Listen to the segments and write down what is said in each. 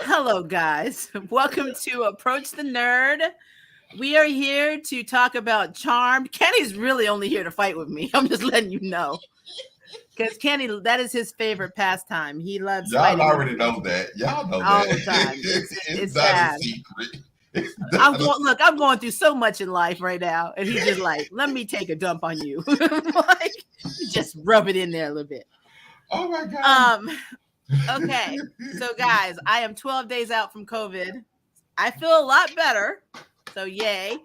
Hello, guys. Welcome to Approach the Nerd. We are here to talk about Charmed. Kenny's really only here to fight with me. I'm just letting you know. Because Kenny, that is his favorite pastime. He loves Y'all fighting already know that. Y'all know all that. the time. It's not sad. a secret. I'm going through so much in life right now, and he's just like, "Let me take a dump on you." Like, just rub it in there a little bit. Oh my god. Okay, so guys, I am 12 days out from COVID. I feel a lot better, so yay.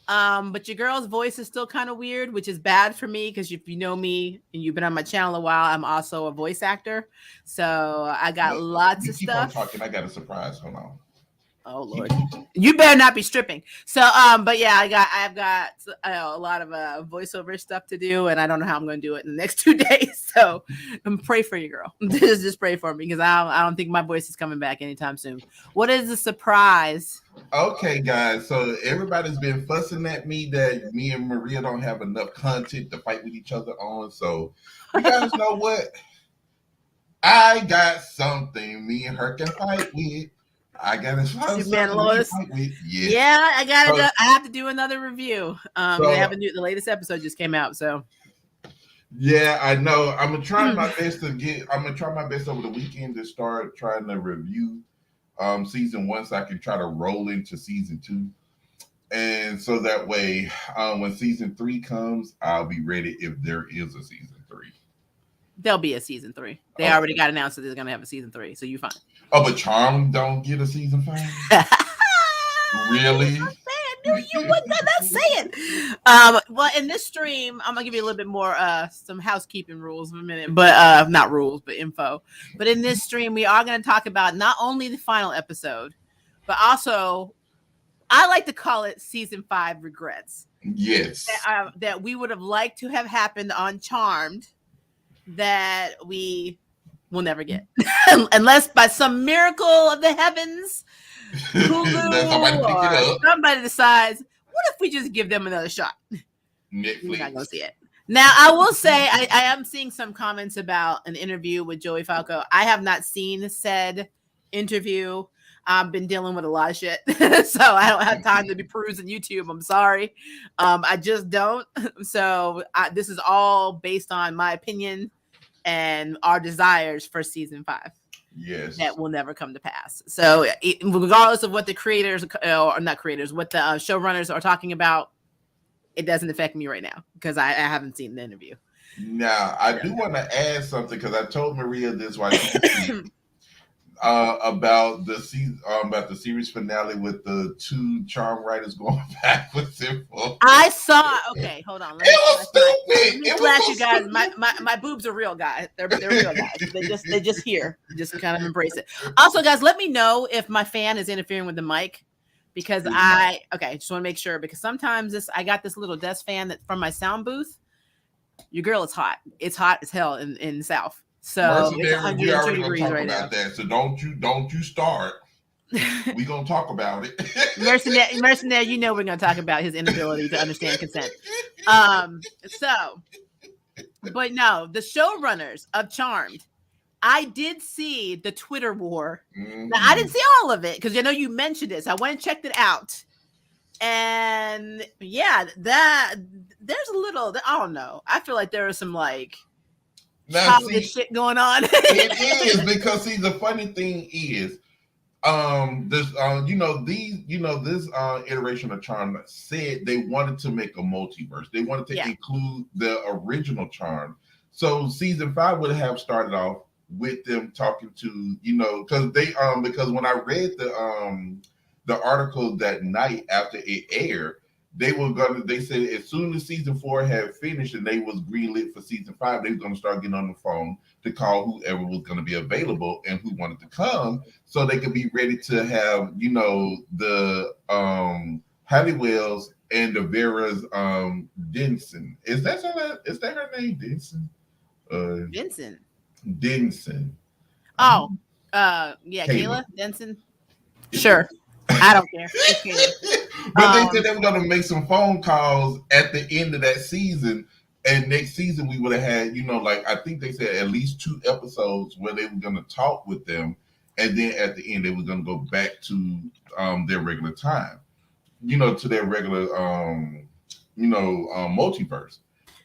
But your girl's voice is still kind of weird, which is bad for me because if you know me and you've been on my channel a while, I'm also a voice actor. So I got lots of keep stuff. On talking. I got a surprise. Hold on. Oh Lord, you better not be stripping. So, but yeah, I've got a lot of voiceover stuff to do, and I don't know how I'm going to do it in the next 2 days. So, pray for your girl. Just pray for me because I don't think my voice is coming back anytime soon. What is the surprise? Okay, guys. So everybody's been fussing at me that me and Maria don't have enough content to fight with each other on. So, you guys know what? I got something me and her can fight with. I got to Superman Lois. Yeah, I got it. I have to do another review. The latest episode just came out, so. Yeah, I know. I'm gonna try my best over the weekend to start trying to review season 1, so I can try to roll into season 2, and so that way, when season 3 comes, I'll be ready if there is a season 3. There'll be a season 3. They already got announced that they're gonna have a season 3, so you're fine. Oh, but Charmed don't get a season 5? Really? That's saying. Well, in this stream, I'm gonna give you a little bit more some housekeeping rules in a minute, but not rules, but info. But in this stream, we are gonna talk about not only the final episode, but also I like to call it season 5 regrets. Yes. That we would have liked to have happened on Charmed that we will never get. Unless by some miracle of the heavens, Hulu somebody decides, what if we just give them another shot? Netflix. We're not going to see it. Now, I will say, I am seeing some comments about an interview with Joey Falco. I have not seen said interview. I've been dealing with a lot of shit, so I don't have time to be perusing YouTube. I'm sorry. I just don't. So this is all based on my opinion and our desires for season 5. Yes. That will never come to pass. So regardless of what the creators, or not creators, what the showrunners are talking about, it doesn't affect me right now because I haven't seen the interview. Now, I do want to add something because I told Maria this while about the season, about the series finale with the 2 charm writers going backwards and forth. I saw. Okay, hold on. It was stupid. It was you guys. My boobs are real, guys. They're real, guys. They just here. Just kind of embrace it. Also, guys, let me know if my fan is interfering with the mic because just want to make sure because sometimes I got this little desk fan that from my sound booth. Your girl is hot. It's hot as hell in the South. So we already gonna talk about that. So don't you start. We're gonna talk about it. Mercenary, you know we're gonna talk about his inability to understand consent. But no, the showrunners of Charmed, I did see the Twitter war. Mm-hmm. Now, I didn't see all of it because I know you mentioned it. So I went and checked it out. And yeah, there's a little, I don't know. I feel like there is some childish shit going on. It is because the funny thing is, this iteration of Charm said they wanted to make a multiverse. They wanted to include the original Charm. So season 5 would have started off with them talking to, because when I read the article that night after it aired, they said as soon as season 4 had finished and they was greenlit for season 5, they were going to start getting on the phone to call whoever was going to be available and who wanted to come so they could be ready to have, the Halliwells and the Vera's Denson. Is that her name? Denson? Vincent. Denson. Kayla Denson. Sure. I don't care. But they said they were going to make some phone calls at the end of that season And next season we would have had, like I think they said at least 2 episodes where they were going to talk with them, and then at the end they were going to go back to their regular time, to their regular multiverse.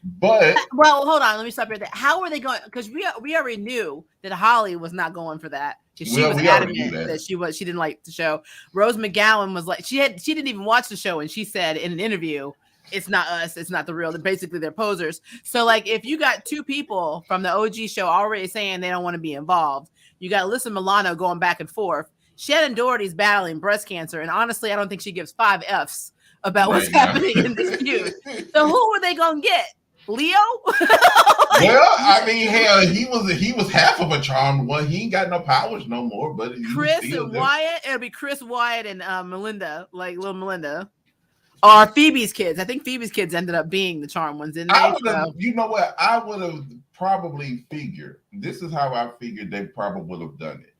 But well, hold on, let me stop you there. How are they going? Because we already knew that Holly was not going for that. She was adamant that she didn't like the show. Rose McGowan was like she didn't even watch the show, and she said in an interview, "It's not us. It's not the real. Basically, they're posers." So, like, if you got 2 people from the OG show already saying they don't want to be involved, you got Alyssa Milano going back and forth. Shannon Doherty's battling breast cancer, and honestly, I don't think she gives 5 Fs about what's happening in this feud. So, who are they gonna get? Leo? Well, I mean, hell, he was half of a charmed one. He ain't got no powers no more. But Chris and Wyatt, it'll be Chris, Wyatt, and Melinda, like little Melinda, or Phoebe's kids. I think Phoebe's kids ended up being the charmed ones, didn't they? You know what? I would have probably figured. This is how I figured they probably would have done it.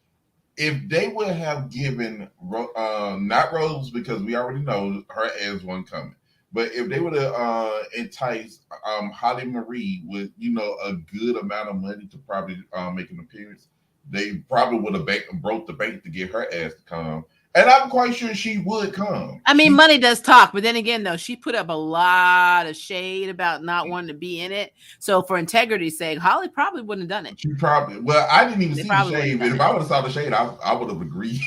If they would have given not Rose, because we already know her as one coming. But if they would have enticed Holly Marie with, a good amount of money to probably make an appearance, they probably would have broke the bank to get her ass to come. And I'm quite sure she would come. I mean, money does talk, but then again, though, she put up a lot of shade about not wanting to be in it. So for integrity's sake, Holly probably wouldn't have done it. Well, I didn't even see the shade. But if I would have saw the shade, I would have agreed.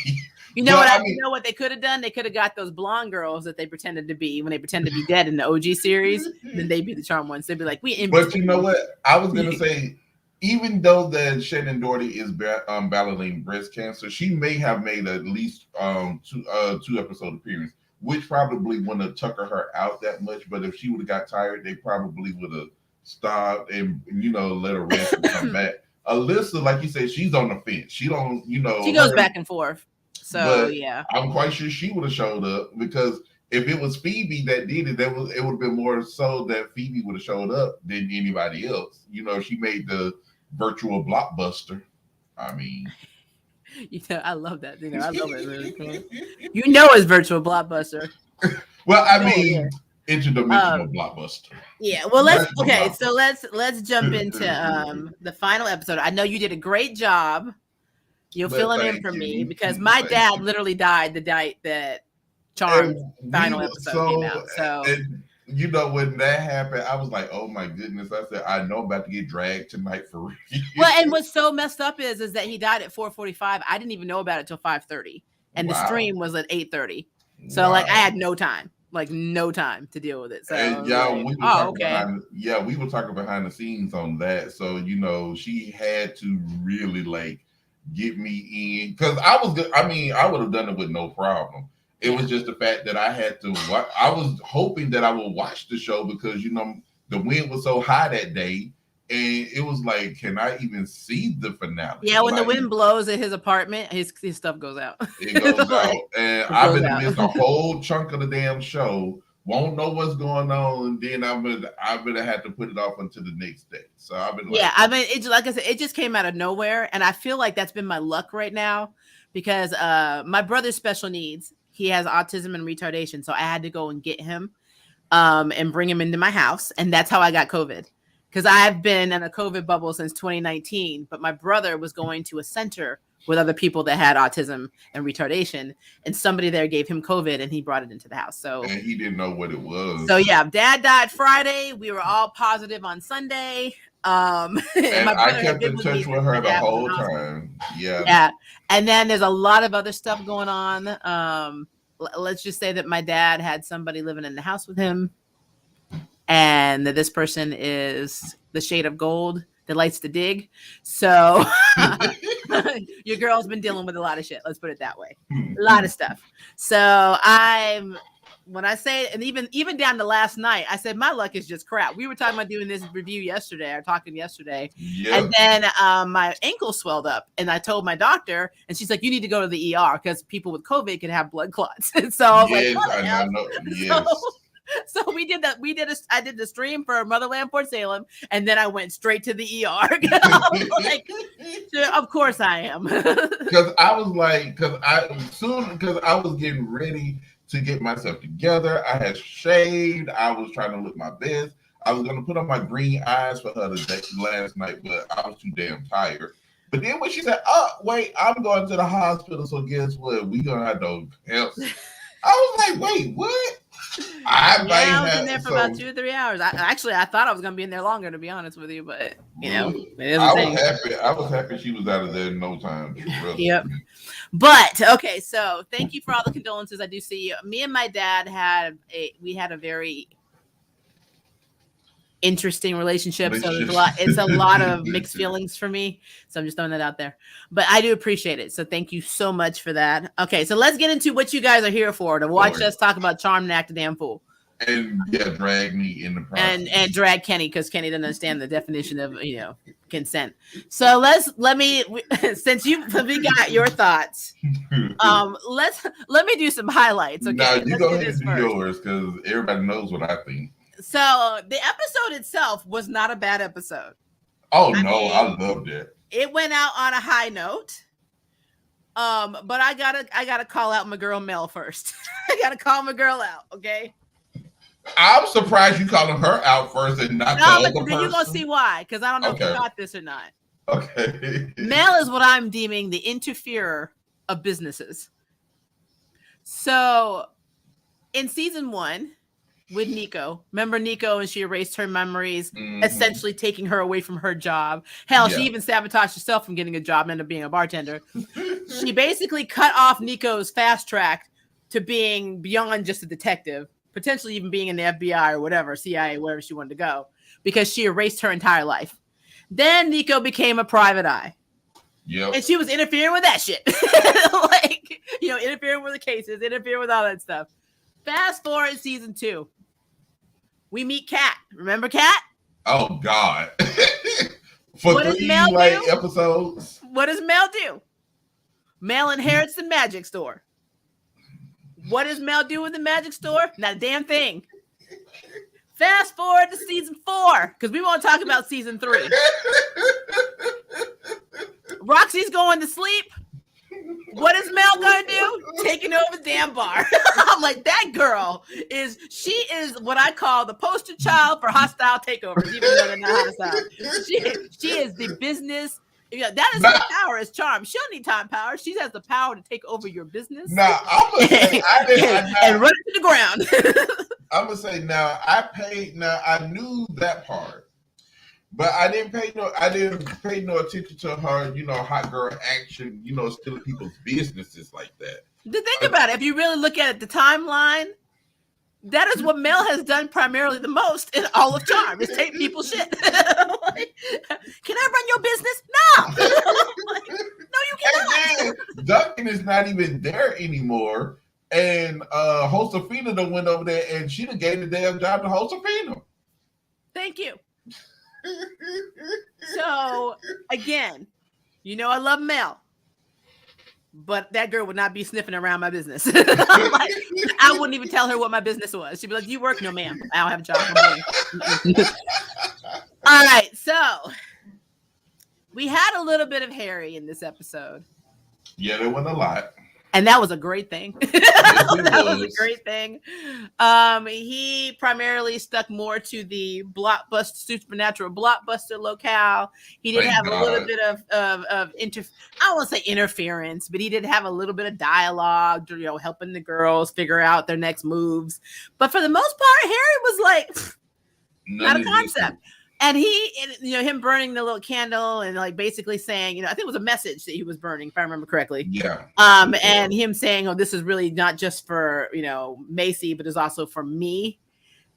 You know what? You know what they could have done? They could have got those blonde girls that they pretended to be when they pretend to be dead in the OG series. Then they'd be the charm ones. They'd be like, "We." But you know what? I was gonna say, even though that Shannon Doherty is battling breast cancer, she may have made at least 2 episode appearance, which probably wouldn't have tuckered her out that much. But if she would have got tired, they probably would have stopped and let her rest and come back. Alyssa, like you said, she's on the fence. She don't, she goes back and forth. So yeah, I'm quite sure she would have showed up, because if it was Phoebe that did it, it would have been more so that Phoebe would have showed up than anybody else. She made the virtual blockbuster. I mean, I love that. I love it. It's virtual blockbuster. Well, I mean, interdimensional blockbuster. Yeah. Well, let's jump into the final episode. I know you did a great job. You're filling in for me because my dad literally died the night that Charmed final episode came out. So when that happened, I was like, "Oh my goodness!" I said, "I know I'm about to get dragged tonight for real." Well, and what's so messed up is that he died at 4:45. I didn't even know about it till 5:30, and the stream was at 8:30. So I had no time. No time to deal with it. So we were talking behind the scenes on that. So she had to really get me in, because I was good. I mean, I would have done it with no problem. It was just the fact that I had to watch. I was hoping that I would watch the show because the wind was so high that day, and it was like, can I even see the finale? Yeah, when the wind blows at his apartment, his stuff goes out. It goes out, and I've been missed a whole chunk of the damn show. Won't know what's going on, and then I would have had to put it off until the next day. So I've been it's like I said, it just came out of nowhere, and I feel like that's been my luck right now because my brother's special needs. He has autism and retardation, so I had to go and get him and bring him into my house, and that's how I got COVID. Because I've been in a COVID bubble since 2019, but my brother was going to a center with other people that had autism and retardation, and somebody there gave him COVID, and he brought it into the house. So and he didn't know what it was. So yeah, Dad died Friday. We were all positive on Sunday. And I kept in touch with her the whole time. Yeah. And then there's a lot of other stuff going on. Let's just say that my dad had somebody living in the house with him, and that this person is the shade of gold that likes to dig. So your girl's been dealing with a lot of shit. Let's put it that way. A lot of stuff. So when I say, and even down to last night, I said, my luck is just crap. We were talking about doing this review yesterday, and then my ankle swelled up, and I told my doctor, and she's like, you need to go to the ER because people with COVID can have blood clots. And so I was I know. Yes. So we did that. I did the stream for Motherland Port Salem, and then I went straight to the ER. Of course I am. Because I was getting ready to get myself together. I had shaved. I was trying to look my best. I was gonna put on my green eyes for her last night, but I was too damn tired. But then when she said, "Oh, wait, I'm going to the hospital," so guess what? We gonna have those pills. I was like, "Wait, what?" I was in there for about 2 or 3 hours. I thought I was gonna be in there longer, to be honest with you, but I was happy. I was happy she was out of there in no time. Really. Yep. But okay, so thank you for all the condolences. I do see you. Me and my dad had a very interesting relationship. So it's a lot of mixed feelings for me. So I'm just throwing that out there. But I do appreciate it. So thank you so much for that. Okay, so let's get into what you guys are here for, to watch us talk about Charmed and Act a Damn Fool. And drag me in the process. And drag Kenny, because Kenny doesn't understand the definition of consent. So let me since we got your thoughts, let me do some highlights. Okay, now you go ahead and do yours, because everybody knows what I think. So the episode itself was not a bad episode. Oh, I loved it. It went out on a high note. But I gotta call out my girl Mel first. I gotta call my girl out, okay? I'm surprised you calling her out first and not the other person. You're gonna see why, because I don't know if you got this or not. Okay. Mel is what I'm deeming the interferer of businesses. So in season 1, with Nico. Remember Nico, and she erased her memories, essentially taking her away from her job. Hell, she even sabotaged herself from getting a job and ended up being a bartender. She basically cut off Nico's fast track to being beyond just a detective, potentially even being in the FBI or whatever, CIA, wherever she wanted to go, because she erased her entire life. Then Nico became a private eye. Yep. And she was interfering with that shit. Interfering with the cases, interfering with all that stuff. Fast forward season 2. We meet Kat. Remember Kat? Oh God. For what 3 episodes. What does Mel do? Mel inherits the magic store. What does Mel do with the magic store? Not a damn thing. Fast forward to season 4, because we won't talk about season 3. Roxy's going to sleep. What is Mel gonna do? Taking over the damn bar. I'm like, that girl is what I call the poster child for hostile takeovers, even though they're not hostile. She is the business. That is her power, is charm. She don't need time power. She has the power to take over your business. Now I'm gonna say and run it to the ground. I'm gonna say I knew that part. But I didn't pay no attention to her, hot girl action, stealing people's businesses like that. Think about it. If you really look at it, the timeline, that is what Mel has done primarily the most in all of Charm, is take people's shit. Like, can I run your business? No. No, you cannot. And Duncan is not even there anymore. And Josefina done went over there and she done gave the damn job to Josefina. Thank you. So again, I love Mel, but that girl would not be sniffing around my business. I wouldn't even tell her what my business was. She'd be like, "Do you work?" "No, ma'am. I don't have a job." All right, so we had a little bit of Harry in this episode. Yeah, there wasn't a lot. And that was a great thing. That was a great thing. He primarily stuck more to the supernatural blockbuster locale. He did have a little bit of I don't want to say interference, but he did have a little bit of dialogue, helping the girls figure out their next moves. But for the most part, Harry was like, not a concept. And him burning the little candle and like basically saying, I think it was a message that he was burning, if I remember correctly. Yeah. And him saying, "Oh, this is really not just for, Macy, but it's also for me."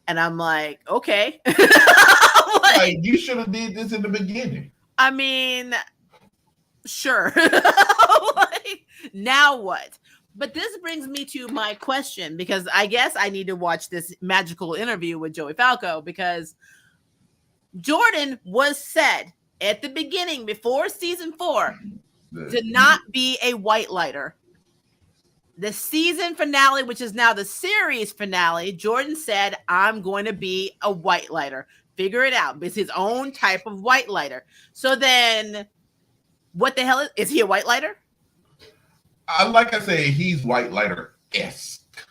And I'm like, okay. Like, you should have did this in the beginning. I mean, sure. Now what? But this brings me to my question, because I guess I need to watch this magical interview with Joey Falco, because Jordan was said at the beginning, before season 4, to not be a white lighter. The season finale, which is now the series finale, Jordan said, "I'm going to be a white lighter. Figure it out." It's his own type of white lighter. So then, what the hell is he a white lighter? Like I say, he's white lighter-esque.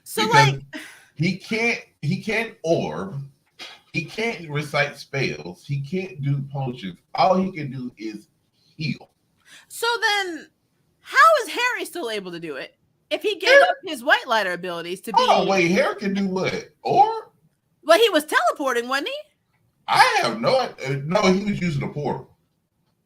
So because he can't orb. He can't recite spells. He can't do potions. All he can do is heal. So then, how is Harry still able to do it? If he gave up his white lighter abilities to be... Oh, wait, Harry can do what? Or? Well, he was teleporting, wasn't he? I have no... No, he was using a portal.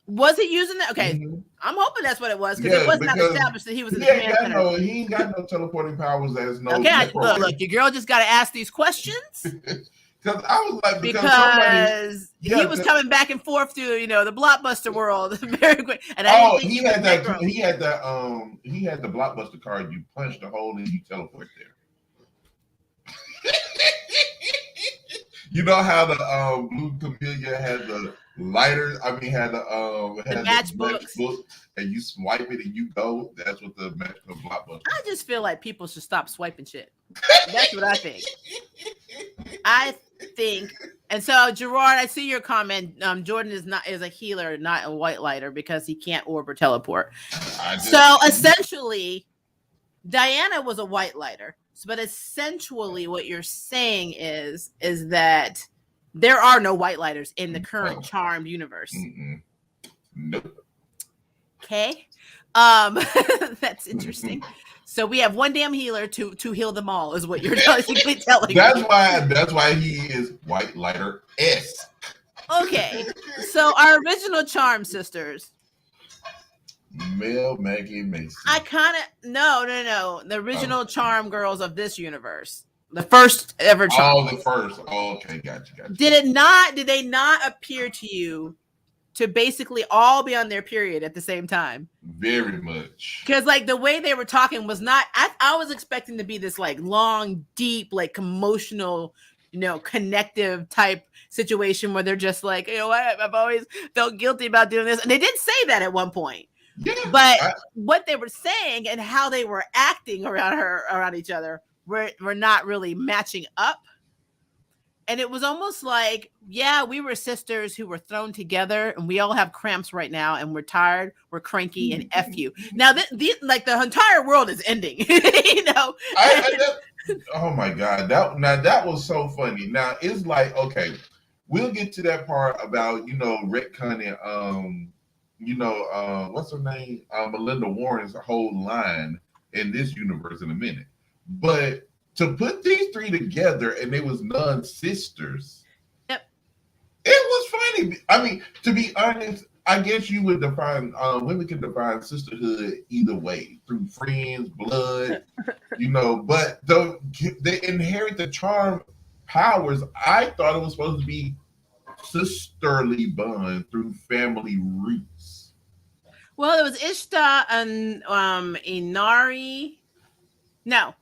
Was he using that? Okay, I'm hoping that's what it was, because it was not established that he was in the command center. He ain't got no teleporting powers as no... Okay, look, your girl just got to ask these questions. Because I was like... Because he was coming back and forth through, the Blockbuster world very quick. And he had the Blockbuster card. You punch the hole and you teleport there. You know how the Blue Camellia had the lighter? I mean, had the matchbook, and you swipe it and you go. That's what the magical Blockbuster. I just feel like people should stop swiping shit. That's what I think. I think, and so Gerard, I see your comment. Jordan is a healer, not a white lighter, because he can't orb or teleport. So essentially, Diana was a white lighter. But essentially, what you're saying is that there are no white lighters in the current Charmed universe. Nope. Okay, that's interesting. So we have one damn healer to heal them all, is what you're basically telling me. That's why he is white lighter S. Okay, so our original Charm sisters. Mel, Maggie, Mason. I kind of no. The original Charm girls of this universe, the first ever Charm. The first. Oh, okay, gotcha. Did they not appear to you to basically all be on their period at the same time? Very much. Because like the way they were talking was not. I was expecting to be this like long, deep, like emotional, connective type situation where they're just like, I've always felt guilty about doing this, and they did say that at one point. Yeah, but what they were saying and how they were acting around each other were not really matching up. And it was almost like, yeah, we were sisters who were thrown together, and we all have cramps right now, and we're tired, we're cranky, and F you. Now, the entire world is ending, Oh my God, that was so funny. Now it's like, okay, we'll get to that part about retconning. What's her name? Melinda Warren's whole line in this universe in a minute. But to put these three together and they was non-sisters. Yep. It was funny. I mean, to be honest, I guess you would define women can define sisterhood either way, through friends, blood, but though they inherit the charm powers, I thought it was supposed to be sisterly bond through family roots. Well, it was Ishta and Inari. No,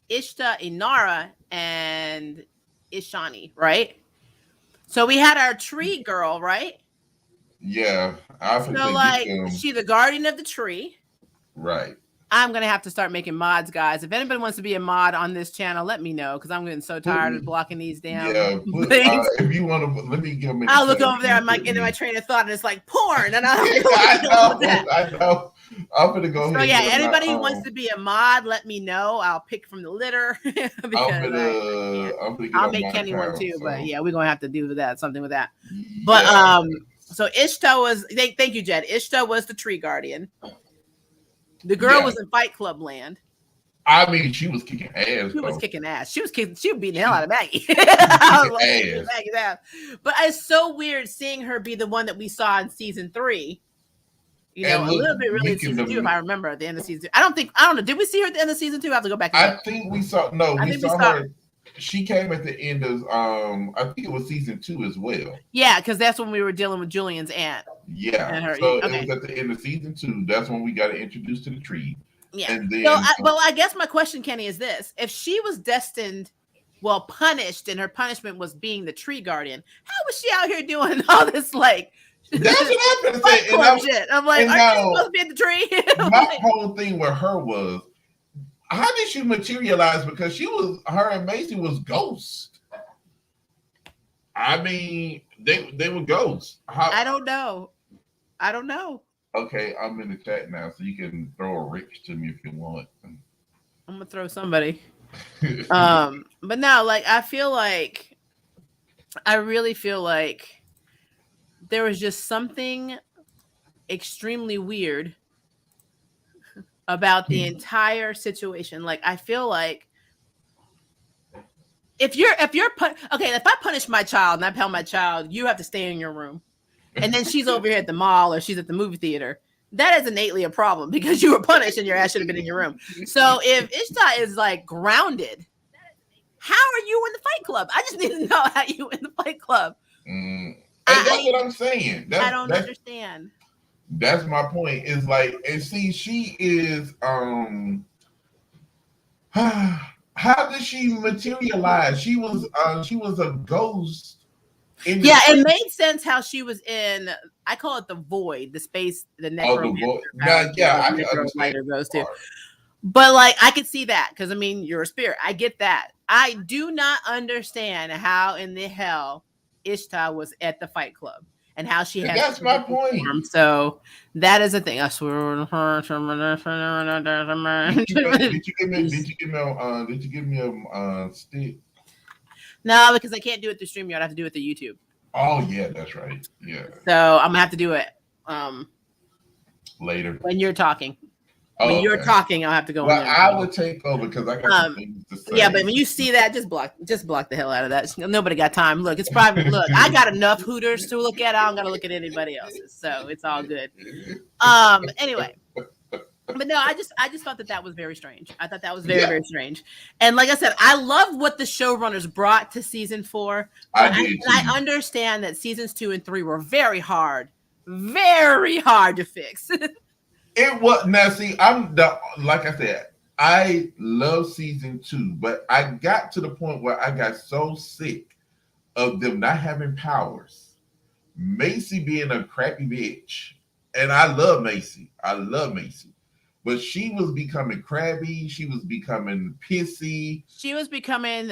Ishta, Inara, and Ishani, right? So we had our tree girl, right? Yeah, she's the guardian of the tree, right? I'm gonna have to start making mods, guys. If anybody wants to be a mod on this channel, let me know, because I'm getting so tired of blocking these down. Yeah, if you want to, let me give me. I'll look over there. I'm like into my train of thought, and it's like porn, and I know. I'm gonna go. So yeah, anybody who wants to be a mod, let me know. I'll pick from the litter. I'll make Kenny one too. So. But yeah, we're gonna have to do something with that. But so Ishta was. Thank you, Jed. Ishta was the tree guardian. The girl was in Fight Club land. I mean, she was kicking ass. She was kicking ass. She was beating the hell out of Maggie. Maggie's ass. But it's so weird seeing her be the one that we saw in season 3. A little bit really in season 2, if I remember at the end of season 2. I don't know. Did we see her at the end of season 2? I have to go back. I think we saw. No, we saw her. She came at the end of I think it was season 2 as well. Yeah, because that's when we were dealing with Julian's aunt. Yeah. And her, so it was at the end of season 2. That's when we got introduced to the tree. Yeah. And then, I guess my question, Kenny, is this: if she was destined, punished, and her punishment was being the tree guardian, how was she out here doing all this like? That's what I'm gonna say. I'm like, are you supposed to be at the tree? My whole thing with her was, how did she materialize? Because her and Macy was ghosts. I mean, they were ghosts. I don't know. Okay, I'm in the chat now, so you can throw a Rich to me if you want. I'm gonna throw somebody. But no, I feel like I really feel like there was just something extremely weird about the entire situation. Like, I feel like if I punish my child and I tell my child, you have to stay in your room, and then she's over here at the mall or she's at the movie theater, that is innately a problem because you were punished and your ass should have been in your room. So if Ishtar is like grounded, how are you in the Fight Club? I just need to know how you in the Fight Club. And that's what I'm saying. I don't understand. That's my point. Is like, and see, she is how did she materialize? She was a ghost. It made sense how she was in. I call it the void, the space, the necromancer. I can understand goes to. But like, I could see that because I mean, you're a spirit. I get that. I do not understand how in the hell Ishtar was at the Fight Club and how she had. That's my point. So that is a thing. I swear. Did you give me a stick? No, because I can't do it through StreamYard. I have to do it through YouTube. Oh yeah, that's right. Yeah. So I'm gonna have to do it later when you're talking. When you're talking, I'll have to go. Well, I would take over because I got some things to say. Yeah, but when you see that, just block the hell out of that. Nobody got time. Look, it's private. Look, I got enough Hooters to look at. I don't got to look at anybody else's, so it's all good. Anyway, but no, I just thought that was very strange. I thought that was very very strange. And like I said, I love what the showrunners brought to season 4. I understand that seasons 2 and 3 were very hard to fix. It was now. See, like I said, I love season 2, but I got to the point where I got so sick of them not having powers. Macy being a crappy bitch, and I love Macy, but she was becoming crabby. She was becoming pissy. She was becoming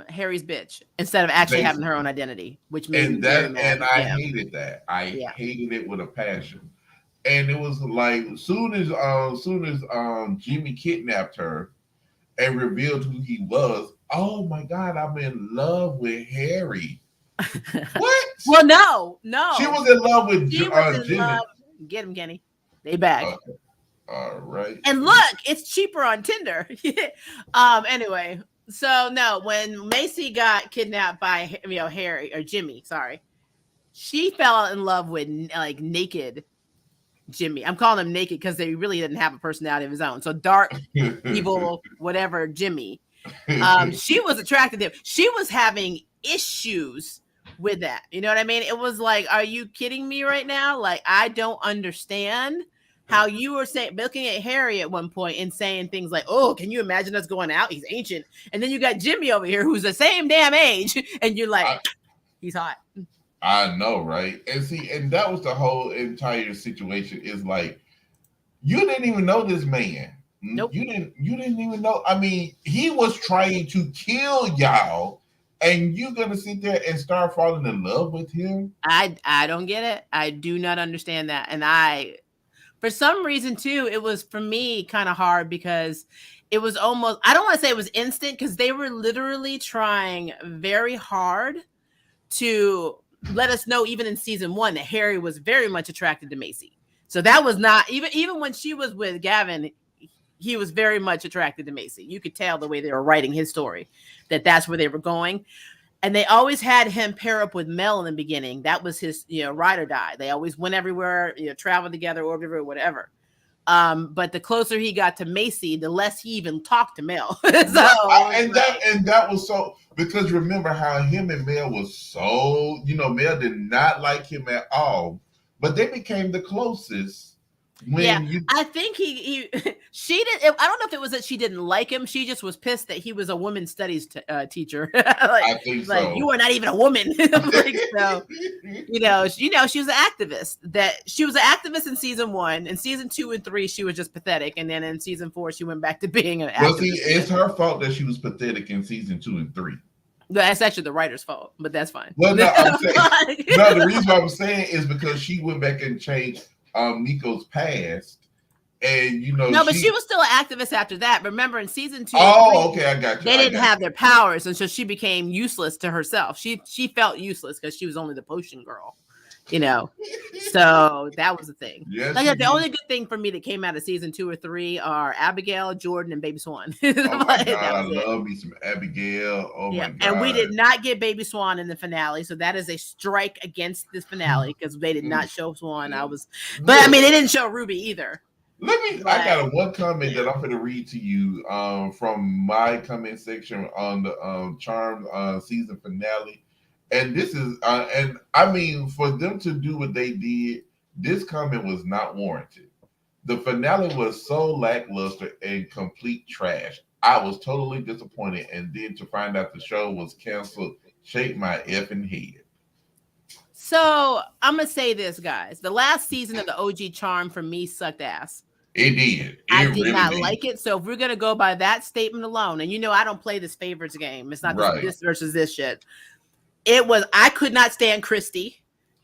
Harry's bitch instead of actually having her own identity, which made I hated that. I hated it with a passion. And it was like, soon as Jimmy kidnapped her and revealed who he was, oh my God, I'm in love with Harry. What? Well, no. She was in love with Jimmy. Get him, Kenny. They back. All right. And look, it's cheaper on Tinder. Anyway, so no, when Macy got kidnapped by Harry or Jimmy, sorry, she fell in love with like naked Jimmy. I'm calling him naked because they really didn't have a personality of his own. So dark, evil, whatever Jimmy. She was attracted to him. She was having issues with that. You know what I mean? It was like, are you kidding me right now? Like, I don't understand how you were looking at Harry at one point and saying things like, oh, can you imagine us going out? He's ancient. And then you got Jimmy over here who's the same damn age. And you're like, he's hot. I know, right? And see, and that was the whole entire situation. Is like, you didn't even know this man. Nope. You didn't even know. I mean, he was trying to kill y'all, and you're gonna sit there and start falling in love with him. I don't get it. I do not understand that. And for some reason too, it was for me kind of hard because it was almost, I don't want to say it was instant because they were literally trying very hard to let us know, even in season 1, that Harry was very much attracted to Macy. So that was not even when she was with Gavin, he was very much attracted to Macy. You could tell the way they were writing his story, that's where they were going. And they always had him pair up with Mel in the beginning. That was his, ride or die. They always went everywhere, traveled together, or whatever. But the closer he got to Macy, the less he even talked to Mel. That was so, because remember how him and Mel was so, Mel did not like him at all, but they became the closest. I think she did. I don't know if it was that she didn't like him. She just was pissed that he was a women's studies teacher. I think so. You are not even a woman. She was an activist. She was an activist in season 1. In season 2 and 3, she was just pathetic, and then in season 4, she went back to being an activist. Well, see, it's her fault that she was pathetic in season 2 and 3. That's actually the writer's fault, but that's fine. Well, no, I'm saying, the reason I'm saying is because she went back and changed Nico's past, And no, but she was still an activist after that. Remember, in season 2, okay, I got you. They didn't have their powers, and so she became useless to herself. She felt useless because she was only the potion girl, So that was the thing. Yes, the only good thing for me that came out of season 2 or 3 are Abigail, Jordan, and Baby Swan. Oh my God, I love me some Abigail. Oh my God. And we did not get Baby Swan in the finale, so that is a strike against this finale because they did not show Swan. But I mean, they didn't show Ruby either. I got one comment that I'm going to read to you from my comment section on the Charmed season finale. And this is, and I mean, for them to do what they did, this comment was not warranted. The finale was so lackluster and complete trash. I was totally disappointed. And then to find out the show was canceled, shake my effing head. So I'm going to say this, guys. The last season of the OG Charm for me sucked ass. It did. I did really not like it. So if we're going to go by that statement alone, and I don't play this favorites game. It's not this versus this shit. I could not stand Christy.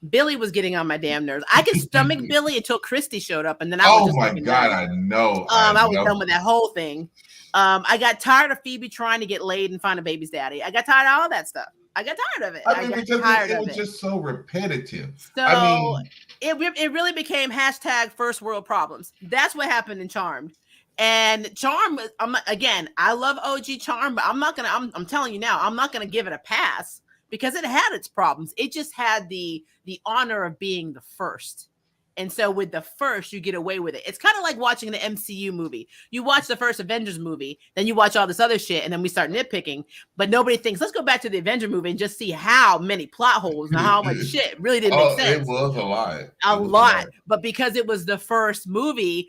Billy was getting on my damn nerves. I could stomach Billy until Christy showed up. And then I was oh my God, I know. I was done with that whole thing. I got tired of Phoebe trying to get laid and find a baby's daddy. I got tired of all that stuff. I got tired of it. I mean, because it was just so repetitive. So it really became hashtag first world problems. That's what happened in Charmed. And Charm, again, I love OG Charm, but I'm telling you now, I'm not gonna give it a pass because it had its problems. It just had the honor of being the first. And so with the first, you get away with it. It's kind of like watching the MCU movie. You watch the first Avengers movie, then you watch all this other shit, and then we start nitpicking. But nobody thinks, let's go back to the Avenger movie and just see how many plot holes and how much shit really didn't make sense. It was a lot. A lot. But because it was the first movie,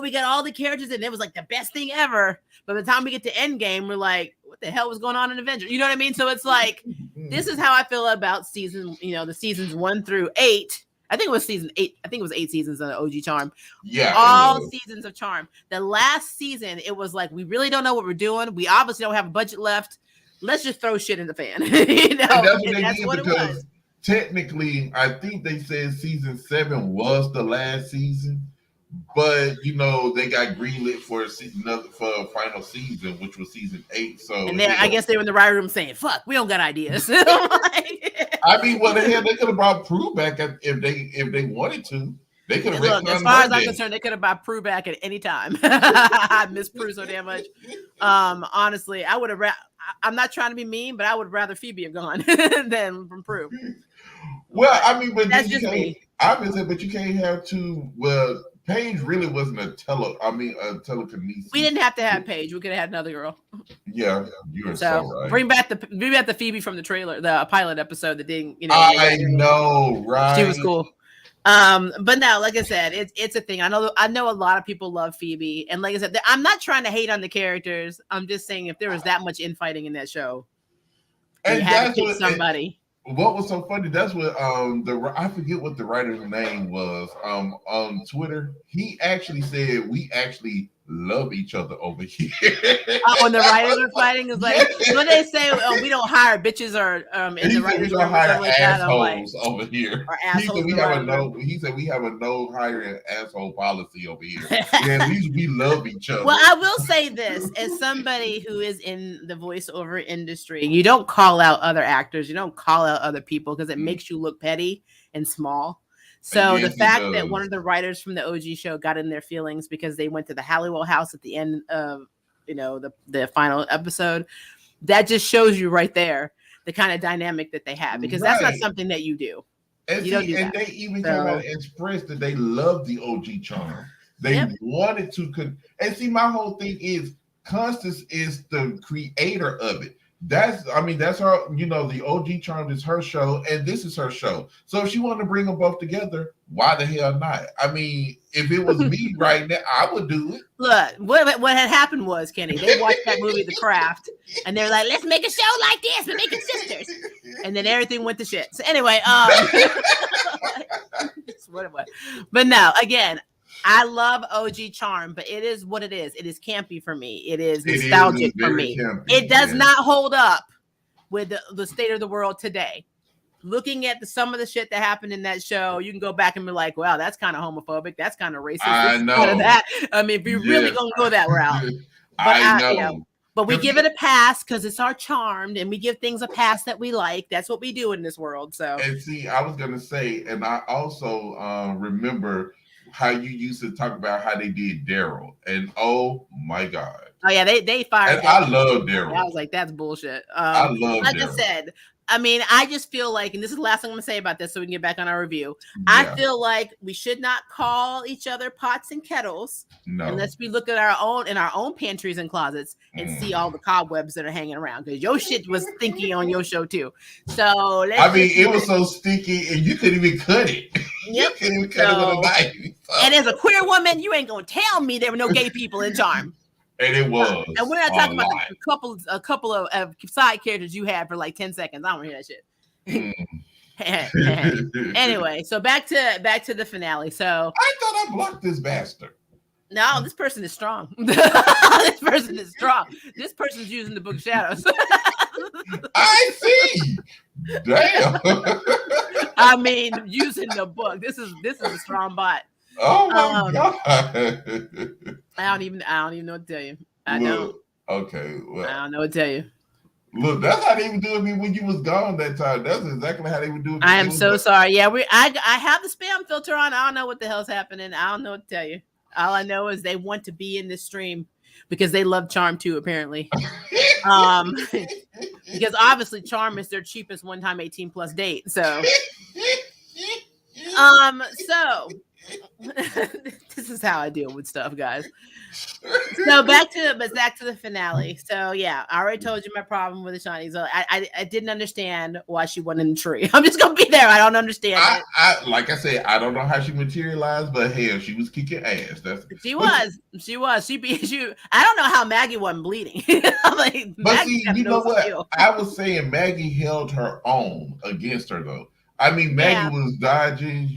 we got all the characters in. It was like the best thing ever. But by the time we get to Endgame, we're like, what the hell was going on in Avengers? You know what I mean? So it's like, this is how I feel about the seasons 1 through 8. I think it was season 8. I think it was 8 seasons of OG Charm. Yeah. All seasons of Charm. The last season, it was like, we really don't know what we're doing. We obviously don't have a budget left. Let's just throw shit in the fan. That's what it was. Technically, I think they said season 7 was the last season. But they got greenlit for a final season, which was season 8. So I guess they were in the right room saying, "Fuck, we don't got ideas." I mean, what the hell? They could have brought Prue back if they wanted to. They could have. Look, as far as I'm concerned, they could have brought Prue back at any time. I miss Prue so damn much. Honestly, I would have. I'm not trying to be mean, but I would rather Phoebe have gone than from Prue. Well, I mean, but that's just me. Obviously, but you can't have two. Well, Paige really wasn't a telekinesis. We didn't have to have Paige. We could have had another girl. Yeah, you're so right. Bring back the Phoebe from the trailer, the pilot episode that didn't. I know, right? She was cool. But now, like I said, it's a thing. I know a lot of people love Phoebe, and like I said, I'm not trying to hate on the characters. I'm just saying if there was that much infighting in that show, and you had to pick somebody. What was so funny? That's what I forget what the writer's name was on Twitter. He actually said we actually love each other over here. When the writers are fighting, is like when they say we don't hire bitches or in the writers' room, hire like assholes over here. Or assholes. He said we have a no hiring asshole policy over here. Yeah, at least we love each other. Well, I will say this as somebody who is in the voiceover industry, you don't call out other actors, you don't call out other people because it makes you look petty and small. So the fact that one of the writers from the OG show got in their feelings because they went to the Halliwell house at the end of, the final episode, that just shows you right there the kind of dynamic that they have, because that's not something that you do. And you don't do that. They even came out and expressed that they love the OG charm. They wanted to. And see, my whole thing is Constance is the creator of it. That's her, the OG Charm is her show, and this is her show. So if she wanted to bring them both together, why the hell not? I mean, if it was me right now, I would do it. Look, what had happened was, Kenny, they watched that movie, The Craft, and they're like, let's make a show like this, but make it sisters. And then everything went to shit. So anyway, that's what it was. But no, again, I love OG Charm, but it is what it is. It is campy for me. It is nostalgic for me. Campy, it does not hold up with the state of the world today. looking at some of the shit that happened in that show, you can go back and be like, wow, that's kind of homophobic. That's kind of racist. I know kind of that. I mean, if you're really going to go that route. But I know. But we give it a pass because it's our charmed, and we give things a pass that we like. That's what we do in this world. So, and see, I was gonna say, and I also remember how you used to talk about how they did Daryl, and oh my god, oh yeah, they fired. And I love Daryl. I was like, that's bullshit. I love like Daryl. I said. I mean, I just feel like, and this is the last thing I'm going to say about this so we can get back on our review. Yeah. I feel like we should not call each other pots and kettles unless we look at our own pantries and closets and see all the cobwebs that are hanging around, because your shit was stinky on your show too. So it was so stinky and you couldn't even cut it. Yep. You couldn't even cut it with a knife. And as a queer woman, you ain't going to tell me there were no gay people in Charm. And it was. And we're not talking about a couple of side characters you had for like 10 seconds. I don't hear that shit. Anyway, so back to the finale. So I thought I blocked this bastard. No, this person is strong. This person is strong. This person's using the Book of Shadows. I see. Damn. I mean, using the book. This is a strong bot. Oh my god! I don't even know what to tell you. I know. Okay. Well, I don't know what to tell you. Look, that's how they were doing me when you was gone that time. That's exactly how they were doing me. I am so sorry. Yeah, I have the spam filter on. I don't know what the hell's happening. I don't know what to tell you. All I know is they want to be in this stream because they love Charm too, apparently. Because obviously Charm is their cheapest one-time 18+ date. So this is how I deal with stuff, guys. So back to the finale. So yeah, I already told you my problem with the Shawnee. So I didn't understand why she wasn't in the tree. I'm just gonna be there. I don't understand. I like I said, I don't know how she materialized, but hell, she was kicking ass. She was. I don't know how Maggie wasn't bleeding. Like, but Maggie, see, you know what? Skill. I was saying Maggie held her own against her though. I mean, Maggie was dodging,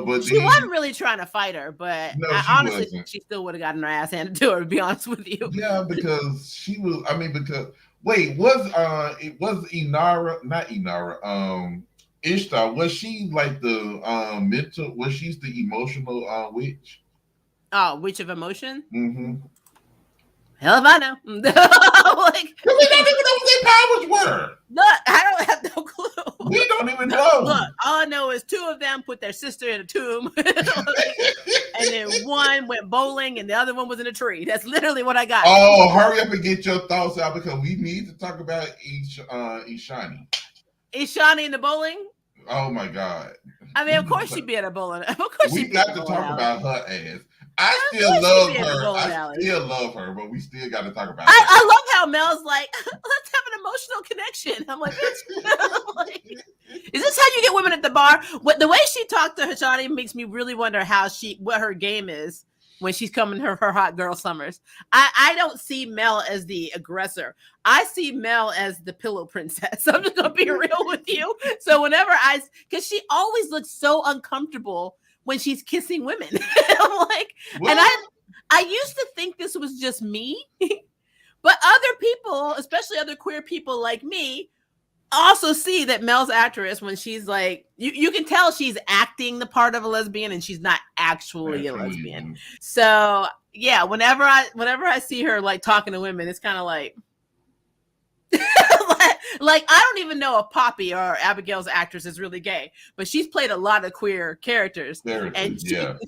but she wasn't really trying to fight her. But no, honestly, she still would have gotten her ass handed to her. To be honest with you, yeah, because she was. I mean, because wait, it was Inara, not Inara, Ishtar? Was she like the mental? Was she the emotional witch? Oh, witch of emotion. Mm-hmm. Hell if I know. We don't even know what their powers were. Look, I don't have no clue. We don't even know. Look, all I know is two of them put their sister in a tomb. And then one went bowling and the other one was in a tree. That's literally what I got. Oh, hurry up and get your thoughts out because we need to talk about Ishani. Ishani in the bowling? Oh my God. I mean, of course she'd be at a bowling. Of course we got to talk about her ass. I still love her, but we still got to talk about her. I love how Mel's like, let's have an emotional connection. I'm like, is this how you get women at the bar? The way she talked to Hashani makes me really wonder what her game is when she's coming her hot girl summers. I don't see Mel as the aggressor. I see Mel as the pillow princess. I'm just gonna be real with you. So because she always looks so uncomfortable when she's kissing women. I'm like, what? And I used to think this was just me, but other people, especially other queer people like me, also see that Mel's actress when she's like, you can tell she's acting the part of a lesbian and she's not actually a lesbian. So yeah, whenever I see her like talking to women, it's kind of like, like I don't even know if Poppy or Abigail's actress is really gay, but she's played a lot of queer characters, and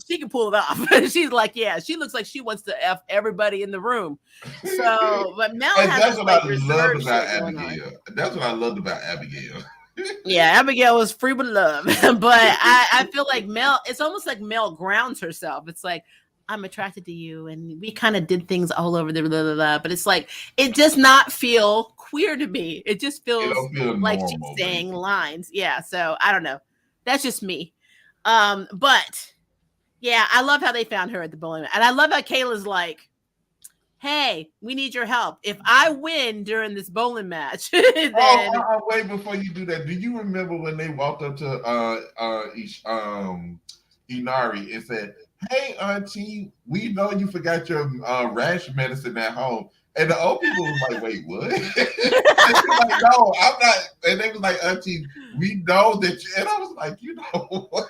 she can pull it off. She's like, yeah, she looks like she wants to F everybody in the room. So, but Mel has that's what I loved about Abigail. That's what I loved about Abigail. Yeah, Abigail was free with love, but I feel like Mel. It's almost like Mel grounds herself. It's like, I'm attracted to you, and we kind of did things all over the blah, blah, blah, but it's like it does not feel queer to me. It just feels like she's saying lines. Yeah, so I don't know. That's just me. But yeah, I love how they found her at the bowling, and I love how Kayla's like, "Hey, we need your help. If I win during this bowling match, then..." Wait before you do that. Do you remember when they walked up to Inari and said, "Hey, Auntie, we know you forgot your rash medicine at home. And the old people was like, wait, what? They was like, no, I'm not. And they was like, Auntie, we know that you. And I was like, you know what?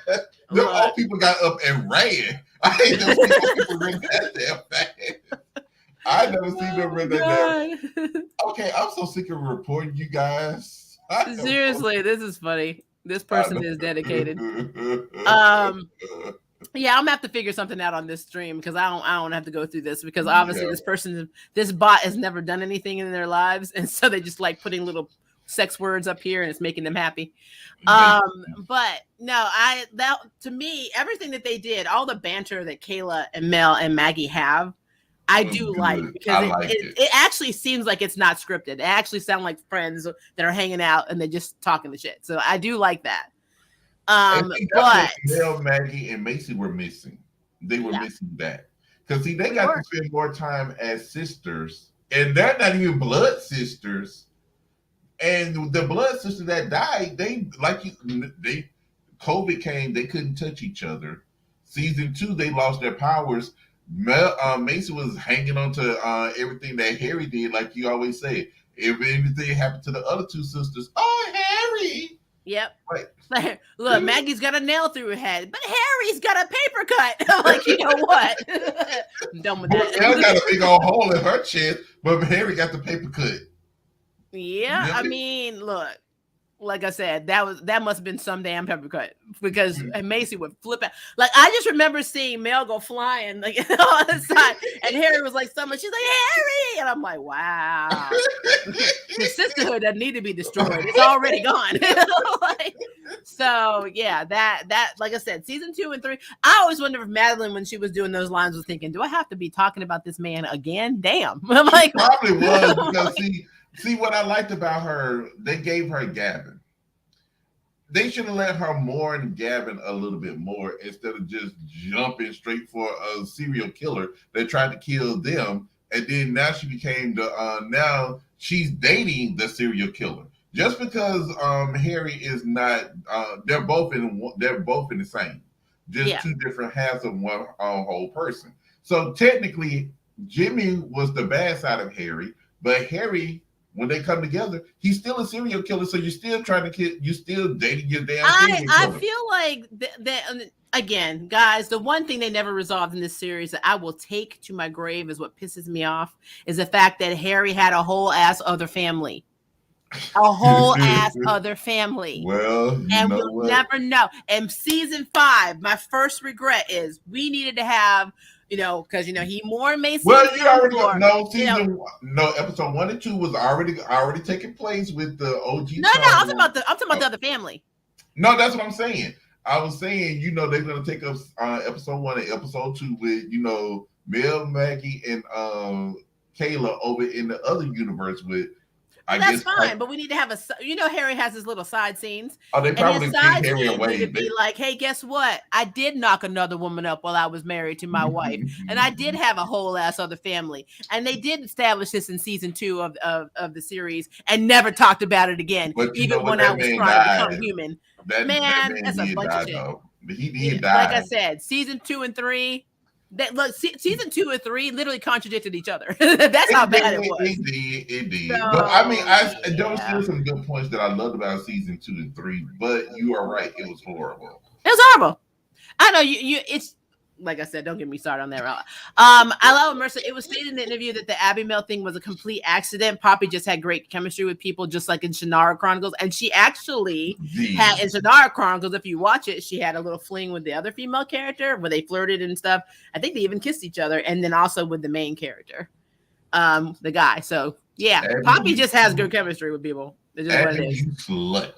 The old people got up and ran. I ain't never seen those people run that damn fast. I never seen them run that damn. Okay, I'm so sick of reporting you guys. Seriously, this is funny. This person is dedicated. Yeah, I'm gonna have to figure something out on this stream because I don't have to go through this because obviously this bot has never done anything in their lives, and so they just like putting little sex words up here and it's making them happy. But no, that to me, everything that they did, all the banter that Kayla and Mel and Maggie have, I do like because it actually seems like it's not scripted. It actually sounds like friends that are hanging out and they're just talking the shit. So I do like that. But Mel, Maggie, and Macy were missing. They were missing that because see, they got to spend more time as sisters, and they're not even blood sisters. And the blood sister that died, COVID came, they couldn't touch each other. Season 2, they lost their powers. Macy was hanging on to everything that Harry did, like you always say. If anything happened to the other 2 sisters, oh Harry. Yep. Like, look, Maggie's got a nail through her head, but Harry's got a paper cut. I'm like, you know what? I'm done with that. Mel got a big old hole in her chest, but Harry got the paper cut. Yeah, I mean, look, like I said, that must have been some damn paper cut because Macy would flip out. Like I just remember seeing Mel go flying like on the side, and Harry was like, "Someone," she's like, "Harry," and I'm like, "Wow, the sisterhood doesn't need to be destroyed; it's already gone." So yeah, that like I said, season 2 and 3. I always wonder if Madeline, when she was doing those lines, was thinking, "Do I have to be talking about this man again?" Damn, I'm like, she probably was because See what I liked about her, they gave her Gavin. They should have let her mourn Gavin a little bit more instead of just jumping straight for a serial killer that tried to kill them. And then now she became now she's dating the serial killer. Just because Harry is not, they're both in the same. Just 2 different halves of one whole person. So technically, Jimmy was the bad side of Harry, but Harry, when they come together, he's still a serial killer. So you're still trying to kill. You're still dating your damn serial killer. I feel like that again, guys. The one thing they never resolved in this series that I will take to my grave is what pisses me off is the fact that Harry had a whole ass other family. A whole ass other family. Well, and we'll never know. And season 5, my first regret is we needed to have. Because he more Macy. Well, you already know. Episode 1 and 2 was already taking place with the OG. No, I'm talking about the other family. No, that's what I'm saying. I was saying, they're gonna take up episode 1 and episode 2 with Mel, Maggie, and Kayla over in the other universe with. That's fine, but we need to have Harry has his little side scenes. Oh, they probably take Harry away. To be like, hey, guess what? I did knock another woman up while I was married to my wife, and I did have a whole ass other family, and they did establish this in season 2 of the series, and never talked about it again, even when I was trying to become human. That man, that's a bunch of shit. He did die. Like I said, season 2 and 3. Season 2 and 3 literally contradicted each other. That's how bad it was. It did. So, but I mean, there still some good points that I loved about season 2 and 3. But you are right, it was horrible. It was horrible. I know you. It's like I said, don't get me started on that. I love Mercer. It was stated in the interview that the Abby Mel thing was a complete accident. Poppy just had great chemistry with people, just like in Shannara Chronicles. And she actually had in Shannara Chronicles, if you watch it, she had a little fling with the other female character where they flirted and stuff. I think they even kissed each other. And then also with the main character, the guy. So yeah, Poppy just has good chemistry with people. It's just what it is. Slut.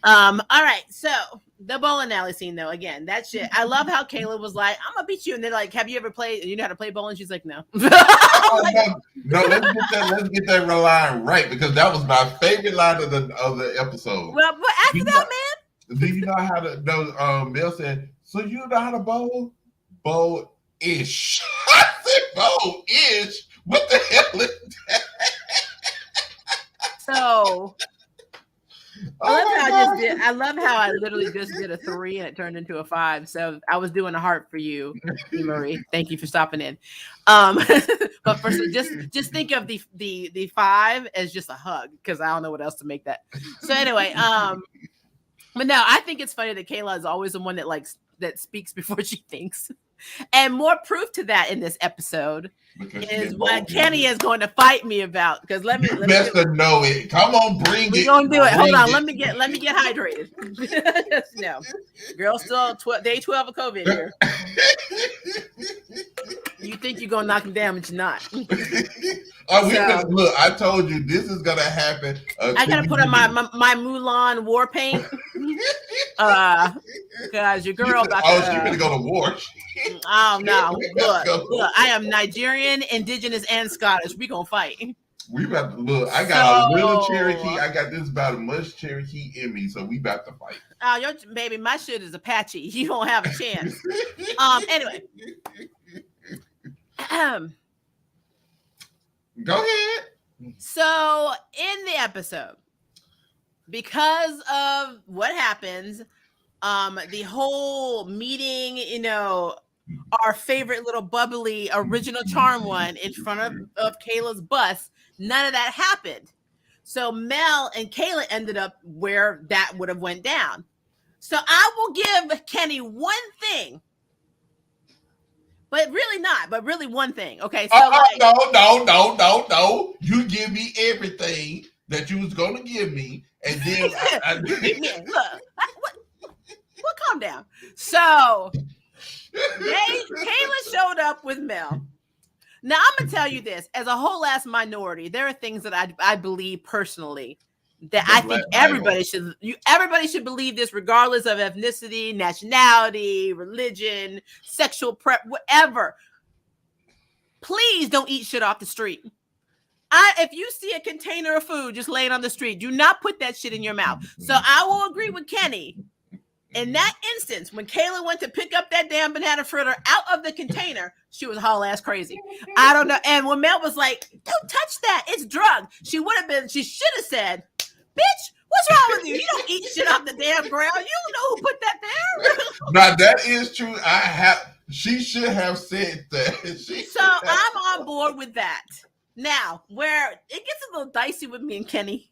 All right, so the bowling alley scene, though, again, that shit. I love how Kayla was like, "I'm gonna beat you," and they're like, "Have you ever played? You know how to play bowling?" She's like, "No." No, let's get that line right because that was my favorite line of the episode. Well, but after that, man, do you know how to? No, Mel said, "So you know how to bowl? Bowl-ish." I said, "Bowl-ish." What the hell is that? So I love how I literally just did a 3 and it turned into a 5. So I was doing a heart for you, Marie. Thank you for stopping in. But first, just think of the 5 as just a hug because I don't know what else to make that. So anyway, but no, I think it's funny that Kayla is always the one that speaks before she thinks. And more proof to that in this episode is what Kenny is going to fight me about. Because let me best to know it. Come on, bring it. We're gonna do it. Hold on, let me get hydrated. No, girl, still day 12 of COVID here. You think you're gonna knock him down, but you're not. Look, I told you this is gonna happen. I gotta put on my Mulan war paint. Because your girl about she's gonna go to war. Oh no! Look, I am Nigerian, indigenous, and Scottish. We gonna fight. We about to look. I got a little Cherokee. I got this about as much Cherokee in me, so we about to fight. Oh, your baby, my shit is Apache. You don't have a chance. Anyway. Go ahead. So in the episode, because of what happens, the whole meeting, our favorite little bubbly original charm one in front of Kayla's bus, none of that happened. So Mel and Kayla ended up where that would have went down. So I will give Kenny one thing. But really not, but really one thing. Okay, so no. You give me everything that you was gonna give me, and then look, calm down. So Kayla showed up with Mel. Now I'm gonna tell you this: as a whole ass minority, there are things that I believe personally that I think everybody should believe this, regardless of ethnicity, nationality, religion, sexual prep, whatever. Please don't eat shit off the street. If you see a container of food just laying on the street, do not put that shit in your mouth. So I will agree with Kenny. In that instance, when Kayla went to pick up that damn banana fritter out of the container, she was haul ass crazy. I don't know. And when Mel was like, "Don't touch that, it's drug," she should have said, "Bitch, what's wrong with you? You don't eat shit off the damn ground. You don't know who put that there." Now that is true. She should have said that. I'm on board with that. Now, where it gets a little dicey with me and Kenny,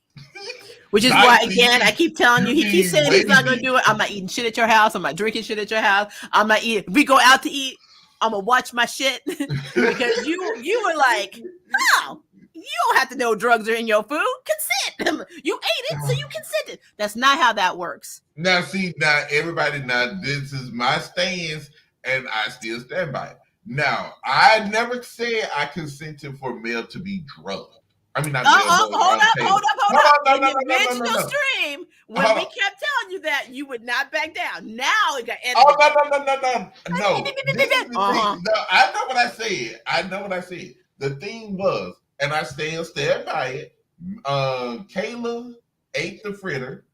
which is why, again, I keep telling you, he keeps saying he's not going to do it. I'm not eating shit at your house. I'm not drinking shit at your house. I'm not eating. If we go out to eat, I'm going to watch my shit because you were like, "No, you don't have to know drugs are in your food. Consent. You ate it, so you consented." That's not how that works. Now, everybody, this is my stance, and I still stand by it. Now, I never said I consented for Mel to be drugged. I mean, not hold up. In the original no. stream, when we kept telling you that, you would not back down. Now it got edited. No. I know what I said. The thing was, and I still stand by it, Kayla ate the fritter.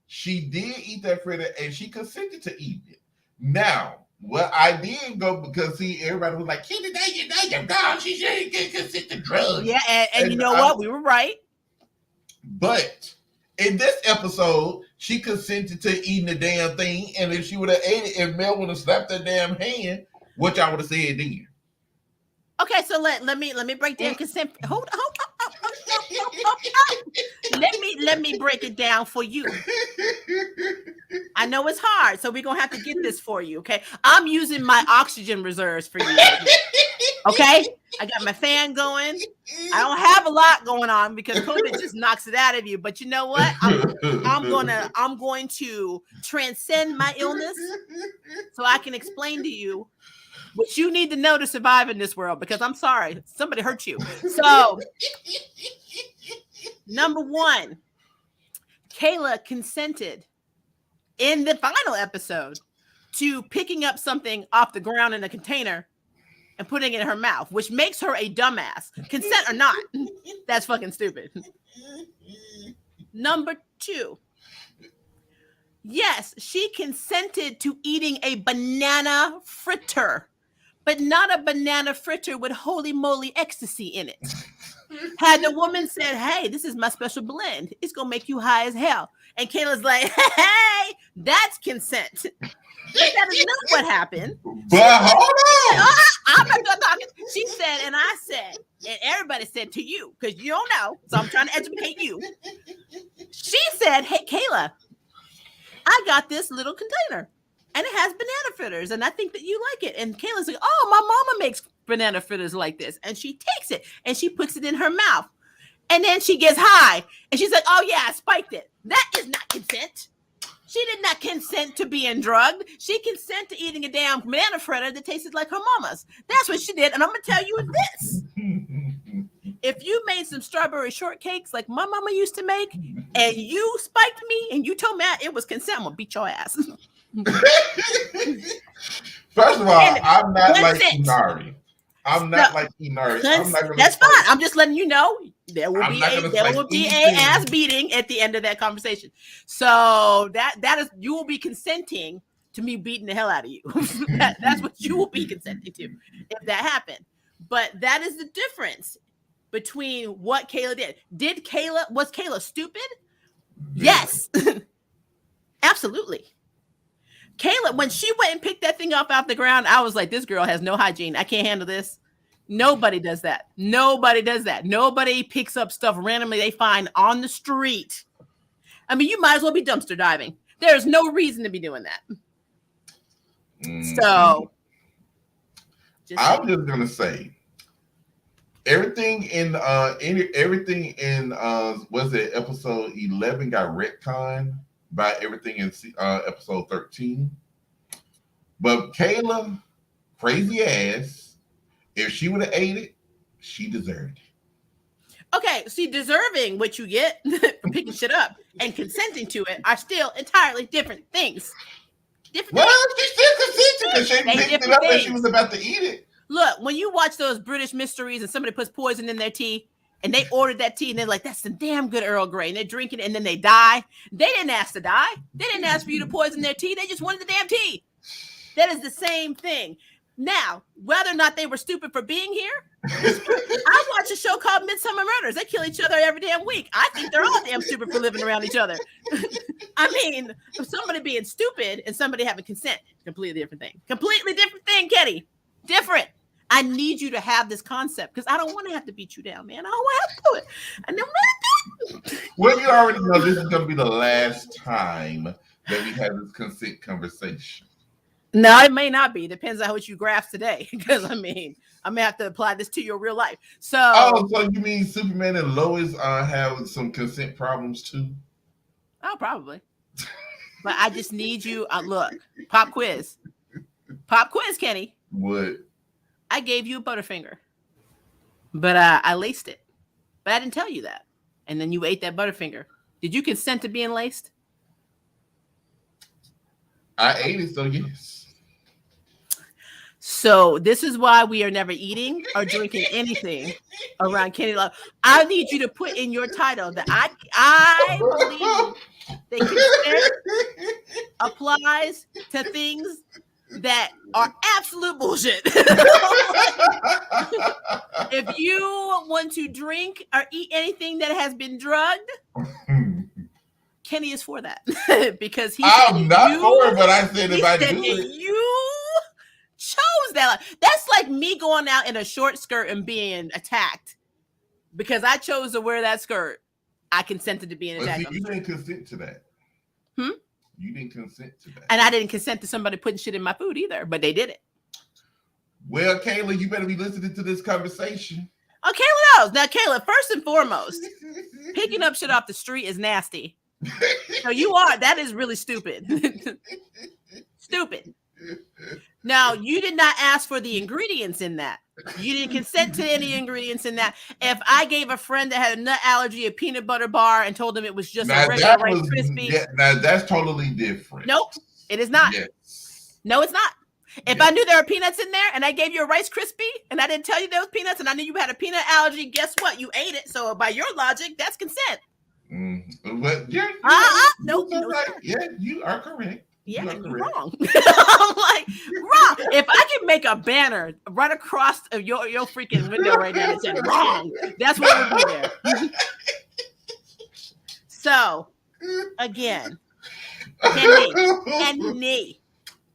She did eat that fritter, and she consented to eat it. Now, well, I did go because everybody was like, "Kenny, your dog, she shouldn't get consent to drugs." Yeah, and you know what? We were right. But in this episode, she consented to eating the damn thing, and if she would have ate it, if Mel would have slapped her damn hand, what y'all would have said then? Okay, so let me break down consent. Hold on. Let me break it down for you. I know it's hard, so we're gonna have to get this for you. Okay, I'm using my oxygen reserves for you. Okay, I got my fan going. I don't have a lot going on because COVID just knocks it out of you. But you know what? I'm going to transcend my illness so I can explain to you what you need to know to survive in this world, because I'm sorry, somebody hurt you. So, number one, Kayla consented in the final episode to picking up something off the ground in a container and putting it in her mouth, which makes her a dumbass. Consent or not, that's fucking stupid. Number two, yes, she consented to eating a banana fritter, but not a banana fritter with holy moly ecstasy in it. Had the woman said, "Hey, this is my special blend. It's gonna make you high as hell," and Kayla's like, "Hey, that's consent." But that is not what happened. But hold on. I'm not done talking. She said, and I said, and everybody said to you, because you don't know, so I'm trying to educate you. She said, "Hey, Kayla, I got this little container, and it has banana fritters, and I think that you like it." And Kayla's like, "Oh, my mama makes banana fritters like this," and she takes it and she puts it in her mouth, and then she gets high, and she's like, "Oh yeah, I spiked it." That is not consent. She did not consent to being drugged. She consented to eating a damn banana fritter that tasted like her mama's. That's what she did. And I'm going to tell you this. If you made some strawberry shortcakes like my mama used to make, and you spiked me and you told me it was consent, I'm going to beat your ass. First of all, I'm not like Inari. I'm not like Inari. That's fine. I'm just letting you know there will be a ass beating at the end of that conversation. So that is, you will be consenting to me beating the hell out of you. That's what you will be consenting to if that happened. But that is the difference between what Kayla did. Was Kayla stupid? Yes. Absolutely. Kayla, when she went and picked that thing up off the ground, I was like, this girl has no hygiene. I can't handle this. Nobody does that. Nobody does that. Nobody picks up stuff randomly they find on the street. I mean, you might as well be dumpster diving. There's no reason to be doing that. So, I'm just gonna say, everything in was it episode 11 got retconned by everything in episode 13. But Kayla, crazy ass, if she would have ate it, she deserved it. Okay, see, deserving what you get for picking shit up and consenting to it are still entirely different things. She still consented because she picked it up and she was about to eat it. Look, when you watch those British mysteries and somebody puts poison in their tea, and they ordered that tea, and they're like, "That's some damn good Earl Grey," and they're drinking it, and then they die. They didn't ask to die. They didn't ask for you to poison their tea. They just wanted the damn tea. That is the same thing. Now, whether or not they were stupid for being here, I watch a show called Midsummer Murders. They kill each other every damn week. I think they're all damn stupid for living around each other. I mean, somebody being stupid and somebody having consent, completely different thing. Completely different thing, Kenny. Different. I need you to have this concept because I don't want to have to beat you down, man. I don't want to have to do it. I don't want to do it. Well, you already know this is going to be the last time that we have this consent conversation. No, it may not be. Depends on what you grasp today. Because I mean, I may have to apply this to your real life. So, so you mean Superman and Lois have some consent problems too? Oh, probably. But I just need you. Look, pop quiz, Kenny. What? I gave you a Butterfinger, but I laced it. But I didn't tell you that. And then you ate that Butterfinger. Did you consent to being laced? I ate it, so yes. So this is why we are never eating or drinking anything around Kenny Lo. I need you to put in your title that I believe that consent applies to things that are absolute bullshit. If you want to drink or eat anything that has been drugged, Kenny is for that. Because I'm not for it, but I said if I do it. You chose that. That's like me going out in a short skirt and being attacked because I chose to wear that skirt. I consented to being attacked. You didn't consent to that. You didn't consent to that. And I didn't consent to somebody putting shit in my food either, but they did it. Well, Kayla, you better be listening to this conversation. Oh, Kayla knows. Now, Kayla, first and foremost, picking up shit off the street is nasty. So that is really stupid. Stupid. Now, you did not ask for the ingredients in that. You didn't consent to any ingredients in that. If I gave a friend that had a nut allergy a peanut butter bar and told them it was just a regular Rice Krispie. Yeah, now that's totally different. Nope, it is not. Yes. No, it's not. If I knew there were peanuts in there and I gave you a Rice Krispie and I didn't tell you there was peanuts and I knew you had a peanut allergy, guess what? You ate it. So by your logic, that's consent. But yeah, No, right. Yeah, you are correct. Yeah, and you're wrong. I'm like, wrong. If I can make a banner right across of your freaking window right now that said wrong, that's what would be there. So, again, Kenny, Kenny,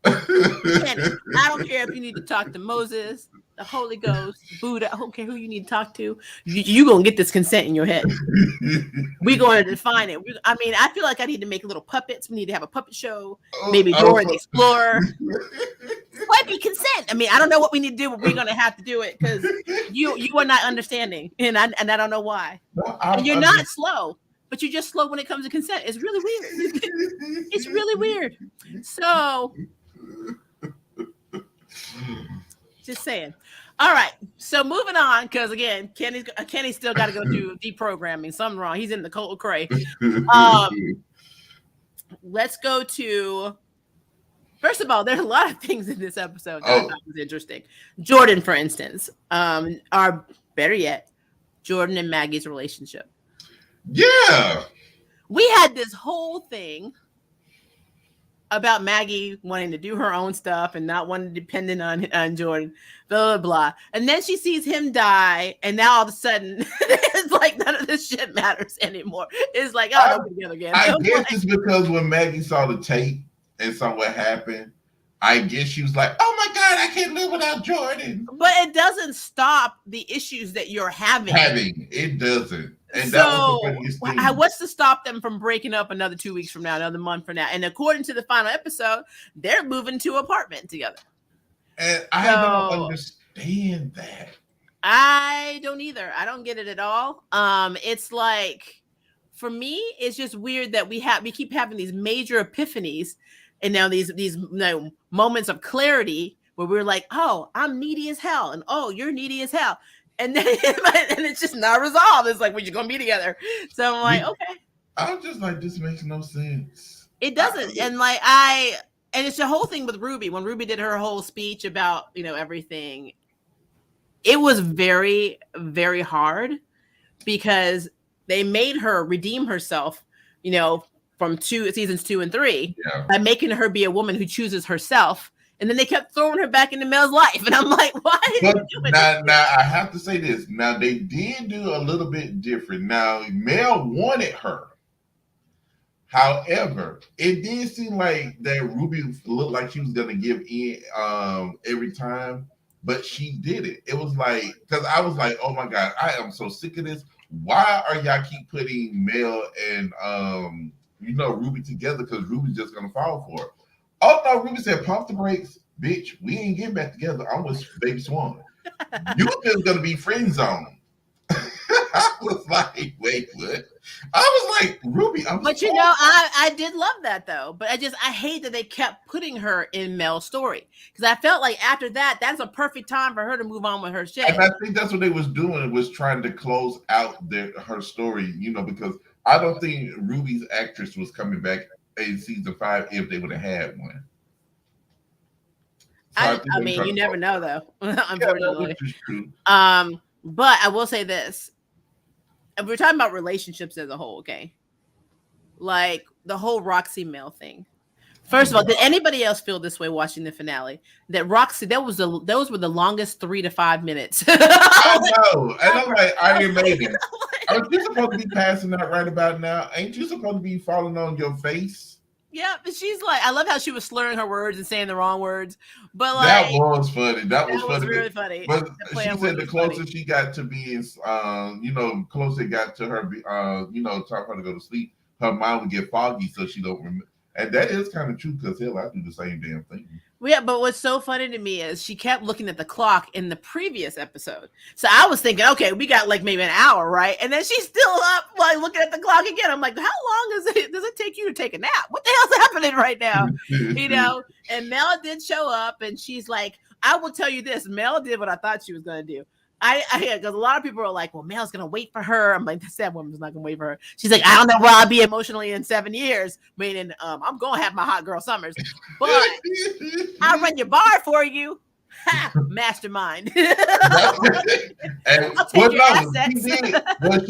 I don't care if you need to talk to Moses, the Holy Ghost, Buddha. I don't care who you need to talk to. You gonna get this consent in your head. We're going to define it. I mean, I feel like I need to make little puppets. We need to have a puppet show. Maybe Dora the Explorer. Why be consent? I mean, I don't know what we need to do, but we're gonna have to do it because you are not understanding, and I don't know why. And you're not slow, but you're just slow when it comes to consent. It's really weird. It's really weird. So. Just saying. All right. So moving on, because again, Kenny's still got to go through deprogramming. Something wrong. He's in the cold cray. Let's go to. First of all, there's a lot of things in this episode that I thought was interesting. Jordan, for instance, or better yet, Jordan and Maggie's relationship. Yeah. We had this whole thing about Maggie wanting to do her own stuff and not wanting to depend on Jordan, blah, blah, blah. And then she sees him die, and now all of a sudden, it's like none of this shit matters anymore. It's like, oh, they're together again. I guess it's because when Maggie saw the tape and saw what happened, I guess she was like, oh my God, I can't live without Jordan. But it doesn't stop the issues that you're having. It doesn't. And so, that was the funniest thing. What's to stop them from breaking up another 2 weeks from now, another month from now? And according to the final episode, they're moving to an apartment together. And I don't understand that. I don't either. I don't get it at all. It's like, for me, it's just weird that we keep having these major epiphanies, and now these moments of clarity where we're like, oh, I'm needy as hell, and oh, you're needy as hell. And then and it's just not resolved. It's like, we're just gonna be together. So I'm like, okay. I'm just like, this makes no sense. It doesn't. And like and it's the whole thing with Ruby. When Ruby did her whole speech about, everything, it was very, very hard because they made her redeem herself, from seasons 2 and 3 by making her be a woman who chooses herself. And then they kept throwing her back into Mel's life. And I'm like, why are you doing this? Now, I have to say this. Now, they did do a little bit different. Now, Mel wanted her. However, it did seem like that Ruby looked like she was going to give in every time. But she did it. It was like, because I was like, oh my God, I am so sick of this. Why are y'all keep putting Mel and, Ruby together? Because Ruby's just going to fall for it. Oh no, Ruby said, pump the brakes, bitch. We ain't getting back together. I'm with Baby Swan. You just gonna be friend zone. I was like, wait, what? I was like, Ruby. But I did love that though. But I hate that they kept putting her in Mel's story. Because I felt like after that's a perfect time for her to move on with her shit. And I think that's what they was doing, was trying to close out her story, because I don't think Ruby's actress was coming back in season 5 if they would have had one. So I mean, you never know though, unfortunately. But I will say this. If we're talking about relationships as a whole, okay? Like the whole Roxy Mel thing. First of all, did anybody else feel this way watching the finale? That Roxy, those were the longest 3 to 5 minutes. I know. And I'm like, Iron Maiden. Aren't you supposed to be passing out right about now? Ain't you supposed to be falling on your face? Yeah, but she's like, I love how she was slurring her words and saying the wrong words. But like, that was funny. That was funny. Really funny. But she said the closer she got to being, closer it got to her, time for her to go to sleep, her mind would get foggy, so she don't remember. And that is kind of true because hell, I do the same damn thing. Yeah, but what's so funny to me is she kept looking at the clock in the previous episode. So I was thinking, okay, we got like maybe an hour, right? And then she's still up, like looking at the clock again. I'm like, how long does it take you to take a nap? What the hell's happening right now? And Mel did show up, and she's like, I will tell you this: Mel did what I thought she was going to do. Because a lot of people are like, well, Mel's gonna wait for her. I'm like, that woman's not gonna wait for her. She's like, I don't know where I'll be emotionally in 7 years. Meaning, I'm gonna have my hot girl summers, but I'll run your bar for you. Ha, mastermind. She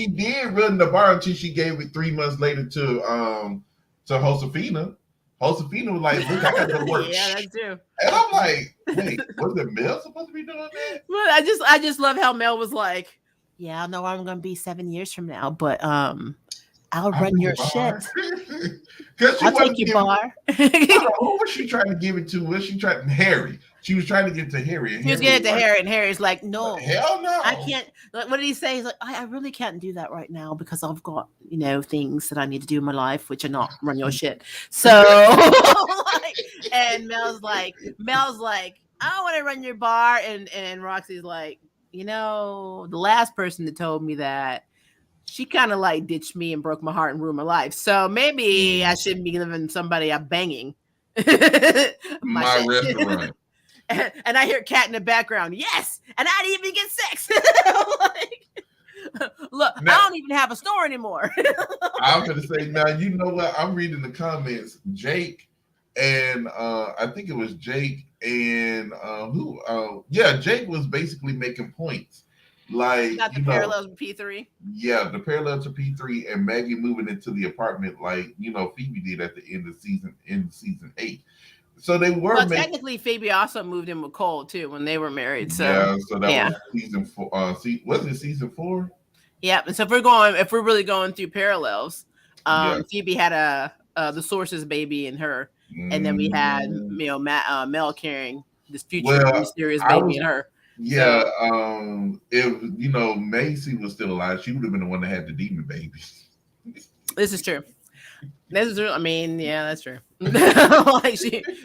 did run the bar until she gave it 3 months later to Josefina. Josefina was like, "Look, I got to work." Yeah, that's true. And I'm like, "Wait, was it Mel supposed to be doing that?" But I just love how Mel was like, "Yeah, I know where I'm gonna be 7 years from now, but I'll run your shit. Because she I'll wanted take to your give. bar." Who was she trying to give it to? Was she trying Harry? She was trying to get to Harry, and He was Harry getting was it to like, Harry, and Harry's like, "No, "Hell I no!" can't." Like, what did he say? He's like, I really can't do that right now because I've got, things that I need to do in my life, which are not run your shit. So, like, and Mel's like, I don't want to run your bar, and Roxy's like, the last person that told me that, she kind of like ditched me and broke my heart and ruined my life. So maybe I shouldn't be giving somebody a banging my My shit. restaurant. And I hear Kat in the background. Yes, and I didn't even get sex. Like, look, Now, I don't even have a store anymore. I'm gonna say now. You know what? I'm reading the comments. Jake and I think it was Jake and who? Yeah, Jake was basically making points. Like, Got the parallels with P3. Yeah, the parallel to P3 and Maggie moving into the apartment, like Phoebe did at the end of season 8. So they were technically Phoebe also moved in with Cole too when they were married. So yeah, so that was season 4. Was it season 4? Yeah, and so if we're really going through parallels, Phoebe had the Sources baby in her, and then we had Mel carrying this future mysterious baby in her. Yeah, so, if Macy was still alive, she would have been the one that had the demon baby. This is true. I mean, yeah, that's true. Like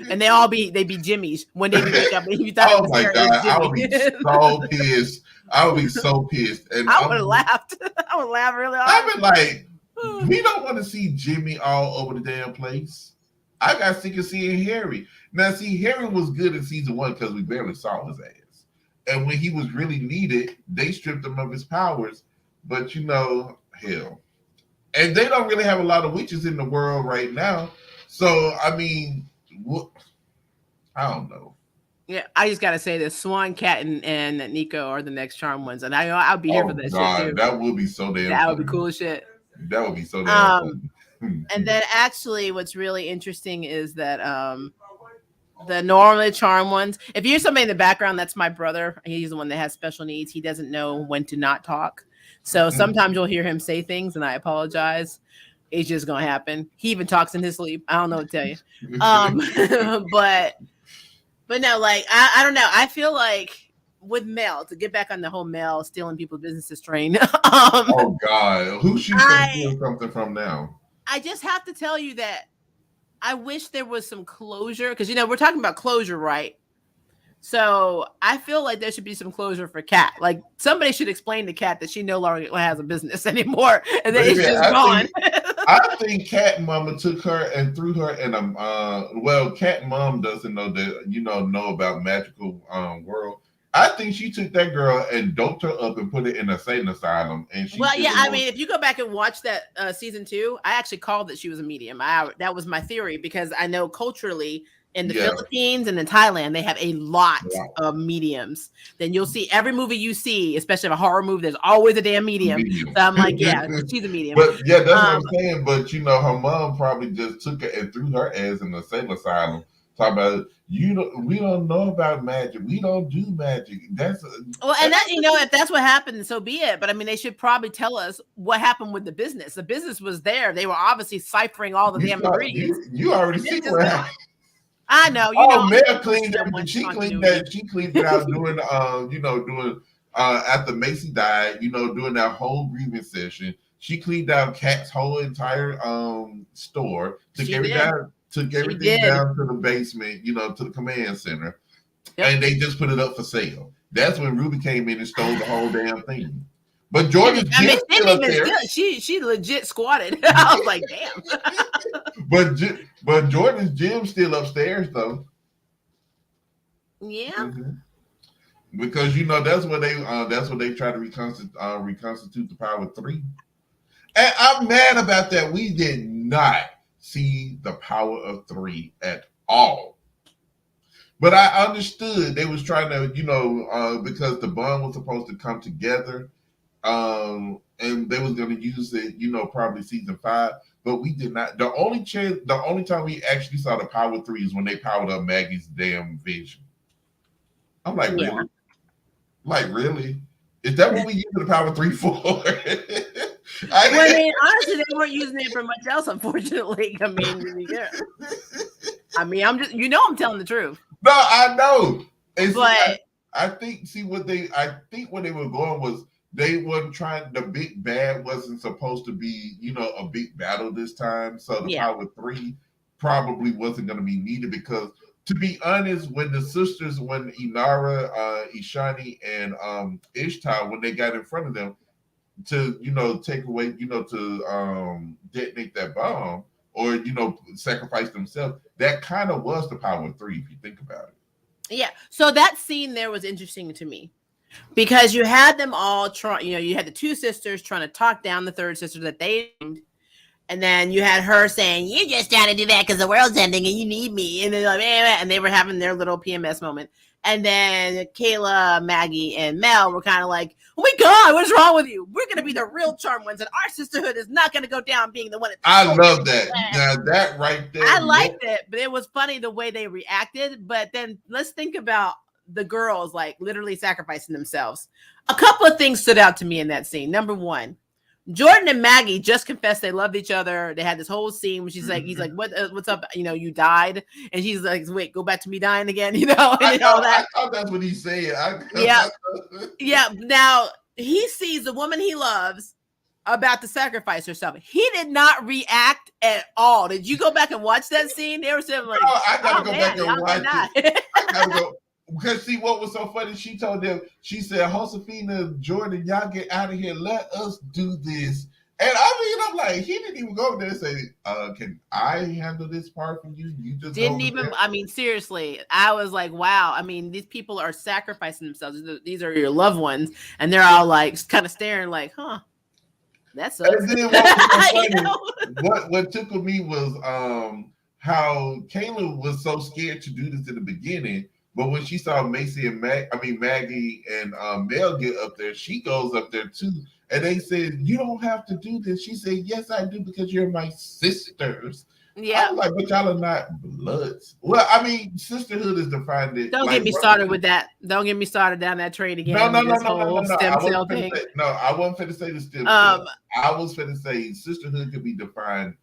and they be Jimmy's when they wake up. And you thought oh my god, I would be so pissed. I would be so pissed, and I would have laughed. I would laugh really hard. I've been like, we don't want to see Jimmy all over the damn place. I got sick of seeing Harry. Now, see, Harry was good in season 1 because we barely saw his ass, and when he was really needed, they stripped him of his powers. But hell. And they don't really have a lot of witches in the world right now. So, I mean, I don't know. Yeah, I just gotta say this: Swan, Cat, and Nico are the next charm ones, and I'll be here for that shit too. That would be so damn. That would be cool as shit. That would be so damn. And then actually, what's really interesting is that the normally charm ones. If you're somebody in the background, that's my brother. He's the one that has special needs. He doesn't know when to not talk. So sometimes you'll hear him say things, and I apologize. It's just gonna happen. He even talks in his sleep. I don't know what to tell you. But no, like I don't know. I feel like with Mel, to get back on the whole Mel stealing people's businesses train. Oh God, who she's gonna steal something from now? I just have to tell you that I wish there was some closure because we're talking about closure, right? So I feel like there should be some closure for Kat. Like somebody should explain to Kat that she no longer has a business anymore, and that it's just gone. I think Kat Mama took her and threw her in a Kat Mom doesn't know that know about magical world. I think she took that girl and doped her up and put it in a Satan asylum. And I mean, if you go back and watch that season 2, I actually called that she was a medium. That was my theory because I know culturally in the Philippines and in Thailand, they have a lot of mediums. Then you'll see every movie you see, especially a horror movie, there's always a damn medium. So I'm like, yeah, she's a medium. But yeah, that's what I'm saying. But her mom probably just took it and threw her ass in the same asylum. Talk about we don't know about magic. We don't do magic. And that if that's what happened, so be it. But I mean, they should probably tell us what happened with the business. The business was there. They were obviously ciphering all the damn ingredients. You already see what happened. I know. Mel cleaned it. She cleaned it out doing after Macy died, doing that whole grievance session. She cleaned out Kat's whole entire store, took everything down to the basement, to the command center, and they just put it up for sale. That's when Ruby came in and stole the whole damn thing. But Jordan's Jim still up there. She legit squatted. I was like, damn. But Jordan's gym's still upstairs though. Yeah. Mm-hmm. Because that's what they try to reconstitute the power of 3. And I'm mad about that. We did not see the power of 3 at all. But I understood they was trying to, because the bond was supposed to come together. and they was going to use it, probably season 5, but we did not. The only time we actually saw the Power 3 is when they powered up Maggie's damn vision. I'm like, really? Like, really? Is that what we use the Power 3 for? Honestly, they weren't using it for much else, unfortunately. I mean, yeah. I mean, I'm telling the truth. No, I know. But I think where they were going was they weren't trying. The big bad wasn't supposed to be, a big battle this time. So the Power 3 probably wasn't going to be needed because, to be honest, when the sisters, when Inara, Ishani, and Ishtar, when they got in front of them to, take away, to detonate that bomb or, sacrifice themselves, that kind of was the Power 3 if you think about it. Yeah. So that scene there was interesting to me because you had them all you had the 2 sisters trying to talk down the 3rd sister that they named. And then you had her saying, "You just trying to do that because the world's ending and you need me." And then and they were having their little PMS moment. And then Kayla, Maggie, and Mel were kind of like, "Oh my God, what's wrong with you? We're going to be the real charm ones, and our sisterhood is not going to go down being the one." I love that. Now that right there. I liked it, but it was funny the way they reacted. But then let's think about the girls like literally sacrificing themselves. A couple of things stood out to me in that scene. Number 1. Jordan and Maggie just confessed they loved each other. They had this whole scene where he's like, what's up? You died. And she's like, wait, go back to me dying again, and all that. I thought that's what he said. Yeah. Yeah. Now he sees the woman he loves about to sacrifice herself. He did not react at all. Did you go back and watch that scene? They were saying like, I gotta go back and watch it. I gotta go. Because see what was so funny, she told them, she said, Josefina, Jordan, y'all get out of here. Let us do this. And I'm like, he didn't even go there and say, can I handle this part for you? You just didn't even, I mean, seriously, I was like, wow. I mean, these people are sacrificing themselves. These are your loved ones. And they're all like, kind of staring like, huh, that's so what tickled me was how Kayla was so scared to do this in the beginning. But when she saw Maggie and Mel get up there, she goes up there too. And they said, "You don't have to do this." She said, "Yes, I do because you're my sisters." Yeah. I was like, but y'all are not bloods. Well, I mean, sisterhood is defined. Don't get me started with that. Don't get me started down that train again. No. Stem cell thing. I wasn't finna say the stem cell. I was finna say sisterhood could be defined,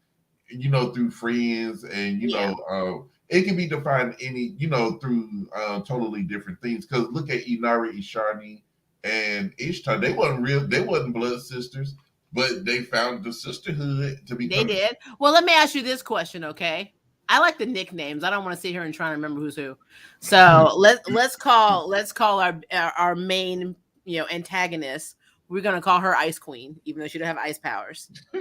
through friends and, it can be defined through totally different things. Because look at Inari, Ishani, and Ishtar. They wasn't blood sisters, but they found the sisterhood to be. They did. Well, let me ask you this question, okay? I like the nicknames. I don't want to sit here and try to remember who's who. So let's call our main antagonist. We're gonna call her Ice Queen, even though she don't have ice powers. So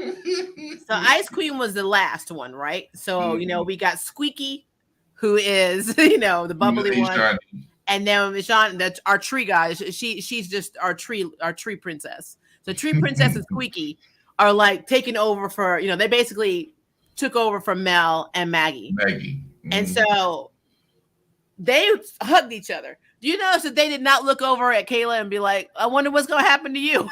Ice Queen was the last one, right? So we got Squeaky, who is the bubbly one, and then Sean, that's our tree guy. She's just our tree princess. So Tree Princess and Squeaky are like taking over for they basically took over from Mel and Maggie. And so they hugged each other. Do you notice that they did not look over at Kayla and be like, "I wonder what's going to happen to you"?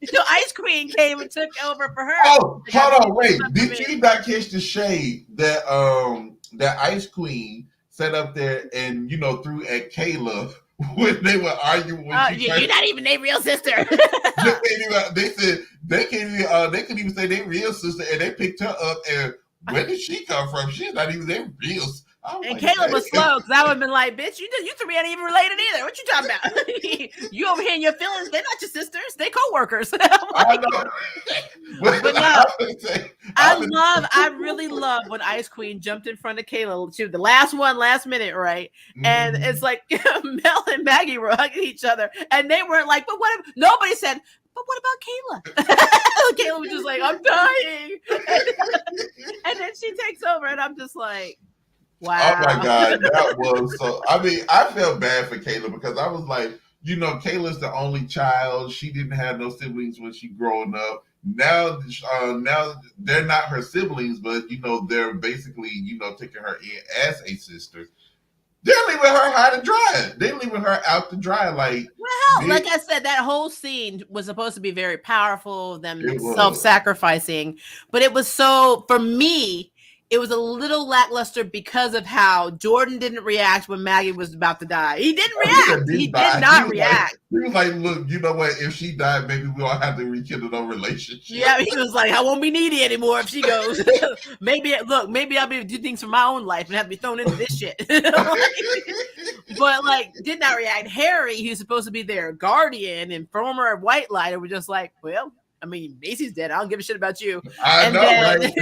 So Ice Queen came and took over for her. Oh, hold on, wait! Did you not catch the shade that that Ice Queen set up there and threw at Kayla when they were arguing? You're not even their real sister. They said they couldn't even say their real sister, and they picked her up. And where did she come from? She's not even their real sister. And Caleb was slow because I would have been like, "Bitch, you three ain't even related either. What you talking about? You over here in your feelings? They're not your sisters. They co-workers." I know. But no, I really love when Ice Queen jumped in front of Kayla. She was the last minute, right? Mm-hmm. And it's like Mel and Maggie were hugging each other, and they weren't like, "But what?" Nobody said, "But what about Kayla?" Kayla was just like, "I'm dying," and then she takes over, and I'm just like, wow. Oh my God, that was so. I mean, I felt bad for Kayla because I was like, Kayla's the only child. She didn't have no siblings when she growing up. Now they're not her siblings, but they're basically taking her in as a sister. They're leaving her high to dry. They're leaving her out to dry. Like, well, Well, like I said, that whole scene was supposed to be very powerful, them It was. self-sacrificing, but it was so, for me, it was a little lackluster because of how Jordan didn't react when Maggie was about to die. He didn't react. He did not react. He was like, look, you know what? If she died, maybe we all have to rekindle our relationship. Yeah, he was like, I won't be needy anymore if she goes. maybe I'll be able to do things for my own life and have to be thrown into this shit. But like, did not react. Harry, who's supposed to be their guardian and former White Lighter, was just like, well, I mean, Macy's dead. I don't give a shit about you. I know, right?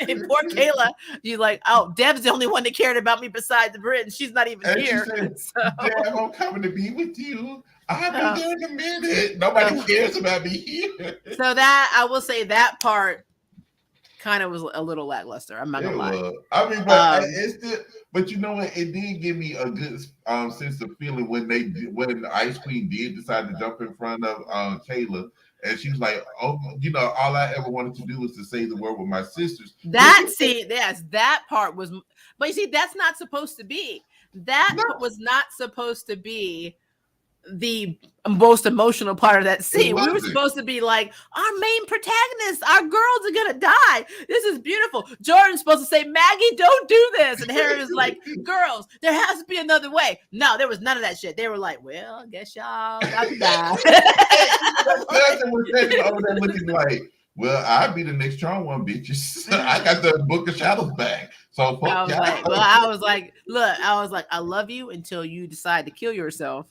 And poor Kayla, you're like, oh, Deb's the only one that cared about me besides the Brit, and she's not even here. She said, Deb, I'm coming to be with you. I'll be there in a minute. Nobody cares about me here. So that, I will say, that part kind of was a little lackluster. I'm not gonna lie. I mean, but it's still, but you know what? It did give me a good sense of feeling when the Ice Queen did decide to jump in front of Kayla. And she was like, oh, you know, all I ever wanted to do was to say the word with my sisters. That part was, but you see, that's not supposed to be. Was not supposed to be the most emotional part of that scene. We were supposed to be like, our main protagonist, our girls are gonna die. This is beautiful. Jordan's supposed to say, Maggie, don't do this. And Harry was like, girls, there has to be another way. No, there was none of that shit. They were like, well, I guess y'all got to die. Cousin was sitting over there looking like, well, I'll be the next strong one, bitches. I got the Book of Shadows back. So fuck I was like, I love you until you decide to kill yourself.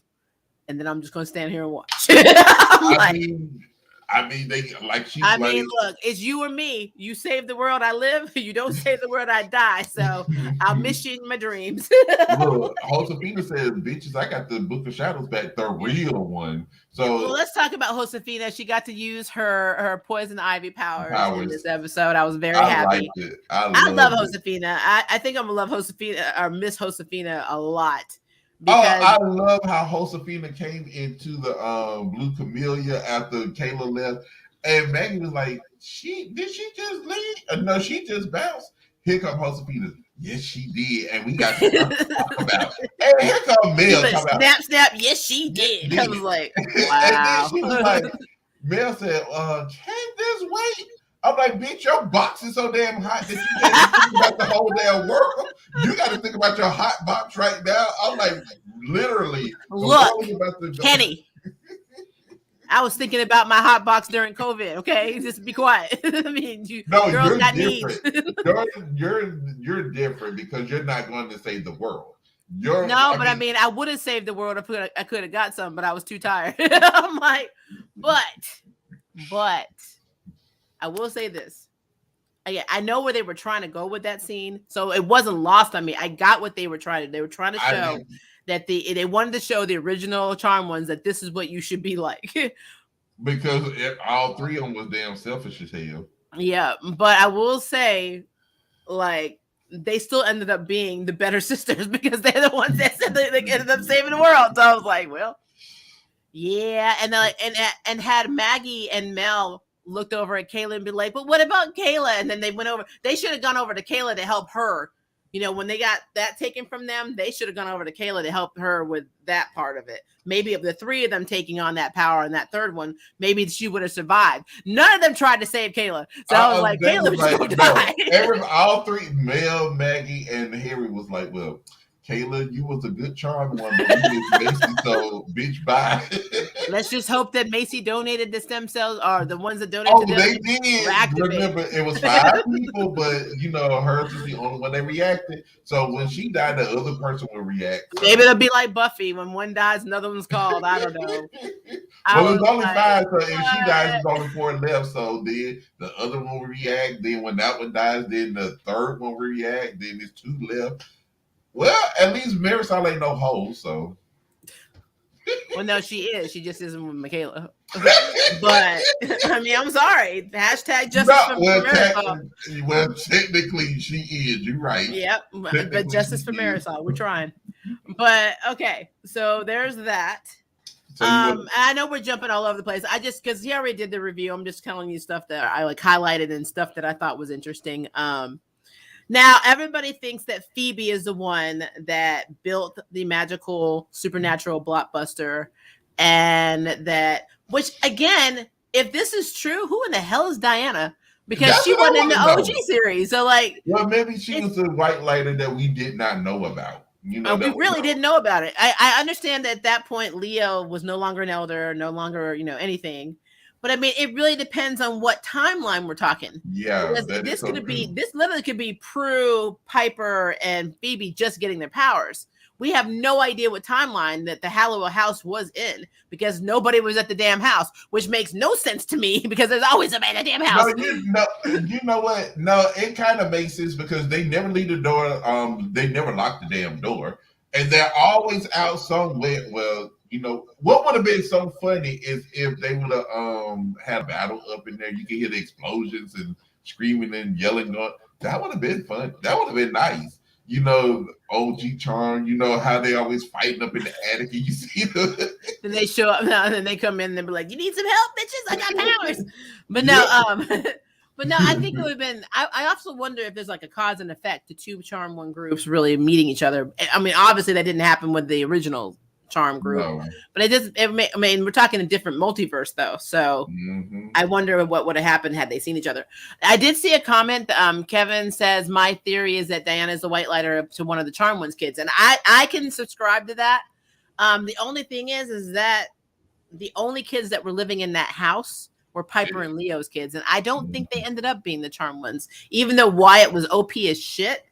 And then I'm just gonna stand here and watch. I mean, look, it's you or me. You save the world, I live. You don't save the world, I die. So I'll miss you in my dreams. Look, Josefina says, bitches, I got the Book of Shadows back, the real one. So let's talk about Josefina. She got to use her poison ivy powers in this episode. I was very happy. Liked it. I love Josefina. I think I'm gonna love Josefina or miss Josefina a lot. I love how Josefina came into the Blue Camellia after Kayla left, and Maggie was like, did she just leave? No, she just bounced. Here come Josefina. Yes, she did, and we got to talk about. And here come Mel. Snap. Yes, she did. I was like, wow. And then she was like, Mel said, "Can't this wait?" I'm like, bitch, your box is so damn hot that you can't think about the whole damn world. You got to think about your hot box right now. I'm like, literally. Look, Kenny, I was thinking about my hot box during COVID. Okay, just be quiet. I mean, girls got needs. You're different because you're not going to save the world. I mean, I would have saved the world. I could have got some, but I was too tired. I'm like, but. I will say this. I know where they were trying to go with that scene, so it wasn't lost on me. I got what they were trying to. They were trying to show that they wanted to show the original Charm ones that this is what you should be like. Because all three of them was damn selfish as hell. Yeah, but I will say, like, they still ended up being the better sisters because they're the ones that said they ended up saving the world. So I was like, well, yeah, and had Maggie and Mel looked over at Kayla and be like, but what about Kayla? And then they should have gone over to Kayla to help her. You know, when they got that taken from them, they should have gone over to Kayla to help her with that part of it. Maybe of the three of them taking on that power and that third one, maybe she would have survived. None of them tried to save Kayla. So I was like, Kayla was going to die. All three, Mel, Maggie, and Harry was like, well, Kayla, you was a good charm one, but you was Macy, so bitch, bye. Let's just hope that Macy donated the stem cells, or the ones that donated to them. They did. Remember, it was 5 people, but you know, hers was the only one that reacted. So when she died, the other person would react. So. Maybe it'll be like Buffy. When one dies, another one's called. I don't know. Well, it's only 5, so if she dies, there's only 4 left. So then the other one will react. Then when that one dies, then the third one will react. Then there's 2 left. Well, at least Marisol ain't no hoe, so. Well, no, she is. She just isn't with Michaela. But, I mean, I'm sorry. Hashtag justice for Marisol. Well, technically, she is. You're right. Yep. But justice for Marisol. We're trying. But, okay. So, there's that. So I know we're jumping all over the place. Because he already did the review, I'm just telling you stuff that I highlighted and stuff that I thought was interesting. Now, everybody thinks that Phoebe is the one that built the magical supernatural blockbuster and that, which again, if this is true, who in the hell is Diana? Because That's she what I wasn't in the want OG to know. series, so like, Well, maybe she was a white lighter that we did not know about. we really didn't know about it. I understand that at that point Leo was no longer an elder, no longer anything. But I mean, it really depends on what timeline we're talking. Yeah, Because that is this so could be, true. this literally could be Prue, Piper, and Phoebe just getting their powers. We have no idea what timeline that the Halliwell house was in because nobody was at the damn house, which makes no sense to me because there's always a man at the damn house. You know what? No, it kind of makes sense because they never leave the door. They never lock the damn door, and they're always out somewhere. Well, what would have been so funny is if they would have had a battle up in there. You can hear the explosions and screaming and yelling. That would have been fun. That would have been nice. OG Charm, how they always fighting up in the attic and you see them. Then they show up now and then they come in and be like, you need some help, bitches? I got powers. But no, but no, I think it would have been, I also wonder if there's like a cause and effect to two Charm One groups really meeting each other. I mean, obviously that didn't happen with the original Charm group, but we're talking a different multiverse though. So I wonder what would have happened had they seen each other. I did see a comment. Kevin says, my theory is that Diana is the white lighter to one of the Charm One's kids. And I can subscribe to that. The only thing is that the only kids that were living in that house were Piper and Leo's kids. And I don't think they ended up being the Charm Ones, even though Wyatt was OP as shit.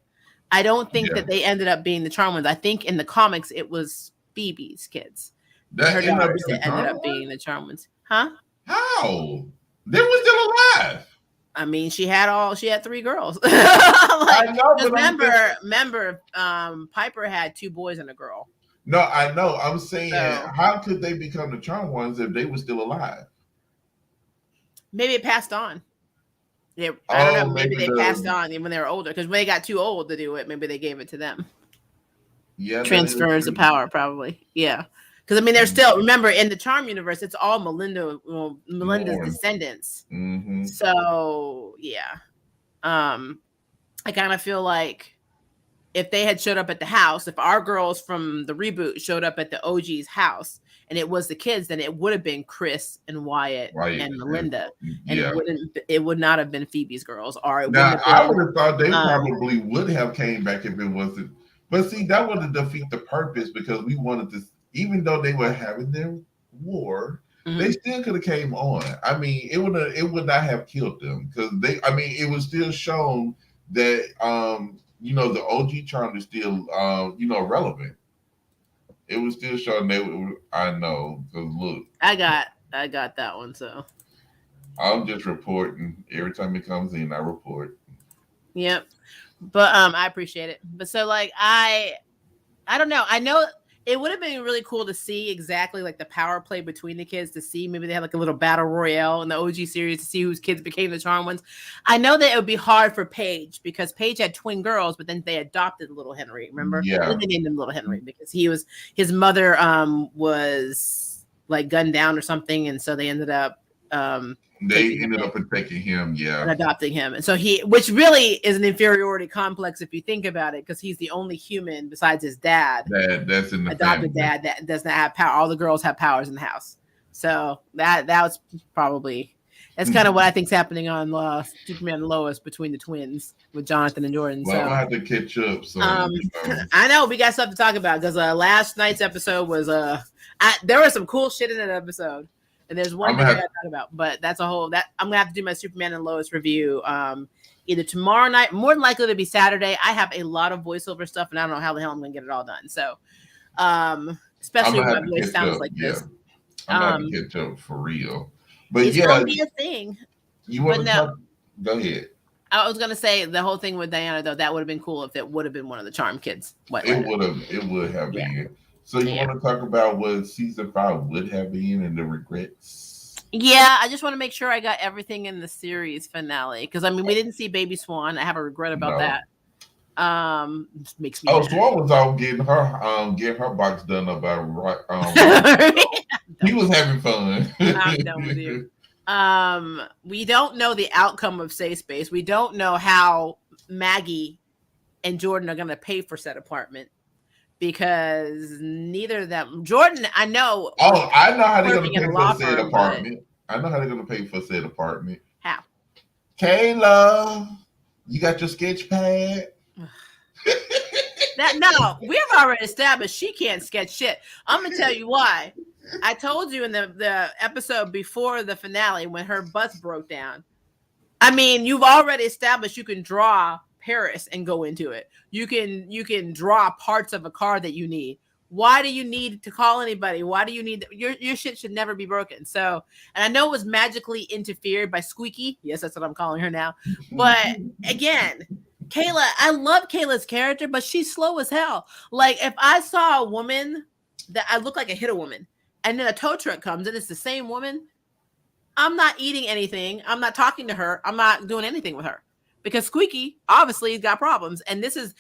I don't think that they ended up being the Charm Ones. I think in the comics, it was Phoebe's kids. Her daughters that ended up being the Charm Ones. Huh? How? They were still alive. I mean, she had 3 girls. I know. Remember, Piper had 2 boys and a girl. No, I know. I'm saying, how could they become the Charm Ones if they were still alive? Maybe it passed on. I don't know. Maybe they passed on when they were older. Because when they got too old to do it, maybe they gave it to them. Yeah, transfers of power, probably. Yeah, because I mean, they're still, remember, in the Charm universe, it's all Melinda's descendants. Mm-hmm. So yeah, I kind of feel like if they had showed up at the house, if our girls from the reboot showed up at the OG's house and it was the kids, then it would have been Chris and Wyatt and Melinda. And it would not have been Phoebe's girls. Or it I would have thought they probably would have came back if it wasn't. But see, that would have defeated the purpose because we wanted to, even though they were having their war, they still could have came on. I mean, it would not have killed them because it was still shown that the OG Charm is still relevant. It was still showing I know, because look. I got that one, so. I'm just reporting. Every time it comes in, I report. Yep. But I appreciate it. But so like I don't know. I know it would have been really cool to see exactly like the power play between the kids, to see maybe they had like a little battle royale in the OG series to see whose kids became the Charm Ones. I know that it would be hard for Paige because Paige had twin girls, but then they adopted little Henry. Remember? Yeah. They named him Little Henry because his mother was like gunned down or something, and so they ended up ended up taking him, and adopting him. And so which really is an inferiority complex if you think about it, because he's the only human besides his dad, that's in the adopted family. dad, that does not have power. All the girls have powers in the house. So that was probably, that's kind of what I think's happening on Superman and Lois between the twins with Jonathan and Jordan. Well, I'm gonna have to catch up. So I know we got stuff to talk about because last night's episode was there was some cool shit in that episode. And there's one thing I gotta talk about, but that's a whole that I'm gonna have to do my Superman and Lois review either tomorrow night, more than likely to be Saturday. I have a lot of voiceover stuff, and I don't know how the hell I'm gonna get it all done. So, especially when my voice sounds like this. I'm gonna catch up for real. But it's gonna be a thing. You want to talk? Go ahead. I was gonna say the whole thing with Diana, though, that would have been cool if it would have been one of the Charm kids. It would have been. So you want to talk about what season 5 would have been and the regrets? Yeah, I just want to make sure I got everything in the series finale because I mean we didn't see Baby Swan. I have a regret about that. Makes me. Swan was out getting her box done up by he was having fun. I'm done with you. We don't know the outcome of Safe Space. We don't know how Maggie and Jordan are going to pay for said apartment. because neither of them. Jordan, I know. Oh, I know how they're going Working to at pay a for law said firm, but apartment. I know how they're going to pay for said apartment. how? Kayla, you got your sketch pad? That no, we've already established she can't sketch shit. I'm gonna tell you why. I told you in the episode before the finale when her bus broke down. I mean, you've already established you can draw Paris and go into it. You can draw parts of a car that you need. Why do you need to call anybody? Why do you need your shit should never be broken? So, and I know it was magically interfered by Squeaky. Yes, that's what I'm calling her now. But again, Kayla, I love Kayla's character, but she's slow as hell. Like if I saw a woman that I look like a hit a woman, and then a tow truck comes and it's the same woman, I'm not eating anything. I'm not talking to her. I'm not doing anything with her because Squeaky obviously has got problems. And this is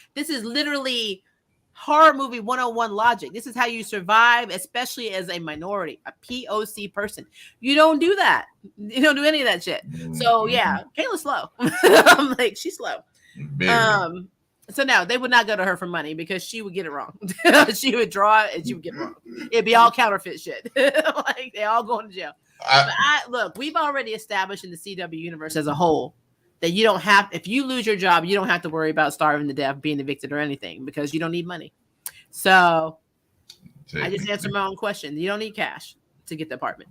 literally horror movie 101 logic. This is how you survive, especially as a minority, a POC person. You don't do that. You don't do any of that shit. So yeah, Kayla's slow. I'm like, she's slow. So no, they would not go to her for money because she would get it wrong. She would draw it and she would get it wrong. It'd be all counterfeit shit. Like they all going to jail. Look, we've already established in the CW universe as a whole that you don't have, if you lose your job, you don't have to worry about starving to death, being evicted, or anything because you don't need money. So I just answered my own question. You don't need cash to get the apartment.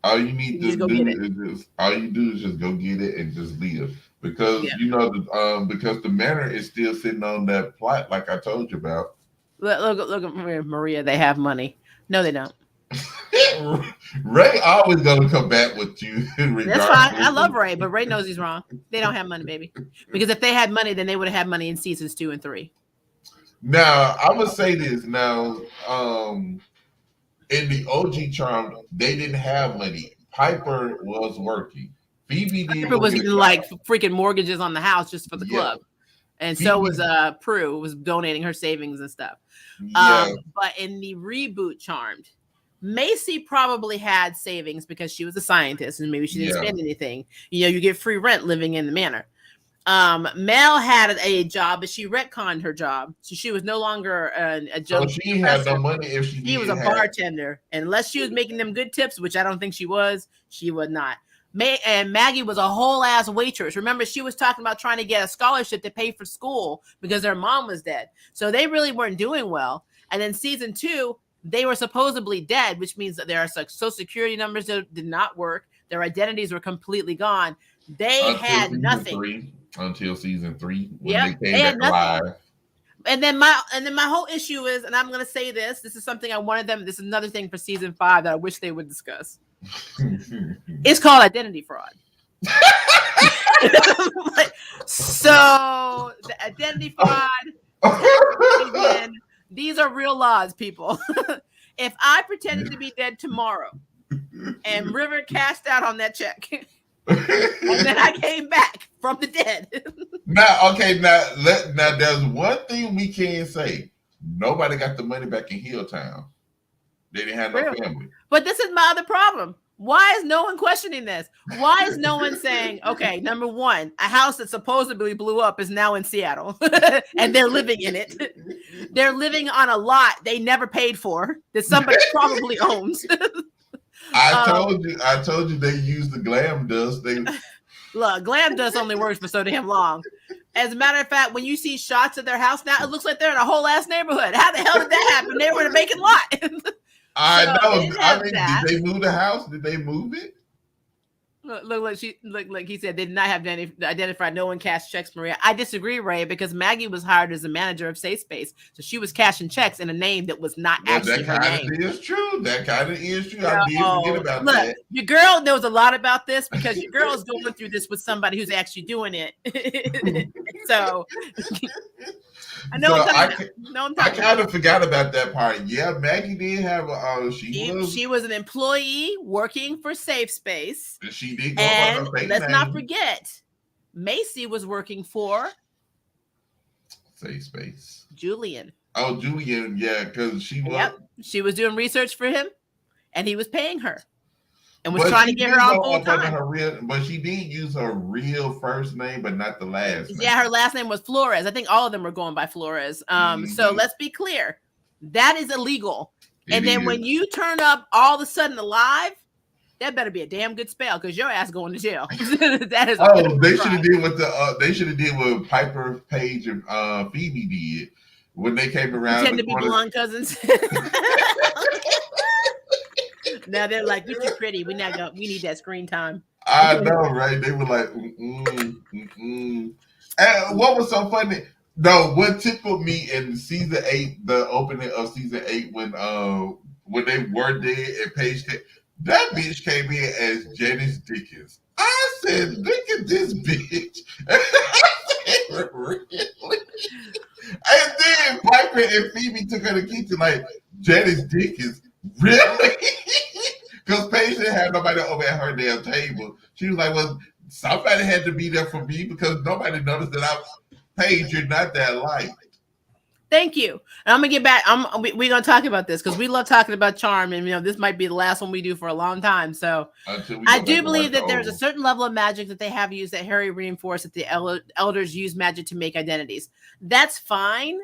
All you need to do is just go get it and just leave because because the manor is still sitting on that plot like I told you about. Look at Maria. They have money. No, they don't. Ray always gonna come back with you. That's fine. I love Ray, but Ray knows he's wrong. They don't have money, baby. Because if they had money, then they would have had money in seasons 2 and 3. Now I'm gonna say this. Now, in the OG Charm, they didn't have money. Piper was working. Phoebe was getting like freaking mortgages on the house just for the club, and Phoebe, so was Prue was donating her savings and stuff. Yeah. But in the reboot Charmed, Macy probably had savings because she was a scientist and maybe she didn't spend anything. You know, you get free rent living in the manor. Mel had a job, but she retconned her job, so she was no longer a joke. So she had no money if she was a bartender, and unless she was making them good tips, which I don't think she was not. And Maggie was a whole ass waitress. Remember, she was talking about trying to get a scholarship to pay for school because her mom was dead. So they really weren't doing well. And then season 2, they were supposedly dead, which means that their social security numbers did not work. Their identities were completely gone. They had nothing. Until season 3 when they came back alive. And then my whole issue is, and I'm gonna say this is something I wanted them, this is another thing for season 5 that I wish they would discuss. It's called identity fraud. So the identity fraud, these are real laws, people. If I pretended to be dead tomorrow and River cashed out on that check and then I came back from the dead. Now there's one thing we can say. Nobody got the money back in Hilltown. They didn't have no family. But this is my other problem. Why is no one questioning this? Why is no one saying, okay, number one, a house that supposedly blew up is now in Seattle and they're living in it. They're living on a lot they never paid for that somebody probably owns. I told you they use the glam dust. Look, glam dust only works for so damn long. As a matter of fact, when you see shots of their house now, it looks like they're in a whole ass neighborhood. How the hell did that happen? They were in a vacant lot. I know. I mean, did they move the house? Did they move it? Look, he said they did not have identified. No one cashed checks, Maria. I disagree, Ray, because Maggie was hired as the manager of Safe Space, so she was cashing checks in a name that was not actually her name. That is true. That kind of is true. I did forget about that. Your girl knows a lot about this because your girl is going through this with somebody who's actually doing it. So I know. I kind of forgot about that part. Yeah, Maggie did have she was an employee working for Safe Space. She did go by her fake let's name. not forget, Macy was working for Safe Space. Julian. Oh, Julian, yeah, because she was. Yep, she was doing research for him, and he was paying her. and was trying to get her on full time. But she did use her real first name, but not the last name. Yeah, her last name was Flores. I think all of them were going by Flores. So let's be clear. That is illegal. Then when you turn up all of a sudden alive, that better be a damn good spell because your ass going to jail. That is. They should have did what they should have did what Piper, Paige, and Phoebe did when they came around. Pretend to be blonde cousins. Now they're like, "You're too pretty. We need that screen time." I know, right? They were like, And what was so funny? No, what tickled me in season 8, the opening of season 8, when they were dead and Paige came, that bitch came in as Janice Dickens. I said, look at this bitch. Said, really? And then Piper and Phoebe took her to the kitchen like, Janice Dickens, really? Because Paige didn't have nobody over at her damn table. She was like, well, somebody had to be there for me because nobody noticed that I was Paige, you're not that light. Thank you. And I'm gonna get back. We're gonna talk about this because we love talking about charm, and this might be the last one we do for a long time. So I do believe that there's a certain level of magic that they have used that Harry reinforced that the elders use magic to make identities. That's fine.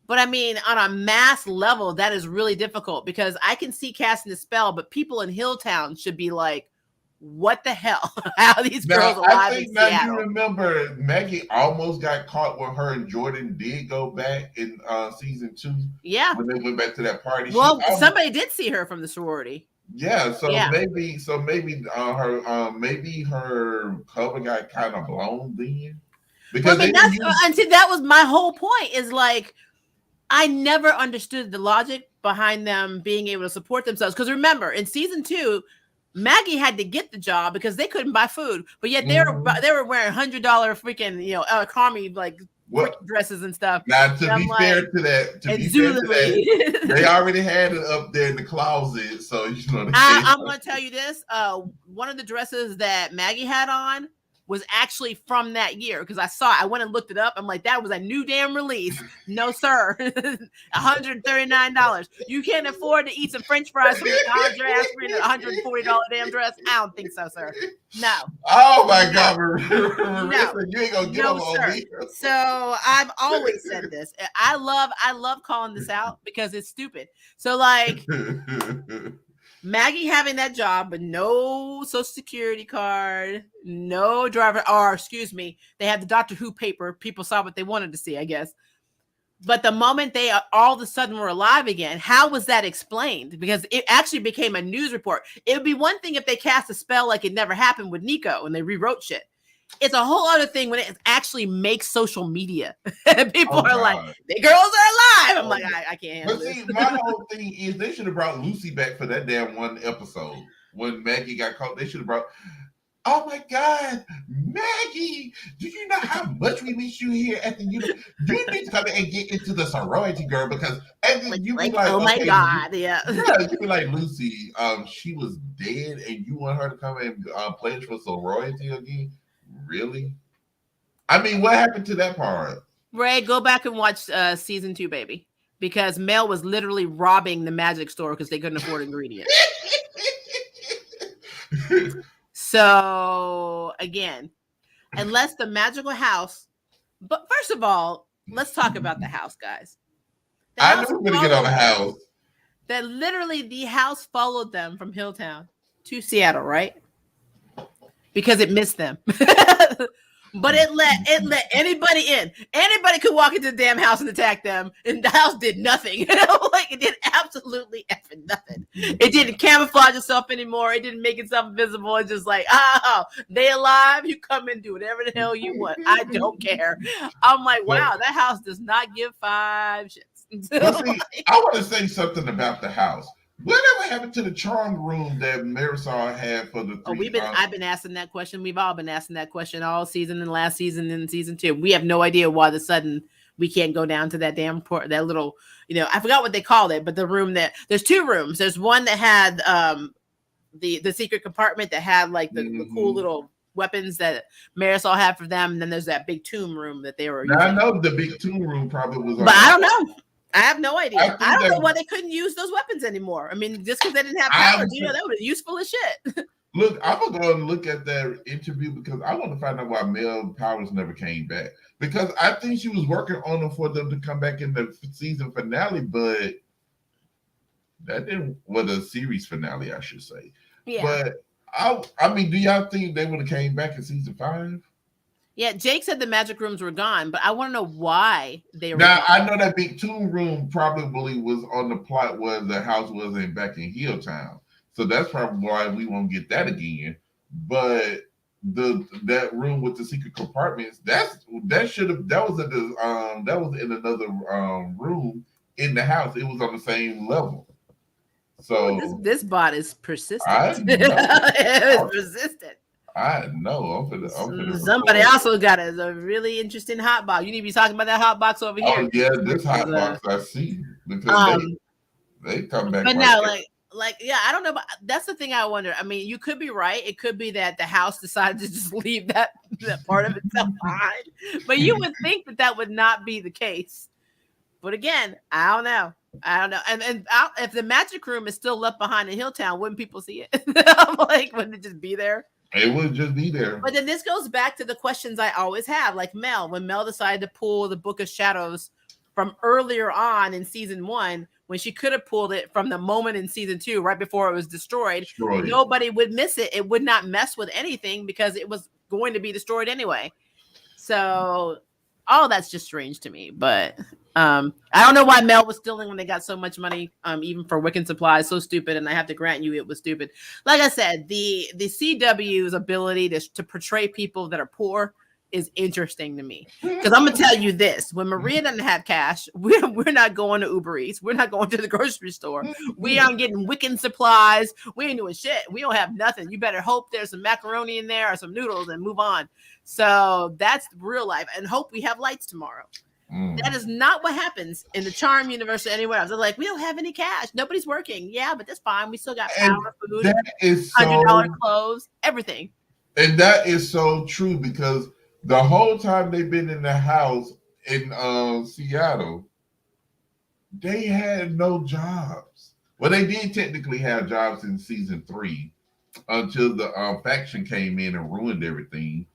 But I mean, on a mass level, that is really difficult because I can see casting a spell, but people in Hilltown should be like, what the hell? How are these girls alive in Seattle? You remember Maggie almost got caught when her and Jordan did go back in season 2. Yeah. When they went back to that party. Well, somebody did see her from the sorority. Yeah, maybe her cover got kind of blown then. Because that was my whole point is like, I never understood the logic behind them being able to support themselves. Because remember, in season 2, Maggie had to get the job because they couldn't buy food, but yet they were wearing $100 freaking Carmi like dresses and stuff. Now to be fair to that, they already had it up there in the closet. So I'm going to tell you this: one of the dresses that Maggie had on was actually from that year because I went and looked it up. I'm like, that was a new damn release. No, sir. $139. You can't afford to eat some French fries from the dress in a $140 damn dress. I don't think so, sir. No. Oh my God, Marissa, no. You ain't gonna get over me. So I've always said this. I love calling this out because it's stupid. So like Maggie having that job with no social security card, no driver, or excuse me, they had the Doctor Who paper. People saw what they wanted to see, I guess. But the moment they all of a sudden were alive again, how was that explained? Because it actually became a news report. It would be one thing if they cast a spell like it never happened with Nico and they rewrote shit. It's a whole other thing when it actually makes social media. People are like, the girls are alive. I'm like, I can't handle this. My whole thing is they should have brought Lucy back for that damn one episode. When Maggie got caught, they should have brought, oh my God, Maggie, do you know how much we miss you here at the unit? You need to come in and get into the sorority, girl, because and then you be like, oh my God, yeah, you be like, Lucy, she was dead and you want her to come and pledge for sorority again? Really? I mean, what happened to that part? Ray, go back and watch season 2, baby. Because Mel was literally robbing the magic store because they couldn't afford ingredients. So, again, unless the house... But first of all, let's talk about the house, guys. I know we're going to get on the house. That literally the house followed them from Hilltown to Seattle, right? Because it missed them. But it let anybody in. Anybody could walk into the damn house and attack them, and the house did nothing. Like it did absolutely effing nothing. It didn't camouflage itself anymore. It didn't make itself invisible. It's just like, they alive. You come and do whatever the hell you want. I don't care. I'm like, wow, that house does not give 5 shits. I want to say something about the house. Whatever happened to the charm room that Marisol had for the 3? I've been asking that question. We've all been asking that question all season and last season and season 2. We have no idea why the sudden we can't go down to that damn that little, I forgot what they called it, but the room there's 2 rooms. There's one that had the secret compartment that had like the cool little weapons that Marisol had for them, and then there's that big tomb room that they were using. I know the big tomb room probably was but I don't know. I have no idea. I don't know why they couldn't use those weapons anymore. I mean, just because they didn't have powers, you know, that was useful as shit. Look, I'm gonna go and look at that interview because I want to find out why Mel Powers never came back. Because I think she was working on them for them to come back in the season finale, but that didn't. Well, the series finale, I should say. Yeah. But I mean, do y'all think they would have came back in season 5? Yeah, Jake said the magic rooms were gone, but I want to know why they were now, gone. I know that Big Tomb Room probably was on the plot where the house wasn't back in Hilltown. So that's probably why we won't get that again. But that room with the secret compartments, that was in another room in the house. It was on the same level. So this bot is persistent. It was persistent. I know. Somebody also got a really interesting hot box. You need to be talking about that hot box over here. Oh yeah, this hot box I see because they come back. But now, yeah, I don't know. But that's the thing I wonder. I mean, you could be right. It could be that the house decided to just leave that part of itself behind. But you would think that would not be the case. But again, I don't know. And if the magic room is still left behind in Hilltown, wouldn't people see it? I'm like, wouldn't it just be there? It would just be there. But then this goes back to the questions I always have, like Mel. When Mel decided to pull the Book of Shadows from earlier on in season 1, when she could have pulled it from the moment in season 2, right before it was destroyed, nobody would miss it. It would not mess with anything because it was going to be destroyed anyway. So all that's just strange to me. But I don't know why Mel was stealing when they got so much money, even for Wiccan supplies. So stupid, and I have to grant you it was stupid. Like I said, the CW's ability to portray people that are poor is interesting to me. Because I'm gonna tell you this: when Maria doesn't have cash, we're not going to Uber Eats. We're not going to the grocery store. We aren't getting Wiccan supplies. We ain't doing shit. We don't have nothing. You better hope there's some macaroni in there or some noodles and move on. So that's real life, and hope we have lights tomorrow. That is not what happens in the Charm universe or anywhere else. They're like, we don't have any cash. Nobody's working. Yeah, but that's fine. We still got power, food, $100 clothes, everything. And that is so true because the whole time they've been in the house in Seattle, they had no jobs. Well, they did technically have jobs in season 3 until the faction came in and ruined everything.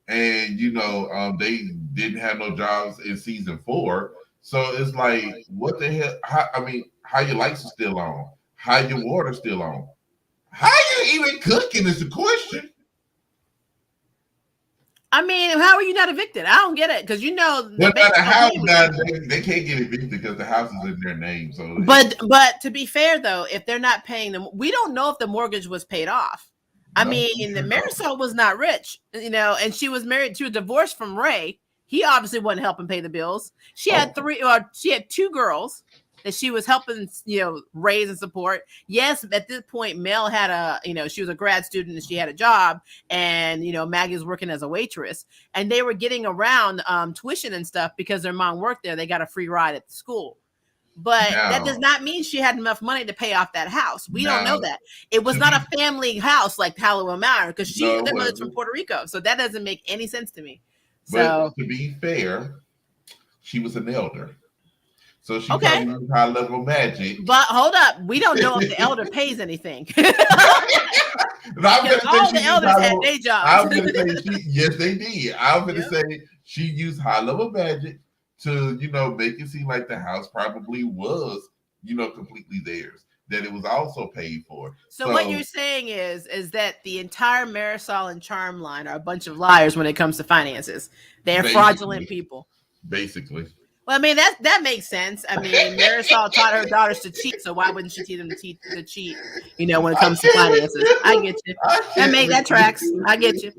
And they didn't have no jobs in season 4, so it's like, what the hell? How your lights are still on? How your water's still on? How you even cooking is the question. I mean, how are you not evicted? I don't get it because the house they can't get evicted because the house is in their name. So, but to be fair though, if they're not paying them, we don't know if the mortgage was paid off. I mean, Marisol was not rich, and she was married. She was divorced from Ray. He obviously wasn't helping pay the bills. She had 2 girls that she was helping, raise and support. Yes, at this point, Mel had she was a grad student and she had a job, and Maggie was working as a waitress, and they were getting around tuition and stuff because their mom worked there. They got a free ride at the school. But that does not mean she had enough money to pay off that house. We don't know that. It was not a family house like Halliwell Manor because their mother's from Puerto Rico. So that doesn't make any sense to me. But to be fair, she was an elder. So she probably used high level magic. But hold up. We don't know if the elder pays anything. All the elders had day jobs. I was going to say, yes, they did. I was going to say she used high level magic to, make it seem like the house probably was, completely theirs, that it was also paid for. So what you're saying is that the entire Marisol and Charm line are a bunch of liars when it comes to finances. They're fraudulent people. Basically. Well, I mean, that makes sense. I mean, Marisol taught her daughters to cheat, so why wouldn't she teach them to cheat, when it comes to finances? I get you. That tracks. I get you.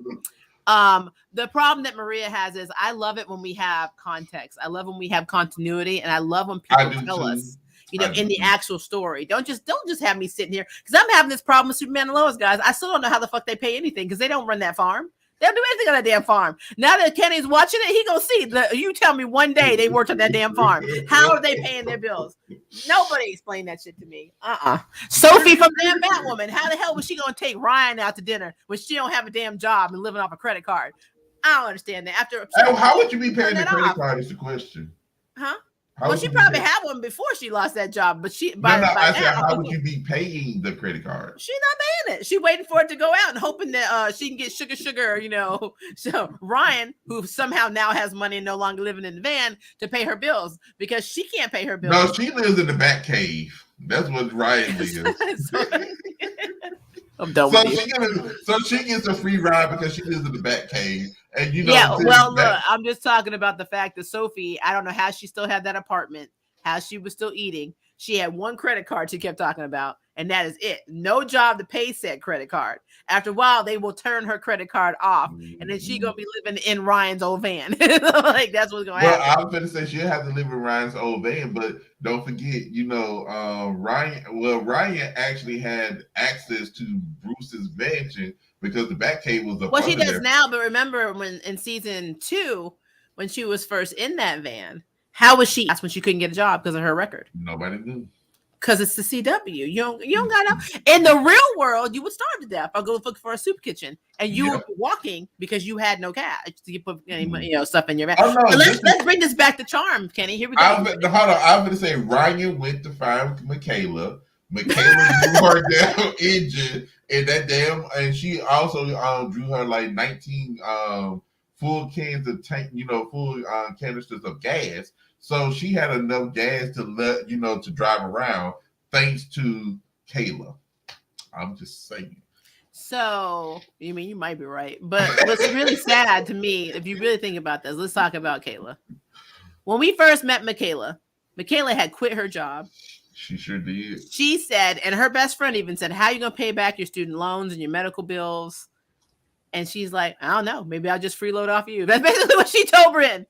The problem that Maria has is I love it when we have context. I love when we have continuity, and I love when people tell us, in the actual story. Don't just have me sitting here because I'm having this problem with Superman and Lois, guys. I still don't know how the fuck they pay anything because they don't run that farm. They don't do anything on that damn farm. Now that Kenny's watching it, he gonna see. You tell me one day they worked on that damn farm. How are they paying their bills? Nobody explained that shit to me. Sophie from damn Batwoman. How the hell was she gonna take Ryan out to dinner when she don't have a damn job and living off a credit card? I don't understand that. How would you be paying the credit card is the question. Huh? Well, she probably had one before she lost that job, but by I said, now, how would you be paying the credit card? She's not paying it. She waiting for it to go out and hoping that she can get sugar, you know. So Ryan, who somehow now has money and no longer living in the van, to pay her bills because she can't pay her bills. No, she lives in the back cave. That's what Ryan lives. I'm done with you. So she gets a free ride because she lives in the back cave. And look, I'm just talking about the fact that Sophie, I don't know how she still had that apartment, how she was still eating. She had one credit card she kept talking about, and that is it. No job to pay said credit card. After a while, they will turn her credit card off, and then she gonna be living in Ryan's old van. Like that's what's gonna happen. I was gonna say she'll have to live in Ryan's old van, but don't forget, Ryan actually had access to Bruce's mansion because the Batcave was up. Well, she does now, but remember when in season 2, when she was first in that van. How was she? That's when she couldn't get a job because of her record. Nobody knew. Because it's the CW. You don't gotta. In the real world, you would starve to death. I'll go look for a soup kitchen, and you would be walking because you had no cash to put stuff in your bag. Let's bring this back to charm, Kenny. Here we go. Hold on. I was gonna say Ryan went to find Michaela. Michaela drew her down engine, and she also drew her like 19 full cans of full canisters of gas. So she had enough gas to drive around, thanks to Kayla. I'm just saying. So you might be right, but what's really sad to me, if you really think about this, let's talk about Kayla. When we first met Michaela had quit her job. She sure did. She said, and her best friend even said, "How are you gonna pay back your student loans and your medical bills?" And she's like, "I don't know. Maybe I'll just freeload off you." That's basically what she told Bryn.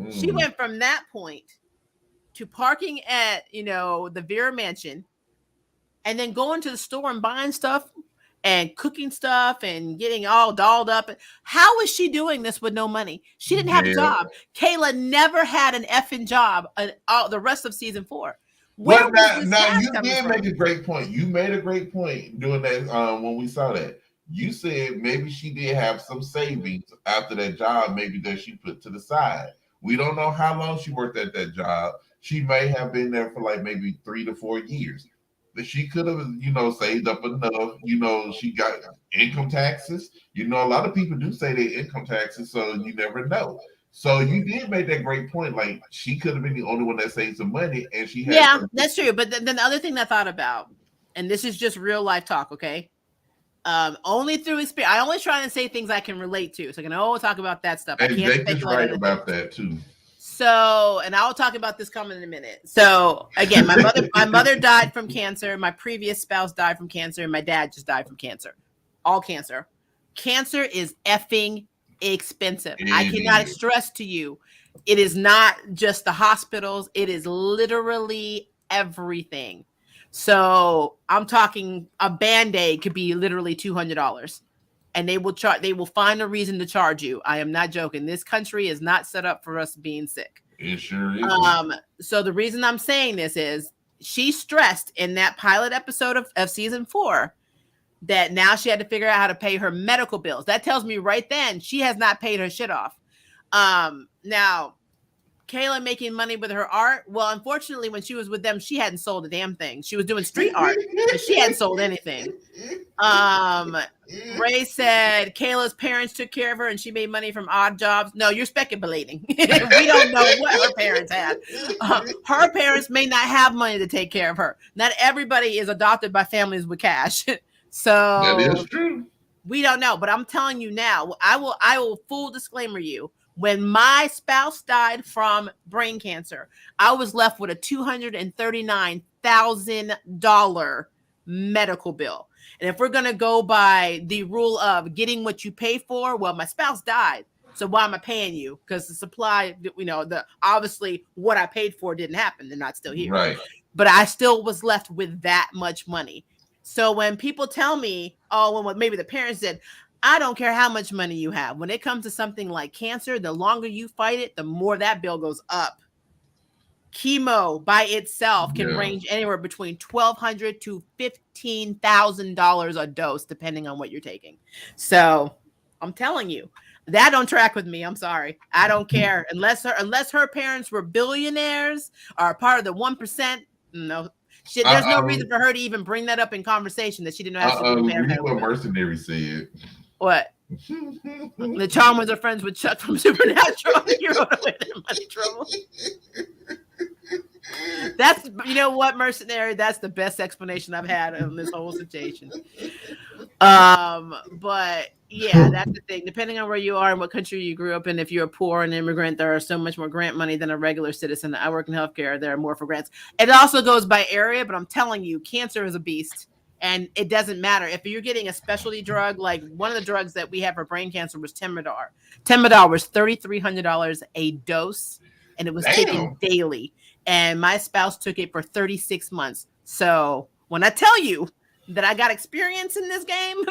She went from that point to parking at, the Vera Mansion and then going to the store and buying stuff and cooking stuff and getting all dolled up. How is she doing this with no money? She didn't have a job. Kayla never had an effing job the rest of season 4. Well, now you did make a great point. You made a great point doing that when we saw that. You said maybe she did have some savings after that job, maybe that she put to the side. We don't know how long she worked at that job. She may have been there for like maybe 3 to 4 years. But she could have, saved up enough. She got income taxes. A lot of people do say they income taxes, so you never know. So you did make that great point. Like she could have been the only one that saved some money, and she had. Yeah, that's true. But then the other thing I thought about, and this is just real life talk, okay? Only through experience. I only try to say things I can relate to, so I can always talk about that stuff. And they just right about that too. So, and I'll talk about this coming in a minute. So, again, my mother died from cancer. My previous spouse died from cancer, and my dad just died from cancer. All cancer. Cancer is effing expensive. I cannot stress to you. It is not just the hospitals. It is literally everything. So I'm talking a Band-Aid could be literally $200, and they will find a reason to charge you. I am not joking. This country is not set up for us being sick. It sure is. So the reason I'm saying this is she stressed in that pilot episode of season 4 that now she had to figure out how to pay her medical bills. That tells me right then she has not paid her shit off. Now, Kayla making money with her art. Well, unfortunately, when she was with them, she hadn't sold a damn thing. She was doing street art, but she hadn't sold anything. Ray said Kayla's parents took care of her and she made money from odd jobs. No, you're speculating. We don't know what her parents had. Her parents may not have money to take care of her. Not everybody is adopted by families with cash. So that is true. We don't know, but I'm telling you now, I will full disclaimer you. When my spouse died from brain cancer, I was left with a $239,000 medical bill. And if we're going to go by the rule of getting what you pay for, well, my spouse died. So why am I paying you? Because the supply, obviously what I paid for didn't happen. They're not still here. Right. But I still was left with that much money. So when people tell me, well, maybe the parents said, I don't care how much money you have. When it comes to something like cancer, the longer you fight it, the more that bill goes up. Chemo by itself can range anywhere between $1,200 to $15,000 a dose, depending on what you're taking. So I'm telling you, That don't track with me. I'm sorry. I don't care unless her parents were billionaires or part of the 1%. No, there's no reason for her to even bring that up in conversation that she didn't know how to pay her Read head what with. Mercenary said. What? The Chalmers are friends with Chuck from Supernatural. You wrote away that money trouble. That's, you know what, Mercenary, that's the best explanation I've had on this whole situation. But yeah, that's the thing. Depending on where you are and what country you grew up in, if you're poor and immigrant, there are so much more grant money than a regular citizen. I work in healthcare. There are more for grants. It also goes by area, but I'm telling you, cancer is a beast. And it doesn't matter if you're getting a specialty drug. Like one of the drugs that we have for brain cancer was Temodar. Temodar was $3,300 a dose, and it was taken daily. And my spouse took it for 36 months. So when I tell you that I got experience in this game,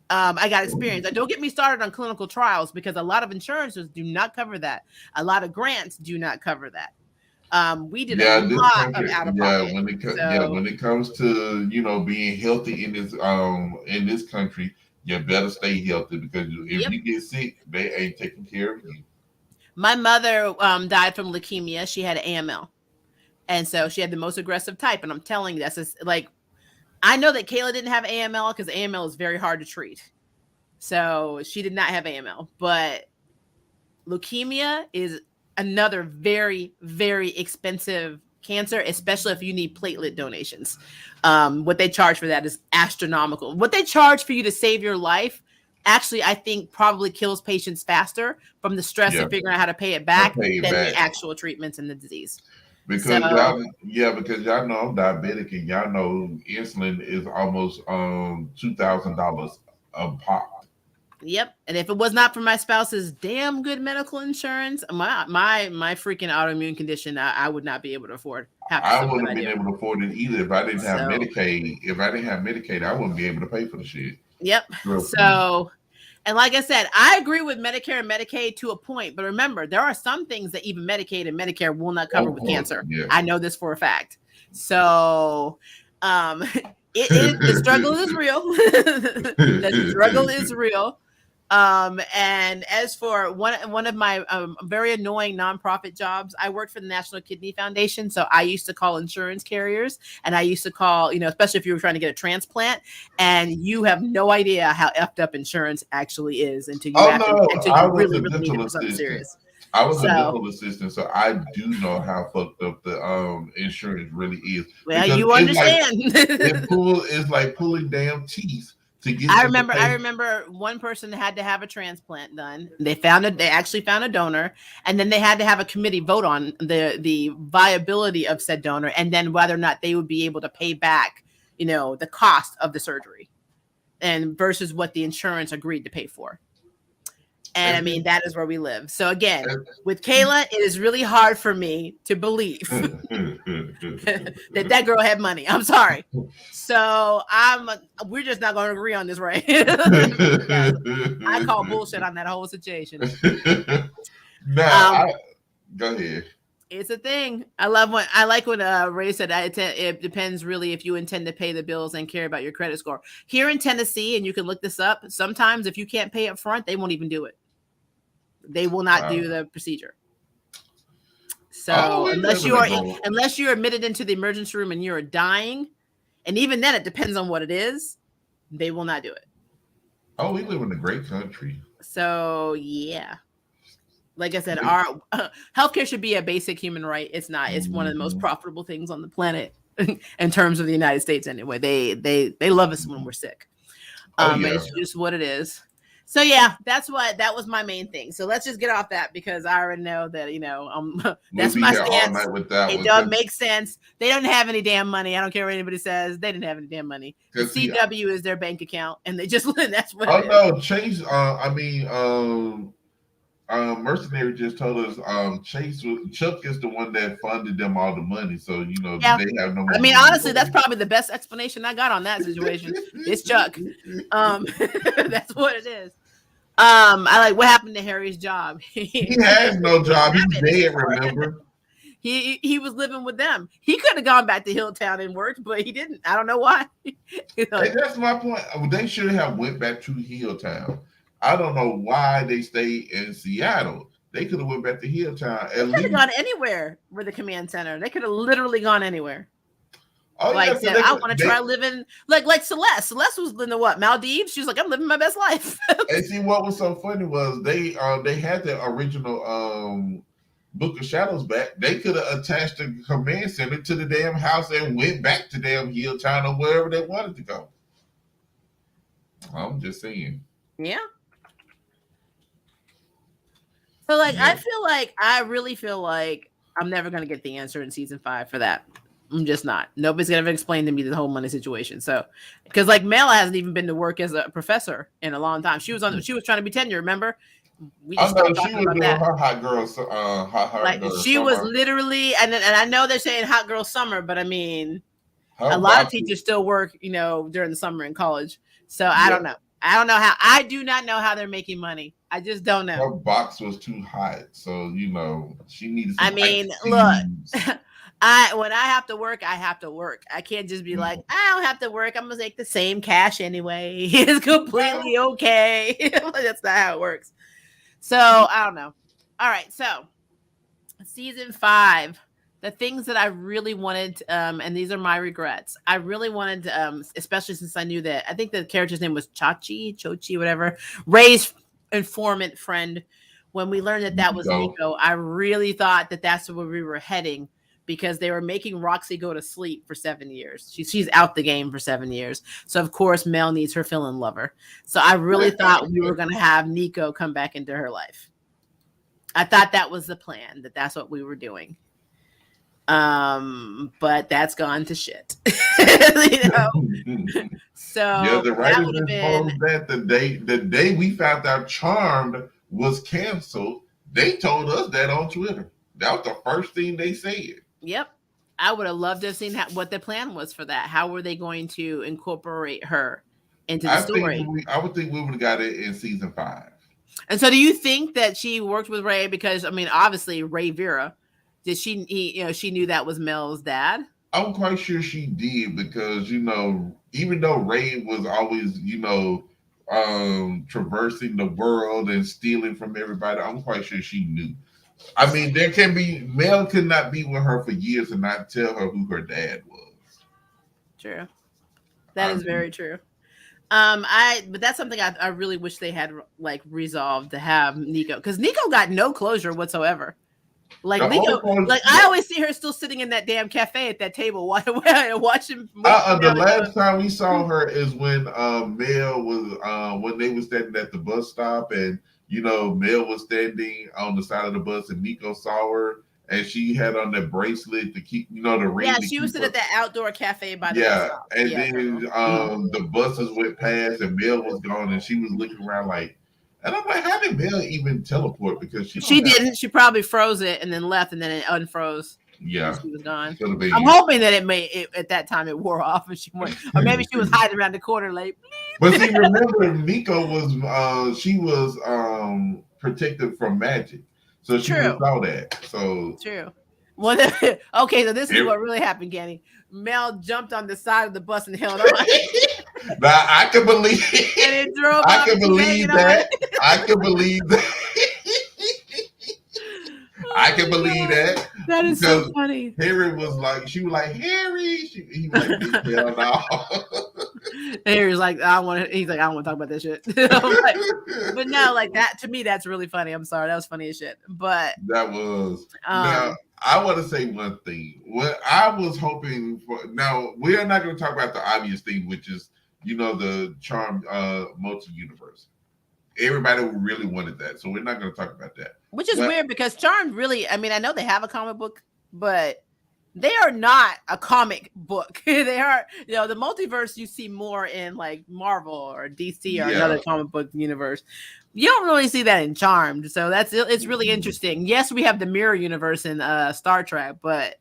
I got experience. And don't get me started on clinical trials, because a lot of insurances do not cover that. A lot of grants do not cover that. We did a lot of out of pocket. When it comes to, you know, being healthy in this country, you better stay healthy, because if you get sick, they ain't taking care of you. My mother died from leukemia. She had AML, and so she had the most aggressive type. And I'm telling you, that's just, like, I know that Kayla didn't have AML because AML is very hard to treat. So she did not have AML, but leukemia is another very, very expensive cancer, especially if you need platelet donations. What they charge for that is astronomical. What they charge for you to save your life, actually, I think probably kills patients faster from the stress of figuring out how to pay it back than the actual treatments in the disease. Because y'all know I'm diabetic, and y'all know insulin is almost $2,000 a pop. Yep. And if it was not for my spouse's damn good medical insurance, my freaking autoimmune condition, I would not be able to afford. I wouldn't have been able to afford it either if I didn't have Medicaid. If I didn't have Medicaid, I wouldn't be able to pay for the shit. Yep. So, and like I said, I agree with Medicare and Medicaid to a point, but remember, there are some things that even Medicaid and Medicare will not cover with cancer. Yeah. I know this for a fact. So, the struggle is real. The struggle is real. And as for one of my very annoying nonprofit jobs, I worked for the National Kidney Foundation. So I used to call insurance carriers, and I used to call, especially if you were trying to get a transplant, and you have no idea how effed up insurance actually is until you really need something serious. I was a dental assistant, so I do know how fucked up the insurance really is. Well, you understand. It's like pulling damn teeth. I remember one person had to have a transplant done. They actually found a donor, and then they had to have a committee vote on the viability of said donor, and then whether or not they would be able to pay back, the cost of the surgery, and versus what the insurance agreed to pay for. And I mean, that is where we live. So again, with Kayla, it is really hard for me to believe that girl had money. I'm sorry. So we're just not going to agree on this, right? I call bullshit on that whole situation. Go ahead. It's a thing. I like when Ray said it depends really if you intend to pay the bills and care about your credit score. Here in Tennessee, and you can look this up, sometimes if you can't pay up front, they won't even do it. They will not do the procedure. So unless you're admitted into the emergency room and you're dying, and even then it depends on what it is, they will not do it. Oh, we live in a great country. So yeah. Like I said, our healthcare should be a basic human right. It's not. It's one of the most profitable things on the planet in terms of the United States anyway. They love us when we're sick. It's just what it is. So yeah, that was my main thing. So let's just get off that, because I already know that that's my stance. It doesn't make sense. They don't have any damn money. I don't care what anybody says. They didn't have any damn money. The CW is their bank account, and they just that's what. No, Chase. Mercenary just told us Chuck is the one that funded them all the money, so they have no money. I mean, honestly, that's probably the best explanation I got on that situation. It's Chuck. That's what it is. I like what happened to Harry's job. He has no job. He's dead. Remember? He was living with them. He could have gone back to Hilltown and worked, but he didn't. I don't know why. Hey, that's my point. They should have went back to Hilltown. I don't know why they stayed in Seattle. They could have went back to Hilltown They at could have least. gone anywhere with the command center. They could have literally gone anywhere. Oh Like yeah, so said, I want to try living like Celeste. Celeste was in the what, Maldives? She was like, I'm living my best life. and see what was so funny was they had the original Book of Shadows back. They could have attached the command center to the damn house and went back to damn Hilltown or wherever they wanted to go. I'm just saying. Yeah. So like I really feel like I'm never gonna get the answer in season 5 for that. I'm just not. Nobody's gonna ever explain to me the whole money situation. So, because like Mela hasn't even been to work as a professor in a long time. She was trying to be tenure. Remember? We just know she was doing her hot girl. Like she was literally, and I know they're saying hot girl summer, but I mean, a lot of teachers still work, during the summer in college. So I don't know. I don't know how. I do not know how they're making money. I just don't know. Her box was too hot, so she needed. I mean, look, when I have to work, I have to work. I can't just be like, I don't have to work. I'm gonna take the same cash anyway. It's completely okay. That's not how it works. So I don't know. All right, so season 5. The things that I really wanted, and these are my regrets. I really wanted, especially since I knew that I think the character's name was Chochi, whatever. Ray's informant friend. When we learned that was Nico, I really thought that that's where we were heading because they were making Roxy go to sleep for 7 years. She's out the game for 7 years. So of course Mel needs her fill-in lover. So I really thought we were going to have Nico come back into her life. I thought that was the plan. That's what we were doing. But that's gone to shit. So the writers informed that the day we found out Charmed was canceled, they told us that on Twitter. That was the first thing they said. Yep. I would have loved to have seen what the plan was for that. How were they going to incorporate her into the story? I would think we would have got it in season 5. And so do you think that she worked with Ray because, I mean, obviously Ray Vera, did she knew that was Mel's dad? I'm quite sure she did because, even though Ray was always, traversing the world and stealing from everybody, I'm quite sure she knew. I mean, Mel could not be with her for years and not tell her who her dad was. True. That is very true. But that's something I really wish they had resolved to have Nico, because Nico got no closure whatsoever. Nico, I always see her still sitting in that damn cafe at that table watching. The last time we saw her is when Mel was when they were standing at the bus stop, and Mel was standing on the side of the bus, and Nico saw her, and she had on that bracelet to keep the ring. Yeah, she was sitting at that outdoor cafe by the bus stop. And then the buses went past, and Mel was gone, and she was looking around like. And I'm like, how did Mel even teleport? Because she didn't. She probably froze it and then left, and then it unfroze. Yeah, she was gone. I'm hoping that at that time it wore off, and she went, or maybe she was hiding around the corner, like. But see, remember, Nico was she was protected from magic, so she saw that. So true. Well, okay, so this is what really happened, Kenny. Mel jumped on the side of the bus and held on. Now I can believe. And it drove. I can believe that. I can believe that. I can believe that. That is so funny. Harry was like, she was like, Harry. He was like, hell no. Harry's like, I don't want to talk about this shit. But no, like that to me, that's really funny. I'm sorry, that was funny as shit. But that was. Now I want to say one thing. What I was hoping for. Now we are not going to talk about the obvious thing, which is the Charmed multi-universe. Everybody really wanted that, so we're not going to talk about that. Which is weird because Charmed really, I mean, I know they have a comic book, but they are not a comic book. They are, the multiverse you see more in like Marvel or DC or another comic book universe. You don't really see that in Charmed, so it's really interesting. Yes, we have the mirror universe in Star Trek, but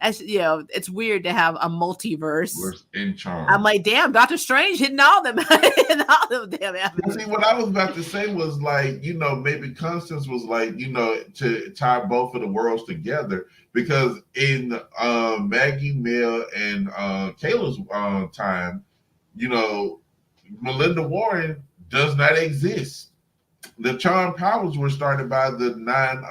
it's weird to have a multiverse in Charmed. I'm like, damn, Doctor Strange hitting all them, damn avenues. See, what I was about to say was like, maybe Constance was like, to tie both of the worlds together, because in Maggie, Mel, and Kayla's time, Melinda Warren does not exist. the charm powers were started by the nine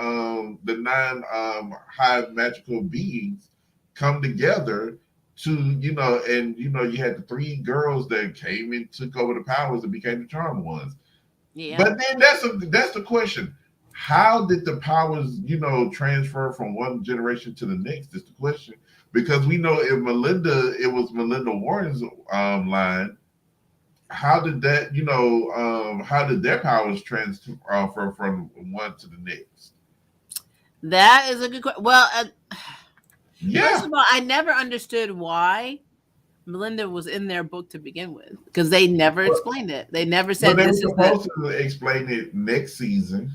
high magical beings come together to, and you had the three girls that came and took over the powers and became the charmed ones. Yeah. But then that's the question. How did the powers, transfer from one generation to the next? Is the question. Because we know it was Melinda Warren's line. How did that, how did their powers transfer from one to the next? That is a good question. Well, Yeah. first of all, I never understood why Melinda was in their book to begin with, because they never explained it. They never said But they were this is supposed to explain it next season.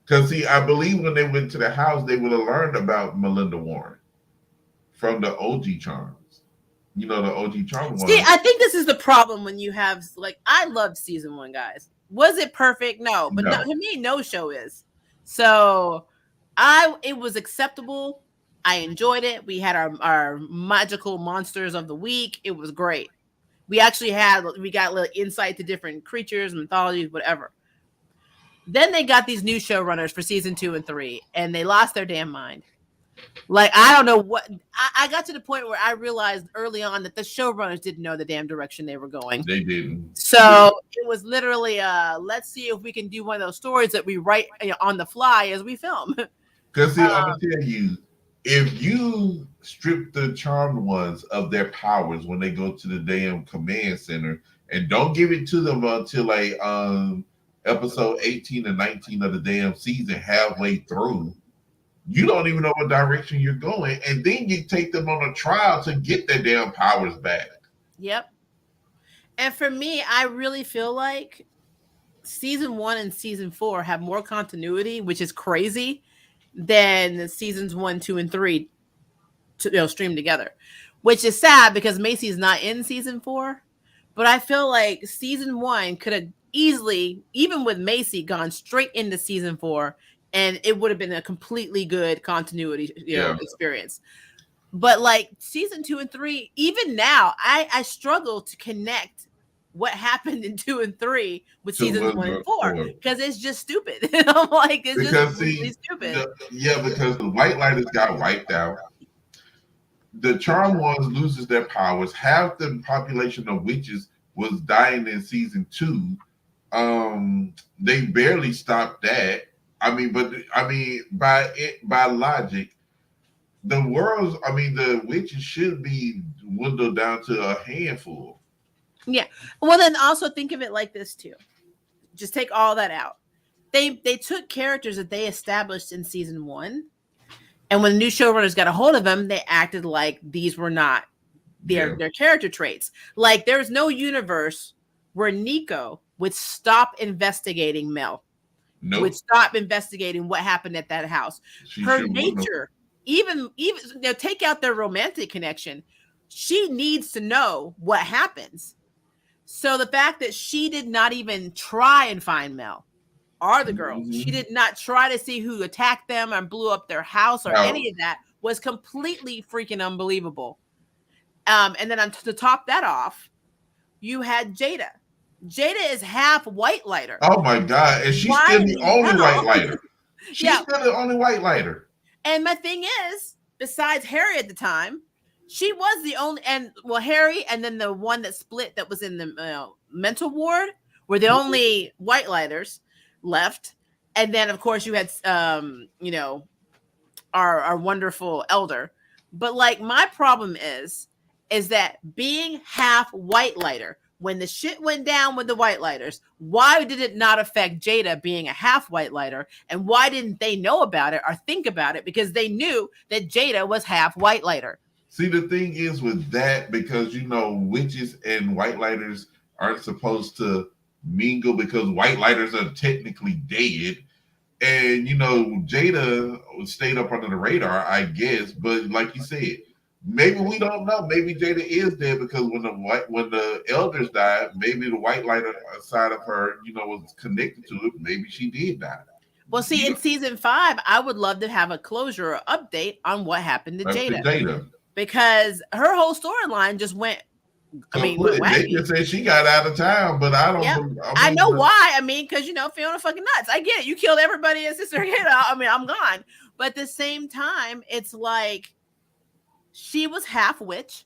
Because see, I believe when they went to the house, they would have learned about Melinda Warren from the OG charms. The OG charm one. See, I think this is the problem when you have, like, I loved season 1, guys. Was it perfect? No, but no, to me, no show is. So it was acceptable. I enjoyed it. We had our magical monsters of the week. It was great. We got a little insight to different creatures, mythologies, whatever. Then they got these new showrunners for season 2 and 3, and they lost their damn mind. Like, I don't know what. I got to the point where I realized early on that the showrunners didn't know the damn direction they were going. They didn't. So it was literally, let's see if we can do one of those stories that we write on the fly as we film. Because see, I'm gonna tell you, if you strip the charmed ones of their powers when they go to the damn command center and don't give it to them until like episode 18 and 19 of the damn season, halfway through, you don't even know what direction you're going, and then you take them on a trial to get their damn powers back. Yep. And for me, I really feel like season 1 and season 4 have more continuity, which is crazy, than seasons 1, 2, and 3 to stream together, which is sad because Macy's not in season 4. But I feel like season 1 could have easily, even with Macy, gone straight into season 4, and it would have been a completely good continuity experience. But like season 2 and 3, even now, I struggle to connect what happened in 2 and 3 with seasons 1 and 4 because it's just stupid. I'm like, it's just really stupid. Because the White Lighters got wiped out. The Charmed ones loses their powers. Half the population of witches was dying in season 2. They barely stopped that. By logic, the witches should be dwindled down to a handful. Yeah. Well, then also think of it like this too. Just take all that out. They took characters that they established in season 1, and when the new showrunners got a hold of them, they acted like these were not their character traits. Like, there's no universe where Nico would stop investigating Mel. Nope. Would stop investigating what happened at that house. Her nature, even take out their romantic connection, she needs to know what happens. So the fact that she did not even try and find Mel or the girls, she did not try to see who attacked them and blew up their house or any of that, was completely freaking unbelievable. And then to top that off, you had Jada. Jada is half white lighter. Oh my God. And she's still the only white lighter. She's still the only white lighter. And my thing is, besides Harry at the time, she was the only, Harry and then the one that split that was in the mental ward were the only white lighters left. And then, of course, you had, our wonderful elder. But like, my problem is that being half white lighter, when the shit went down with the white lighters, why did it not affect Jada being a half white lighter? And why didn't they know about it or think about it? Because they knew that Jada was half white lighter. See, the thing is with that, because, witches and white lighters aren't supposed to mingle because white lighters are technically dead. And, Jada stayed up under the radar, I guess. But like you said, maybe we don't know. Maybe Jada is dead because when the elders died, maybe the white lighter side of her, was connected to it. Maybe she did die. Well, see, in season 5, I would love to have a closure or update on what happened to Jada. Because her whole storyline just went I mean, They wacky. just said she got out of town, but I don't. Yep. I know why. I mean, because Fiona fucking nuts. I get it. You killed everybody and Sister Hannah. I mean, I'm gone. But at the same time, it's like she was half witch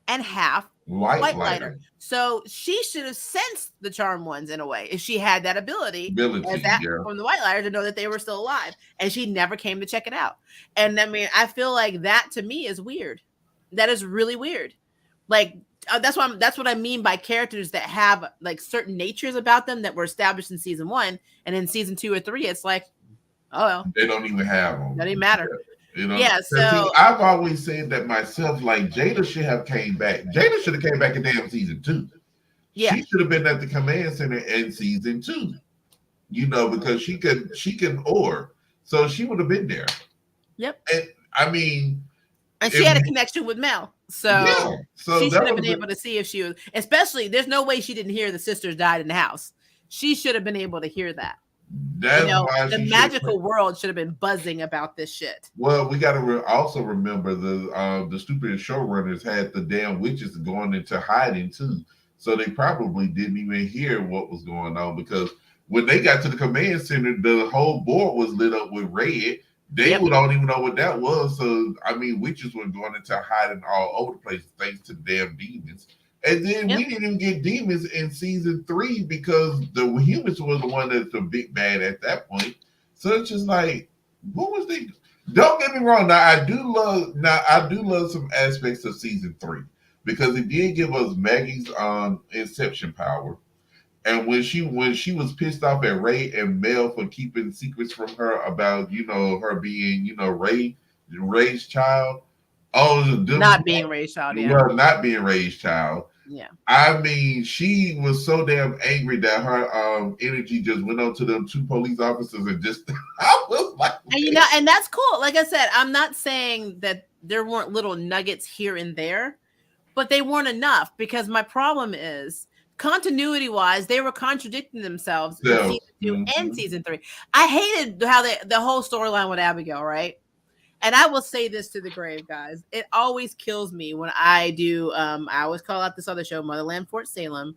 and half white lighter. So she should have sensed the charmed ones in a way if she had that ability as that from the white lighter to know that they were still alive. And she never came to check it out. And I mean, I feel like that to me is weird. That is really weird. Like that's what I mean by characters that have like certain natures about them that were established in season 1, and in season 2 or 3, it's like, oh well, they don't even have them. That didn't matter. Yeah. So I've always said that myself. Like Jada should have came back. Jada should have came back in damn season 2. Yeah, she should have been at the command center in season 2. Because she can or so she would have been there. Yep. And I mean. And she had a connection with Mel. So she should have been able to see if she was, especially, there's no way she didn't hear the sisters died in the house. She should have been able to hear that. That's why the magical world should have been buzzing about this shit. Well, we got to also remember the stupid showrunners had the damn witches going into hiding too. So they probably didn't even hear what was going on, because when they got to the command center, the whole board was lit up with red. They don't even know what that was. So, I mean, witches were going into hiding all over the place thanks to the damn demons. And then we didn't even get demons in season 3 because the humans was the one that's the big bad at that point. So it's just like, what was they? Don't get me wrong. I do love some aspects of season 3 because it did give us Maggie's inception power. And when she was pissed off at Ray and Mel for keeping secrets from her about, her being, Ray's child. Not being Ray's child, yeah. Well, not being Ray's child. Yeah. I mean, she was so damn angry that her energy just went on to them 2 police officers and just I was like, and and that's cool. Like I said, I'm not saying that there weren't little nuggets here and there, but they weren't enough, because my problem is continuity wise, they were contradicting themselves in season 2 and season 3. I hated how the whole storyline with Abigail, right? And I will say this to the grave, guys. It always kills me when I do. I always call out this other show, Motherland Fort Salem,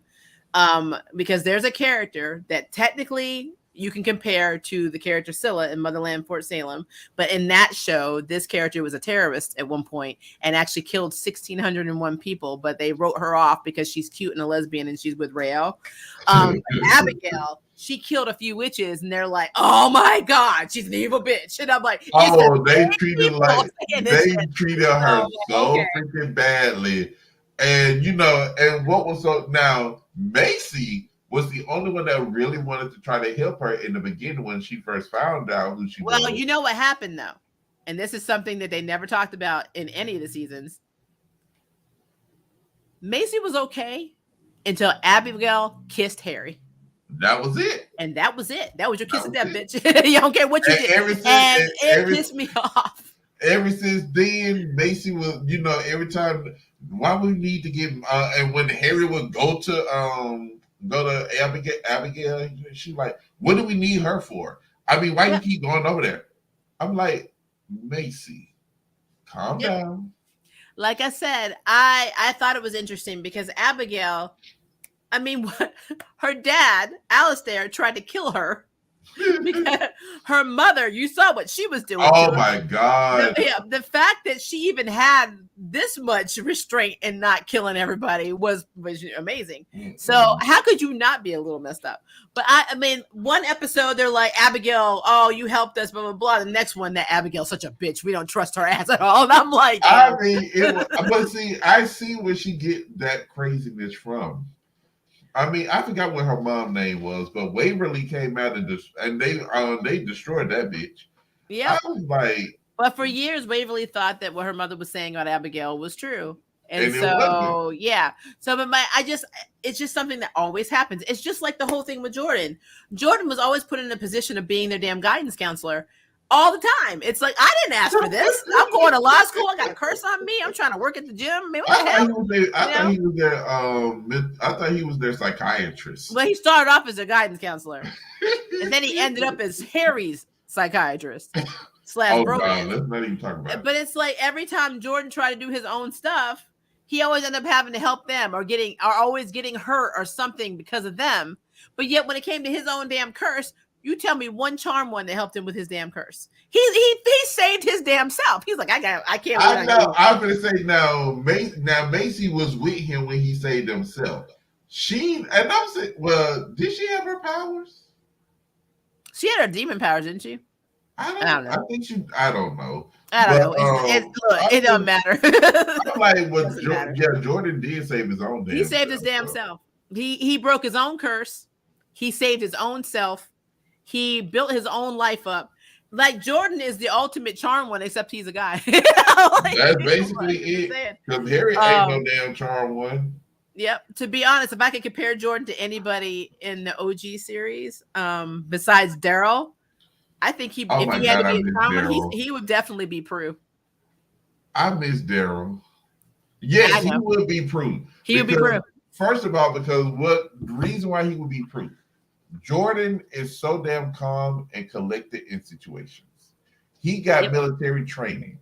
because there's a character that technically you can compare to the character Scylla in Motherland Fort Salem. But in that show, this character was a terrorist at one point and actually killed 1,601 people. But they wrote her off because she's cute and a lesbian and she's with Rael. Abigail, she killed a few witches and they're like, oh my God, she's an evil bitch. And I'm like, they treated her so freaking badly. And, and what was so now Macy was the only one that really wanted to try to help her in the beginning when she first found out who she was. Well, you know what happened though, and this is something that they never talked about in any of the seasons. Macy was okay until Abigail kissed Harry. That was it. And that was it. That was your kiss of that bitch. You don't care what you did. It pissed me off. Ever since then, Macy was, every time, why would we need to get, and when Harry would go to Abigail, she's like, what do we need her for? I mean, why you keep going over there? I'm like, Macy, calm down. Like I said, I thought it was interesting because Abigail, I mean, her dad, Alistair, tried to kill her because her mother, you saw what she was doing. Oh my God. The fact that she even had this much restraint and not killing everybody was amazing. Mm-hmm. So how could you not be a little messed up? But I mean, one episode, they're like, Abigail, oh, you helped us, blah, blah, blah. The next one, that Abigail's such a bitch. We don't trust her ass at all. And I'm like, I mean, but see, I see where she get that craziness from. I mean, I forgot what her mom name was, but Waverly came out and they destroyed that bitch. Yeah, I was like, but for years, Waverly thought that what her mother was saying about Abigail was true, and so yeah. So, but it's just something that always happens. It's just like the whole thing with Jordan. Jordan was always put in a position of being their damn guidance counselor all the time. It's like, I didn't ask for this. I'm going to law school. I got a curse on me. I'm trying to work at the gym. I mean, what the hell? I thought he was their psychiatrist. Well, he started off as a guidance counselor, and then he ended up as Harry's psychiatrist / bromance. Let's not even talk about it. But it's like every time Jordan tried to do his own stuff, he always ended up having to help them or always getting hurt or something because of them. But yet when it came to his own damn curse, you tell me one charm one that helped him with his damn curse. He saved his damn self. He's like, I can't. I know. I'm gonna say now. Macy was with him when he saved himself. I'm saying, well, did she have her powers? She had her demon powers, didn't she? I don't know. I think she. I don't know. I don't know. It doesn't matter. I'm like, well, Jordan did save his own. He saved his damn self. He broke his own curse. He saved his own self. He built his own life up. Like Jordan is the ultimate charm one, except he's a guy. Like, that's basically it. Because Harry ain't no damn charm one. Yep. To be honest, if I could compare Jordan to anybody in the OG series, besides Daryl, I think if he had to be a charm, he would definitely be Prue. I miss Daryl. Yes, he would be Prue. He would be Prue. First of all, because the reason why he would be Prue. Jordan is so damn calm and collected in situations. He got military training.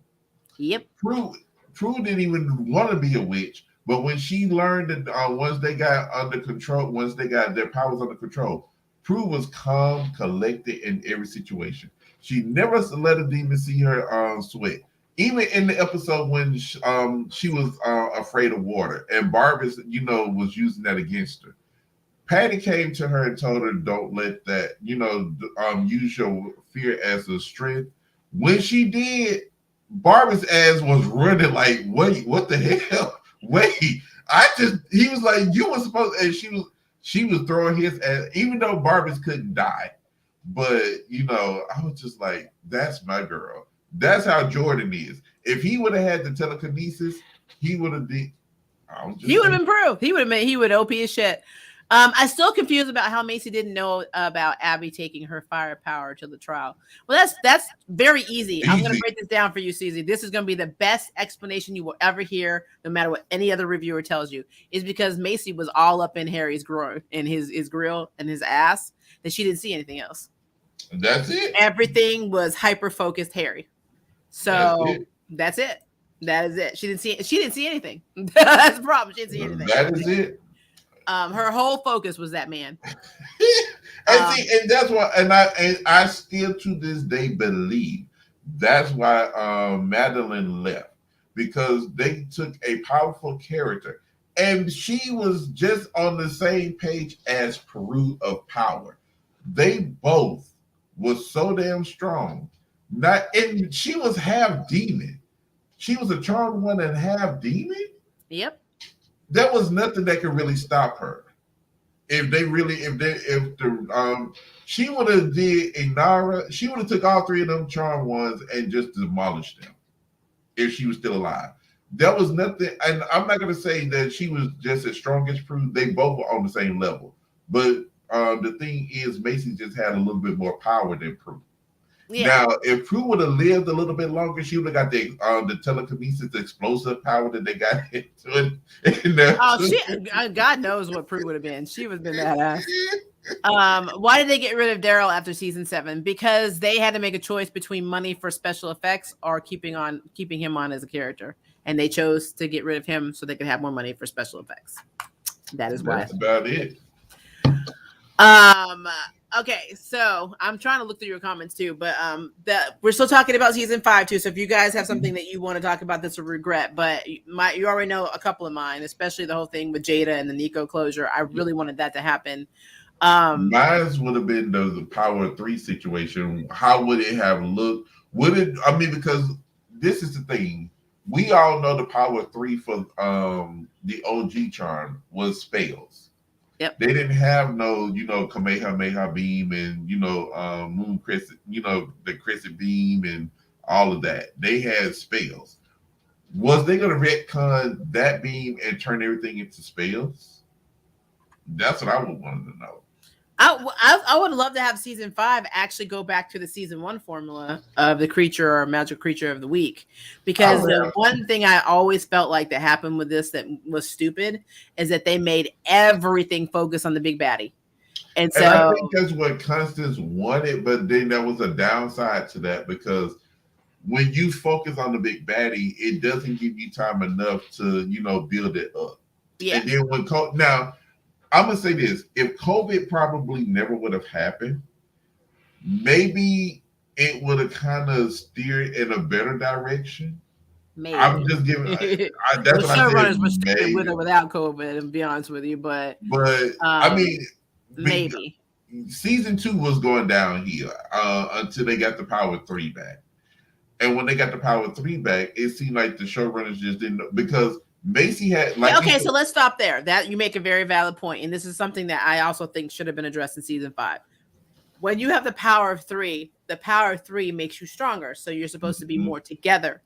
Yep. Prue didn't even want to be a witch, but when she learned that once they got under control, once they got their powers under control, Prue was calm, collected in every situation. She never let a demon see her sweat. Even in the episode when she was afraid of water, and Barbara, was using that against her. Patty came to her and told her, don't let that, use your fear as a strength. When she did, Barbara's ass was running like, wait, what the hell? Wait, he was like, you were supposed, and she was throwing his ass, even though Barbara's couldn't die. But, I was just like, that's my girl. That's how Jordan is. If he would have had the telekinesis, he would have been. He would have improved. He would OP his shit. I'm still confused about how Macy didn't know about Abby taking her firepower to the trial. Well, that's very easy. I'm going to break this down for you, Susie. This is going to be the best explanation you will ever hear, no matter what any other reviewer tells you. Is because Macy was all up in Harry's groin, in his grill and his ass, that she didn't see anything else. That's it. Everything was hyper focused Harry. So that's it. That is it. She didn't see anything. That's the problem. She didn't see anything. That is it. Her whole focus was that man. And that's why, and I still to this day believe that's why Madeline left, because they took a powerful character and she was just on the same page as Prue of power. They both was so damn strong. And she was half demon. She was a charmed one and half demon. Yep. There was nothing that could really stop her. She would have did Inara, she would have took all three of them charmed ones and just demolished them if she was still alive. There was nothing, and I'm not going to say that she was just as strong as Prue. They both were on the same level. But the thing is, Macy just had a little bit more power than Prue. Yeah. Now, if Prue would have lived a little bit longer, she would have got the telekinesis, the explosive power that they got into it. God knows what Prue would have been. She would have been badass. Why did they get rid of Daryl after season 7? Because they had to make a choice between money for special effects or keeping him on as a character, and they chose to get rid of him so they could have more money for special effects. That is why. That's about it. Okay, so I'm trying to look through your comments too, but we're still talking about season 5 too. So if you guys have something that you want to talk about, this will regret. But you already know a couple of mine, especially the whole thing with Jada and the Nico closure. I really wanted that to happen. Mine would have been the Power 3 situation. How would it have looked? Because this is the thing. We all know the Power 3 for the OG charm was spells. Yep. They didn't have no, Kamehameha beam and, moon crescent, the crescent beam and all of that. They had spells. Was they going to retcon that beam and turn everything into spells? That's what I would want to know. I would love to have season 5 actually go back to the season 1 formula of the creature or magic creature of the week, because the one thing I always felt like that happened with this that was stupid is that they made everything focus on the big baddie. And so I think that's what Constance wanted, but then there was a downside to that because when you focus on the big baddie, it doesn't give you time enough to, build it up. Yeah. And then now, I'm gonna say this: if COVID probably never would have happened, maybe it would have kind of steered in a better direction. Maybe. I'm just giving. That's what I showrunners said. were stupid with or without COVID, and be honest with you, but I mean, maybe season 2 was going downhill until they got the Power 3 back, and when they got the Power 3 back, it seemed like the showrunners just didn't, because Macy had like. Okay, so let's stop there. That you make a very valid point, and this is something that I also think should have been addressed in season 5. When you have the power of 3, the power of 3 makes you stronger, so you're supposed to be more together.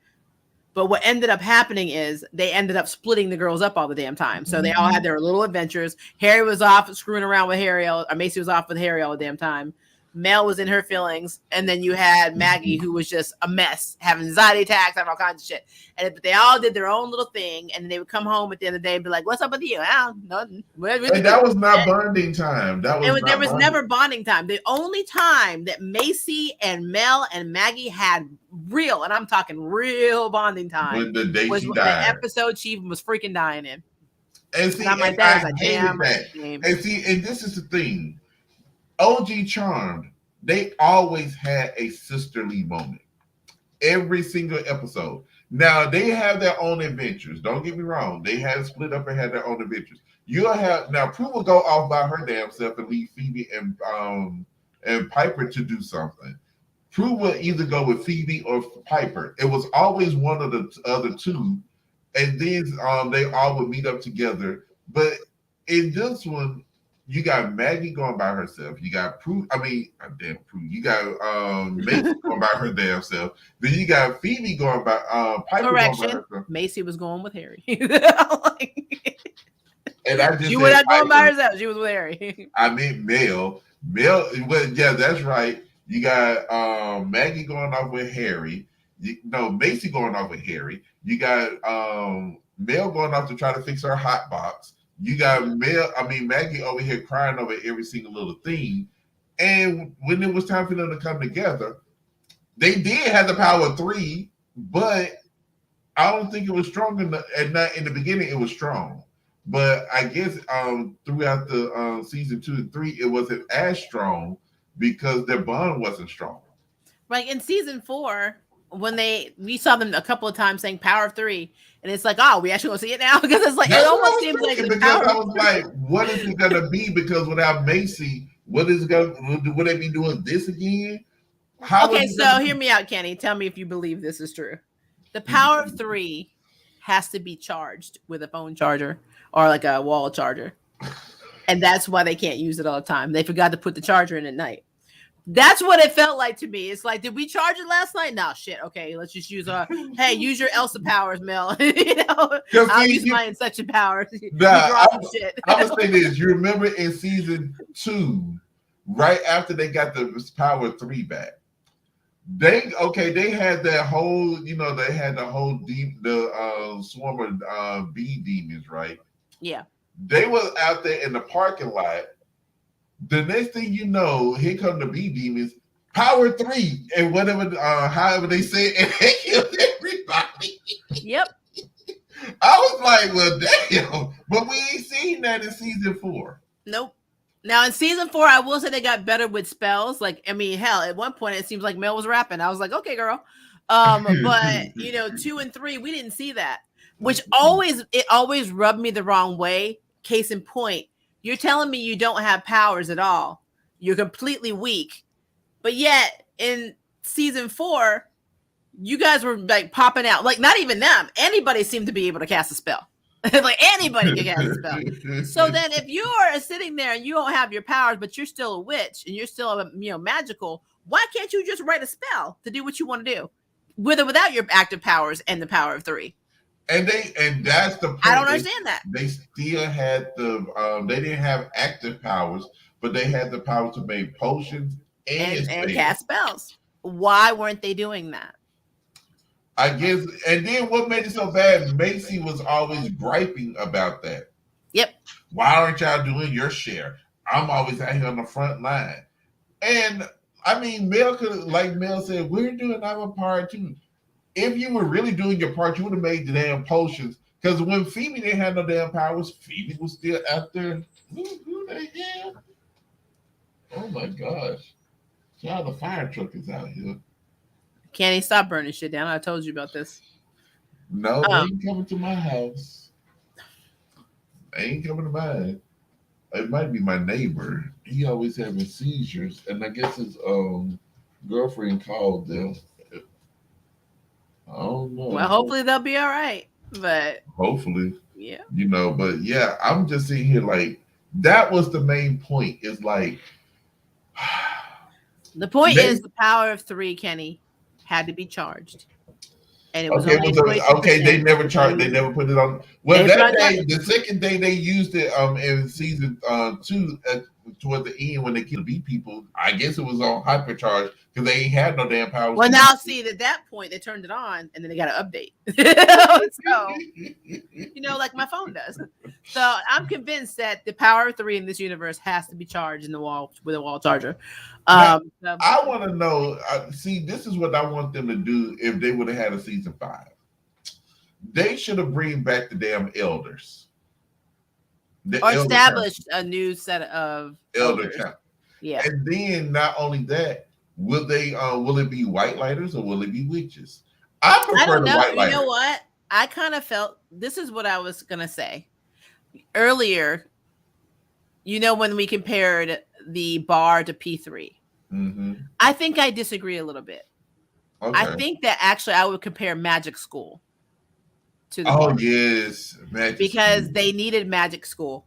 But what ended up happening is they ended up splitting the girls up all the damn time. So they all had their little adventures. Harry was off screwing around with Harry, or Macy was off with Harry all the damn time. Mel was in her feelings. And then you had Maggie, who was just a mess, having anxiety attacks, having all kinds of shit. And they all did their own little thing. And they would come home at the end of the day and be like, what's up with you? Nothing. And that was not bonding time. There was never bonding time. The only time that Macy and Mel and Maggie had real, and I'm talking real bonding time, when the day was she the died. episode she was freaking dying in. And see, I'm like, that is a damn shame. And see, and this is the thing. OG Charmed, they always had a sisterly moment. Every single episode. Now, they have their own adventures. Don't get me wrong. They had split up and had their own adventures. You'll have, now, Prue will go off by her damn self and leave Phoebe and Piper to do something. Prue will either go with Phoebe or Piper. It was always one of the other two. And then they all would meet up together. But in this one, you got Maggie going by herself. You got Prue. Damn Prue. You got Macy going by her damn self. Then you got Phoebe going by Piper. Correction. Going by herself. Macy was going with Harry. And I just she was not going by herself. She was with Harry. I mean Mel. Well, yeah, that's right. You got Maggie going off with Harry. Macy going off with Harry. You got Mel going off to try to fix her hot box. You got Maggie over here crying over every single little thing. And when it was time for them to come together, they did have the power of 3, but I don't think it was strong enough. And not in the beginning, it was strong. But I guess throughout the season 2 and 3, it wasn't as strong because their bond wasn't strong. Like in season 4, when we saw them a couple of times saying power of 3, and it's like, oh, we actually gonna see it now? Because it's like it almost seems like because I was like, what is it gonna be? Because without Macy, what is it gonna would they be doing this again? Okay, so hear me out, Kenny. Tell me if you believe this is true. The power of 3 has to be charged with a phone charger or like a wall charger. And that's why they can't use it all the time. They forgot to put the charger in at night. That's what it felt like to me. It's like, did we charge it last night? No, shit. Okay, let's just use use your Elsa powers, Mel. I'll use my suction powers. I was saying this. You remember in season 2, right after they got the power 3 back, they had that whole, they had the whole swarm of bee demons, right? Yeah. They was out there in the parking lot. The next thing you know, here come the bee demons, power 3, and whatever, however they say it, and they killed everybody. Yep. I was like, well, damn. But we ain't seen that in season 4. Nope. Now in season 4, I will say they got better with spells. Like, hell, at one point it seems like Mel was rapping. I was like, okay, girl. But 2 and 3, we didn't see that, which always rubbed me the wrong way. Case in point, you're telling me you don't have powers at all. You're completely weak. But yet in season 4, you guys were like popping out. Like not even them. Anybody seemed to be able to cast a spell. Like anybody can cast a spell. So then if you are sitting there and you don't have your powers, but you're still a witch and you're still magical, why can't you just write a spell to do what you want to do? With or without your active powers and the power of 3. And that's the point. I don't understand that. They still had they didn't have active powers, but they had the power to make potions and cast spells. Why weren't they doing that? I guess, and then what made it so bad, Macy was always griping about that. Yep. Why aren't y'all doing your share? I'm always out here on the front line. And Mel could, like Mel said, we're doing our part too. if you were really doing your part, you would have made the damn potions. Because when Phoebe didn't have no damn powers, Phoebe was still out there. Who the hell? Oh my gosh. Child, the fire truck is out here. Kenny, stop burning shit down. I told you about this. No, they ain't coming to my house. They ain't coming to mine. It might be my neighbor. He always having seizures, and I guess his girlfriend called them. I don't know. Well, hopefully they'll be all right. But hopefully, yeah, but yeah, I'm just sitting here like that was the main point. Is like the point is the power of 3, Kenny, had to be charged. And it was okay. They never charged. They never put it on. Well, that day, the second day they used it in season 2 toward the end when they killed the bee people. I guess it was on hypercharge because they ain't had no damn powers. Well, now see at that point they turned it on and then they got to update. So like my phone does. So I'm convinced that the power of 3 in this universe has to be charged in the wall with a wall charger. I want to know. See, this is what I want them to do. If they would have had a season 5, they should have bring back the damn elders, or established a new set of elders. Yeah, and then not only that, will it be white lighters or will it be witches? I prefer the white lighters. You know what? I kind of felt this is what I was gonna say earlier. When we compared the bar to P3, I think I disagree a little bit. Okay. I think that actually I would compare Magic School to the bar. Yes, because they needed Magic School,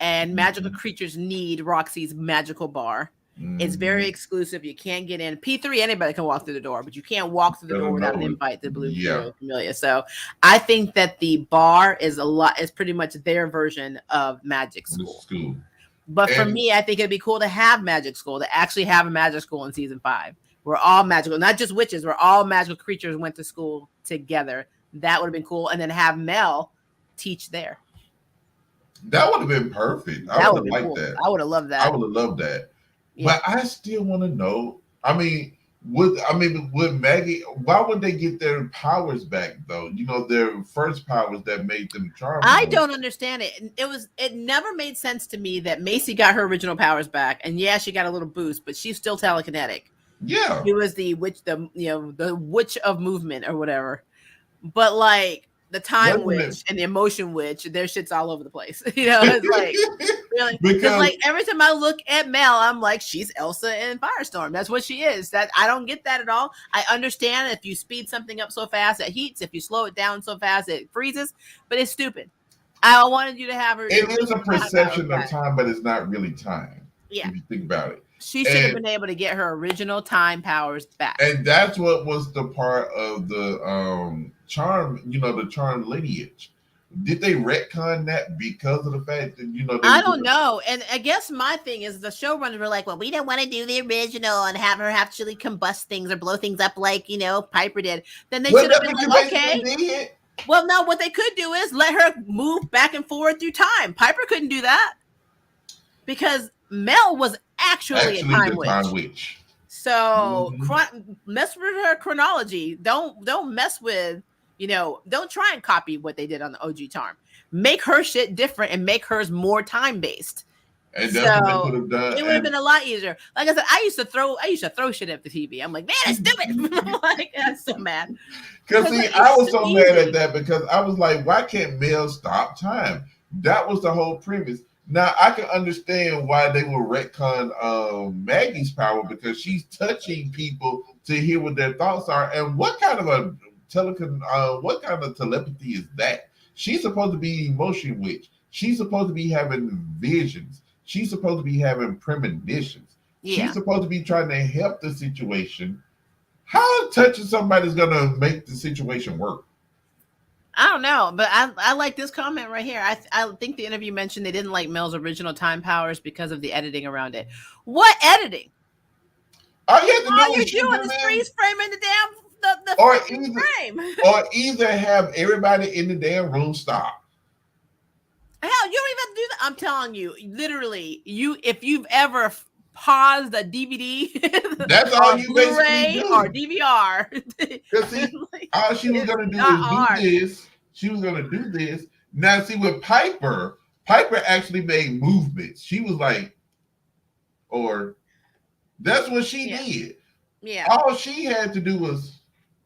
and magical creatures need Roxy's magical bar. It's very exclusive. You can't get in. P3, anybody can walk through the door, but you can't walk through the door without an invite to Blue Camellia. So I think that the bar is pretty much their version of Magic School. But for me, I think it'd be cool to have Magic School, to actually have a Magic School in season 5. We're all magical, not just witches. We're all magical creatures went to school together. That would have been cool. And then have Mel teach there. That would have been perfect. I would have liked that. I would have loved that. I would have loved that. Yeah. But I still want to know. I mean, with Maggie, why would they get their powers back though? Their first powers that made them charming. I don't understand it. It never made sense to me that Macy got her original powers back, and she got a little boost, but she's still telekinetic. Yeah, she was the witch, the witch of movement or whatever. But like the time witch and the emotion witch, their shit's all over the place. It's like really because like every time I look at Mel, I'm like, she's Elsa in Firestorm. That's what she is. That I don't get that at all. I understand if you speed something up so fast it heats, if you slow it down so fast it freezes, but it's stupid. I wanted you to have her. It is a perception of time, but it's not really time. Yeah, if you think about it. She should have been able to get her original time powers back. And that's what was the part of the charm, the charm lineage. Did they retcon that because of the fact that, I don't know. And I guess my thing is the showrunners were like, well, we didn't want to do the original and have her actually combust things or blow things up like, Piper did. Then they should have been like, okay. Well, no, what they could do is let her move back and forward through time. Piper couldn't do that because Mel was actually a time witch. So mess with her chronology. Don't mess with, don't try and copy what they did on the OG Charm. Make her shit different and make hers more time based. And that's what they could have done. It would have been a lot easier. Like I said, I used to throw shit at the TV. I'm like, man, it's stupid. I'm like, I'm so mad. Because I was so mad at that because I was like, why can't Mel stop time? That was the whole premise. Now I can understand why they would retcon Maggie's power because she's touching people to hear what their thoughts are. And what kind of telepathy is that? She's supposed to be emotion witch. She's supposed to be having visions. She's supposed to be having premonitions. Yeah. She's supposed to be trying to help the situation. How touching somebody is gonna make the situation work? I don't know, but I like this comment right here. I think the interview mentioned they didn't like Mel's original time powers because of the editing around it. What editing? All you have to All you're doing is freeze framing the damn frame. Or either have everybody in the damn room stop. Hell, you don't even have to do that. I'm telling you, literally, if you've ever pause the DVD, That's all you basically Blu-ray do. or DVR. Because see, Like, all she was gonna do is do this. She was gonna do this. Now, see, with Piper actually made movements. She was like, or that's what she did. Yeah. All she had to do was,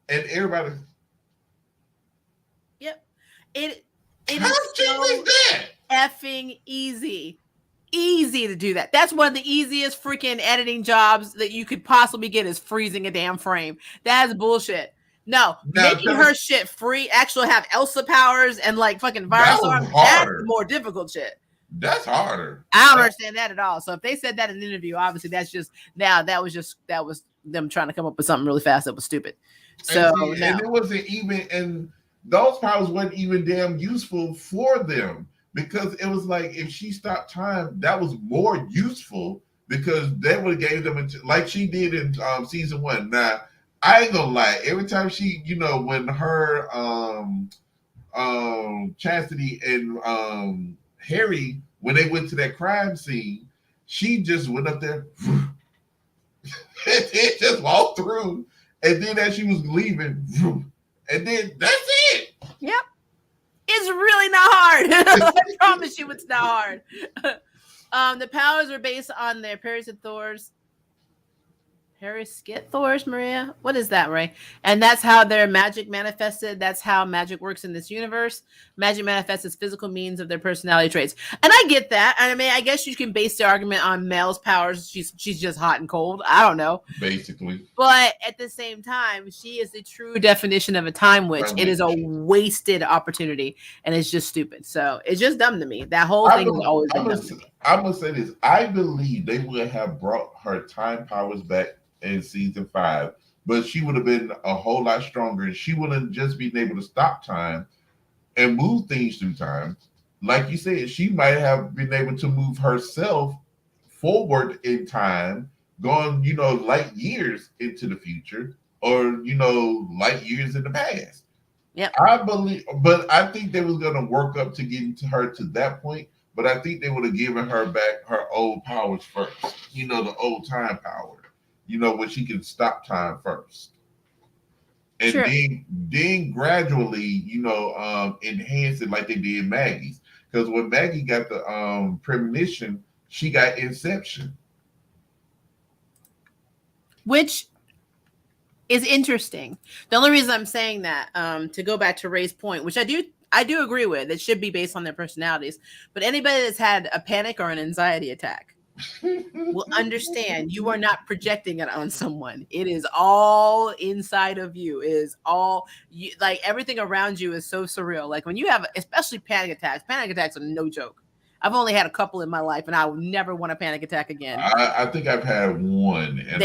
and everybody. Yep. It is cheap is that? Effing easy. Easy to do that. That's one of the easiest freaking editing jobs that you could possibly get is freezing a damn frame. That's bullshit. No, making her shit free, actually have Elsa powers and like fucking virus arms, that's the more difficult shit. That's harder. I don't understand that at all. So if they said that in an interview, obviously that's just that was them trying to come up with something really fast that was stupid. So and it wasn't even, and those powers weren't even damn useful for them. Because it was like if she stopped time, that was more useful because they would have gave them like she did in season 1. Now, I ain't gonna lie, every time she, when her Chastity and Harry, when they went to that crime scene, she just went up there and it just walked through, and then as she was leaving, and then that's it. Yep. It's really not hard. I promise you it's not hard. The powers are based on their Thors, Maria? What is that, Ray? And that's how their magic manifested. That's how magic works in this universe. Magic manifests as physical means of their personality traits. And I get that. I mean, I guess you can base the argument on Mel's powers. She's just hot and cold. I don't know. Basically. But at the same time, she is the true definition of a time witch. It is a wasted opportunity. And it's just stupid. So it's just dumb to me. That whole thing has always been dumb to me. I'm going to say this. I believe they would have brought her time powers back in season 5, but she would have been a whole lot stronger, and she wouldn't just been able to stop time and move things through time. Like you said, she might have been able to move herself forward in time, going, light years into the future, or light years in the past. Yeah, I believe, but I think they was gonna work up to getting to her to that point. But I think they would have given her back her old powers first. The old time power. When she can stop time first. And then gradually, enhance it like they did Maggie's. Because when Maggie got the premonition, she got Inception. Which is interesting. The only reason I'm saying that, to go back to Ray's point, which I do agree with, it should be based on their personalities. But anybody that's had a panic or an anxiety attack will understand you are not projecting it on someone. It is all inside of you. It is all you, like everything around you is so surreal. Like when you have, especially panic attacks are no joke. I've only had a couple in my life, and I will never want a panic attack again. I think I've had one, and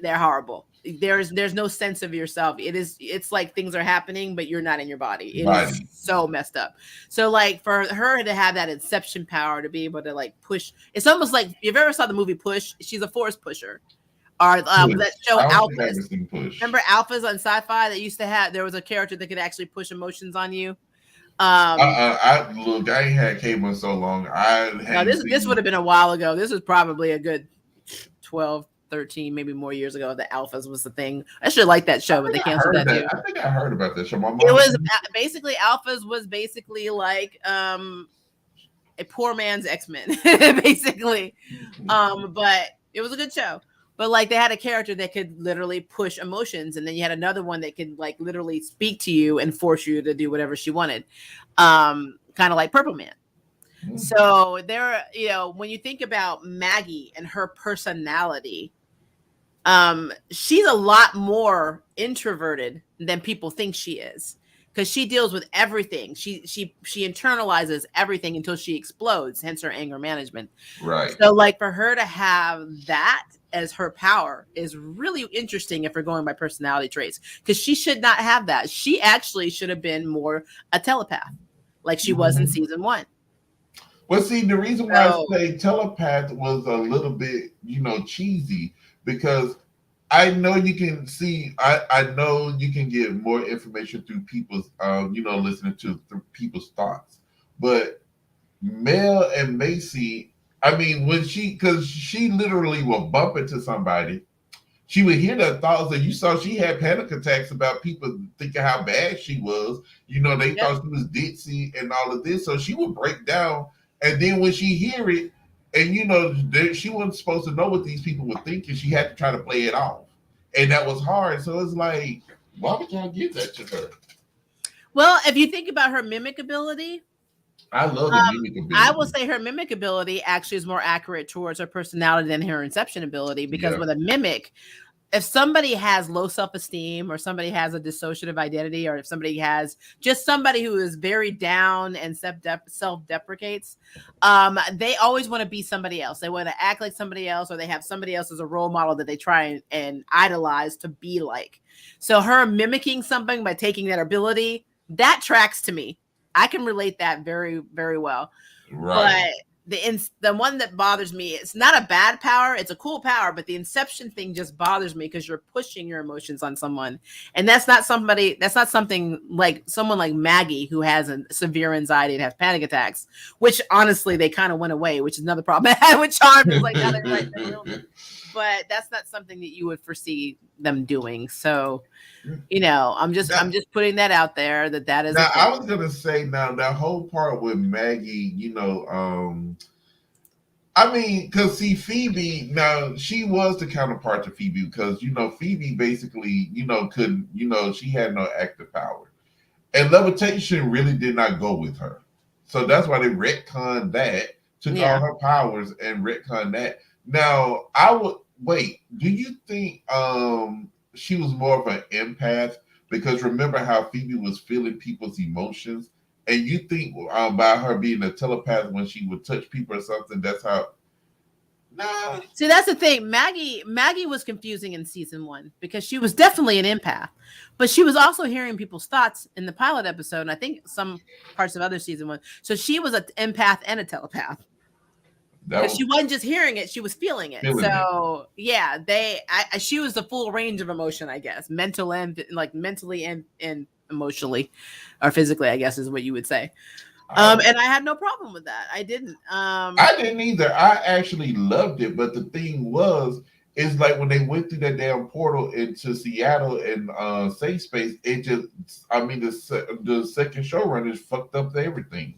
they're horrible. There's no sense of yourself. It's like things are happening, but you're not in your body. It is so messed up. So like for her to have that inception power to be able to like push, it's almost like if you've ever saw the movie Push, she's a force pusher. Or that show Alphas. Remember Alphas on Sci-Fi that used to have, there was a character that could actually push emotions on you. I ain't had cable in so long. This would have been a while ago. This was probably a good 12, 13, maybe more years ago. The Alphas was the thing. I should like that show, but they canceled that too. I think I heard about that show. It was basically Alphas was basically like a poor man's X-Men, basically. But it was a good show. But like they had a character that could literally push emotions, and then you had another one that could like literally speak to you and force you to do whatever she wanted. Kind of like Purple Man. So there, when you think about Maggie and her personality, she's a lot more introverted than people think she is, because she deals with everything. She internalizes everything until she explodes, hence her anger management. Right. So like for her to have that as her power is really interesting if we're going by personality traits, because she should not have that. She actually should have been more a telepath like she was in season 1. Well, see, the reason why I say telepath was a little bit, cheesy, because I know you can see, I know you can get more information through people's, listening to through people's thoughts. But Mel and Macy, I mean, because she literally will bump into somebody, she would hear their thoughts, and you saw she had panic attacks about people thinking how bad she was. They thought she was ditzy and all of this, so she would break down. And then when she hear it, and she wasn't supposed to know what these people were thinking, she had to try to play it off, and that was hard. So it's like, why would y'all give that to her? Well, if you think about her mimic ability, I love the mimic ability. I will say her mimic ability actually is more accurate towards her personality than her inception ability, because with a mimic, if somebody has low self-esteem, or somebody has a dissociative identity, or if somebody has just somebody who is very down and self-deprecates, they always want to be somebody else. They want to act like somebody else, or they have somebody else as a role model that they try and idolize to be like. So her mimicking something by taking that ability, that tracks to me. I can relate that very, very well. Right. But the one that bothers me, it's not a bad power, it's a cool power, but the inception thing just bothers me, because you're pushing your emotions on someone. And that's not something like someone like Maggie, who has a severe anxiety and has panic attacks, which honestly they kind of went away, which is another problem I had with Charm. Is like, now they're right there. But that's not something that you would foresee them doing. So, I'm just putting that out there, that is. Now, I was gonna say, now that whole part with Maggie, I mean, because see, Phoebe, now she was the counterpart to Phoebe, because Phoebe basically, couldn't, she had no active power, and levitation really did not go with her. So that's why they retconned that, took all her powers and retconned that. Now, I would wait. Do you think she was more of an empath? Because remember how Phoebe was feeling people's emotions, and you think by her being a telepath, when she would touch people or something, that's how. Nah. See, that's the thing. Maggie was confusing in season 1, because she was definitely an empath, but she was also hearing people's thoughts in the pilot episode, and I think some parts of other season 1. So she was an empath and a telepath. Because she wasn't just hearing it, she was feeling it. Yeah, she was the full range of emotion, I guess, mentally and emotionally, or physically, I guess is what you would say. And I had no problem with that. I didn't. I didn't either. I actually loved it, but the thing is like when they went through that damn portal into Seattle and Safe Space, it just, I mean, the second showrunners fucked up everything.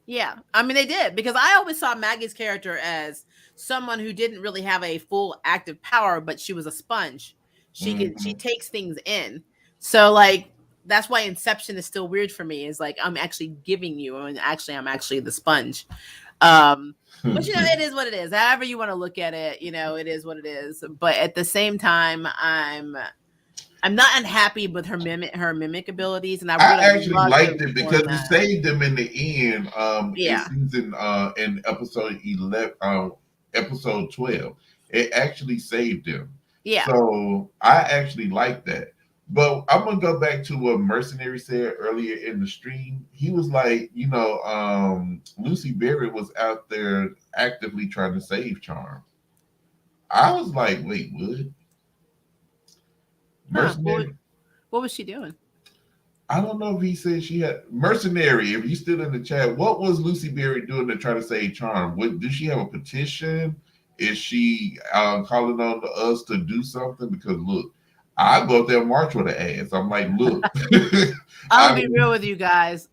Yeah, I mean they did, because I always saw Maggie's character as someone who didn't really have a full active power, but she was a sponge. She takes things in. So like that's why Inception is still weird for me. Is like I'm actually giving you, and I'm actually the sponge. But it is what it is. However you want to look at it, it is what it is. But at the same time, I'm not unhappy with her mimic abilities, and I actually liked it because it saved them in the end. In episode 11, episode 12, it actually saved them. Yeah. So I actually like that. But I'm gonna go back to what Mercenary said earlier in the stream. He was like, Lucy Berry was out there actively trying to save Charm. I was like, wait, what? Mercenary? What was she doing? I don't know if he said she had Mercenary. If you still in the chat, what was Lucy Berry doing to try to save Charm? Did she have a petition? Is she calling on us to do something? Because look, I go up there and march with her ass. I'm like, look. I'll be real with you guys.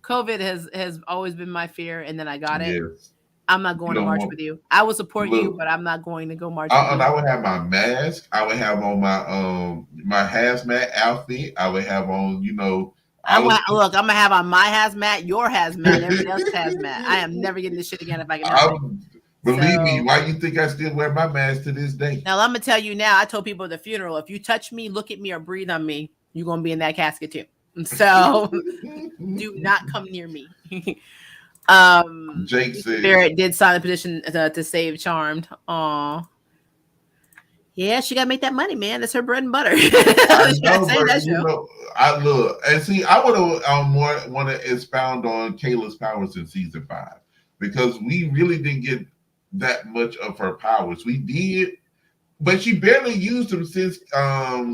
COVID has always been my fear, and then I got it. Yes. I'm not going to march with you. I will support you, but I'm not going to go march with you. I would have my mask. I would have on my my hazmat outfit. I would have on, I'm gonna have on my hazmat, your hazmat, everybody else's hazmat. I am never getting this shit again if I can help it. Believe me, why you think I still wear my mask to this day? Now I'm gonna tell you now, I told people at the funeral, if you touch me, look at me, or breathe on me, you're gonna be in that casket too. So do not come near me. Jake said Barrett did sign the petition to save Charmed. Aw. Yeah, she gotta make that money, man. That's her bread and butter. I look and see. I would have more want to expound on Kayla's powers in season 5, because we really didn't get that much of her powers. We did, but she barely used them since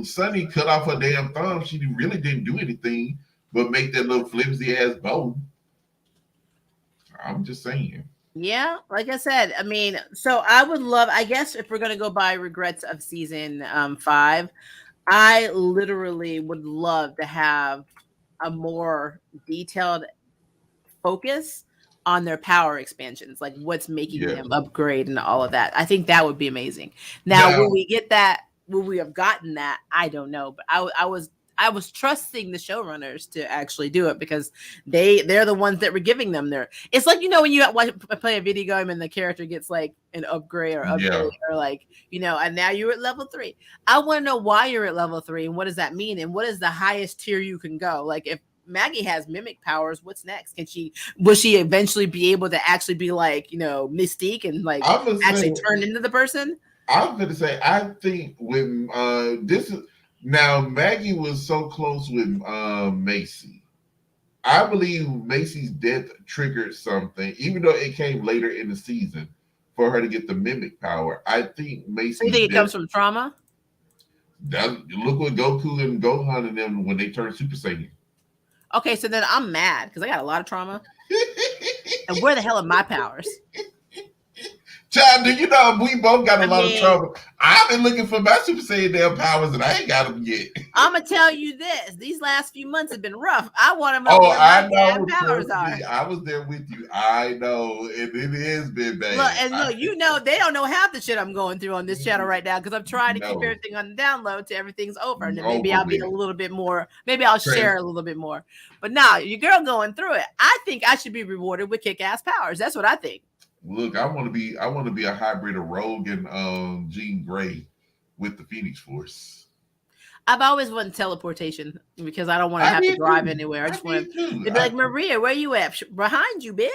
Sunny cut off her damn thumb. She really didn't do anything but make that little flimsy ass bow. I'm just saying. Yeah, like I said, I mean, so I would love, I guess if we're gonna go by regrets of season 5, I literally would love to have a more detailed focus on their power expansions, like what's making Yeah. them upgrade and all of that. I think that would be amazing. Now, Now, will we get that? Will we have gotten that? I don't know, but I was trusting the showrunners to actually do it because they're the ones that were giving them their. It's like when you play a video game and the character gets like an upgrade or yeah, update or like and now you're at level 3. I want to know why you're at level 3 and what does that mean and what is the highest tier you can go. Like if Maggie has mimic powers, what's next? Will she eventually be able to actually be like Mystique and like I was actually saying, turn into the person? I'm gonna say I think when this is now Maggie was so close with Macy. I believe Macy's death triggered something, even though it came later in the season for her to get the mimic power. I think So you Macy's think it death. comes from trauma? Look what Goku and Gohan and them when they turn Super Saiyan. Okay, so then I'm mad because I got a lot of trauma. And where the hell are my powers? Child, do you know we both got a lot of mean, trouble? I've been looking for my Super Saiyan damn powers and I ain't got them yet. I'm gonna tell you this: these last few months have been rough. I want to know Oh, where my I damn know. powers Trust are. me, I was there with you. I know, and it has been bad. Look, they don't know half the shit I'm going through on this channel right now because I'm trying to keep No, everything on the download till everything's over, and then maybe over I'll be a with. little bit more. Maybe I'll share a little bit more. But now, your girl going through it. I think I should be rewarded with kick-ass powers. That's what I think. Look, I want to be a hybrid of Rogue and Jean Grey with the Phoenix Force. I've always wanted teleportation because I don't want to I have to did drive too. anywhere. I just want did to too. be like, Maria, where you at? Behind you, bitch.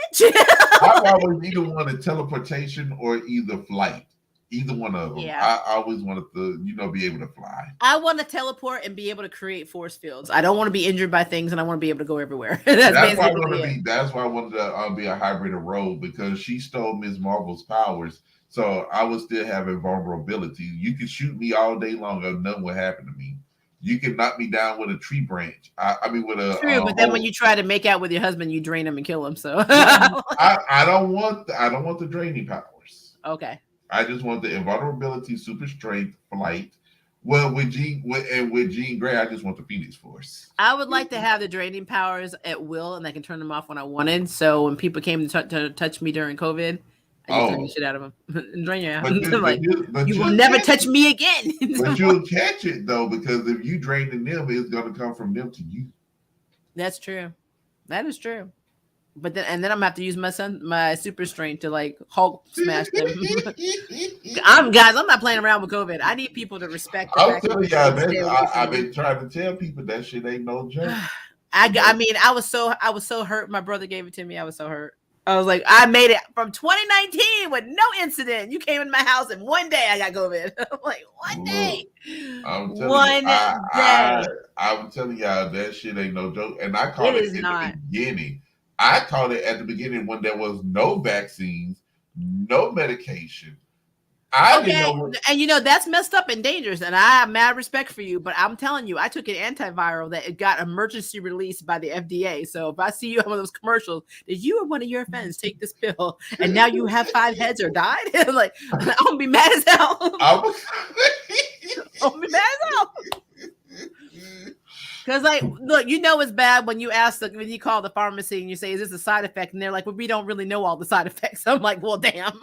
I've always either wanted teleportation or either flight. Either one of them. Yeah. I always wanted to, be able to fly. I want to teleport and be able to create force fields. I don't want to be injured by things, and I want to be able to go everywhere. That's why I want to be. That's why I wanted to be a hybrid of Rogue because she stole Ms. Marvel's powers, so I would still have invulnerability. You could shoot me all day long, and nothing would happen to me. You can knock me down with a tree branch. I mean, with a true. But then when you try to make out with your husband, you drain him and kill him. So I don't want the draining powers. Okay. I just want the invulnerability, super strength, flight. Well, with Jean Grey, I just want the Phoenix Force. I would like to have the draining powers at will, and I can turn them off when I wanted. So when people came to touch me during COVID, I just drain the shit out of them and drain you out. But you will never touch me again. But you'll catch it though, because if you drain them, it's going to come from them to you. That's true. That is true. But then I'm gonna have to use my super strength to like Hulk smash them. I'm not playing around with COVID. I need people to respect. I'm telling y'all, I've been trying to tell people that shit ain't no joke. I mean, I was so hurt. My brother gave it to me. I was so hurt. I was like, I made it from 2019 with no incident. You came in my house and one day I got COVID. I'm like, one day. I'm telling y'all that shit ain't no joke. And I caught it in the beginning. I caught it at the beginning when there was no vaccines, no medication. And that's messed up and dangerous. And I have mad respect for you, but I'm telling you, I took an antiviral that it got emergency released by the FDA. So if I see you on one of those commercials that you or one of your friends take this pill and now you have 5 heads or died, like I'm gonna be mad as hell. I'm gonna be mad as hell. Because, like, look, it's bad when you when you call the pharmacy and you say, is this a side effect? And they're like, well, we don't really know all the side effects. I'm like, well, damn.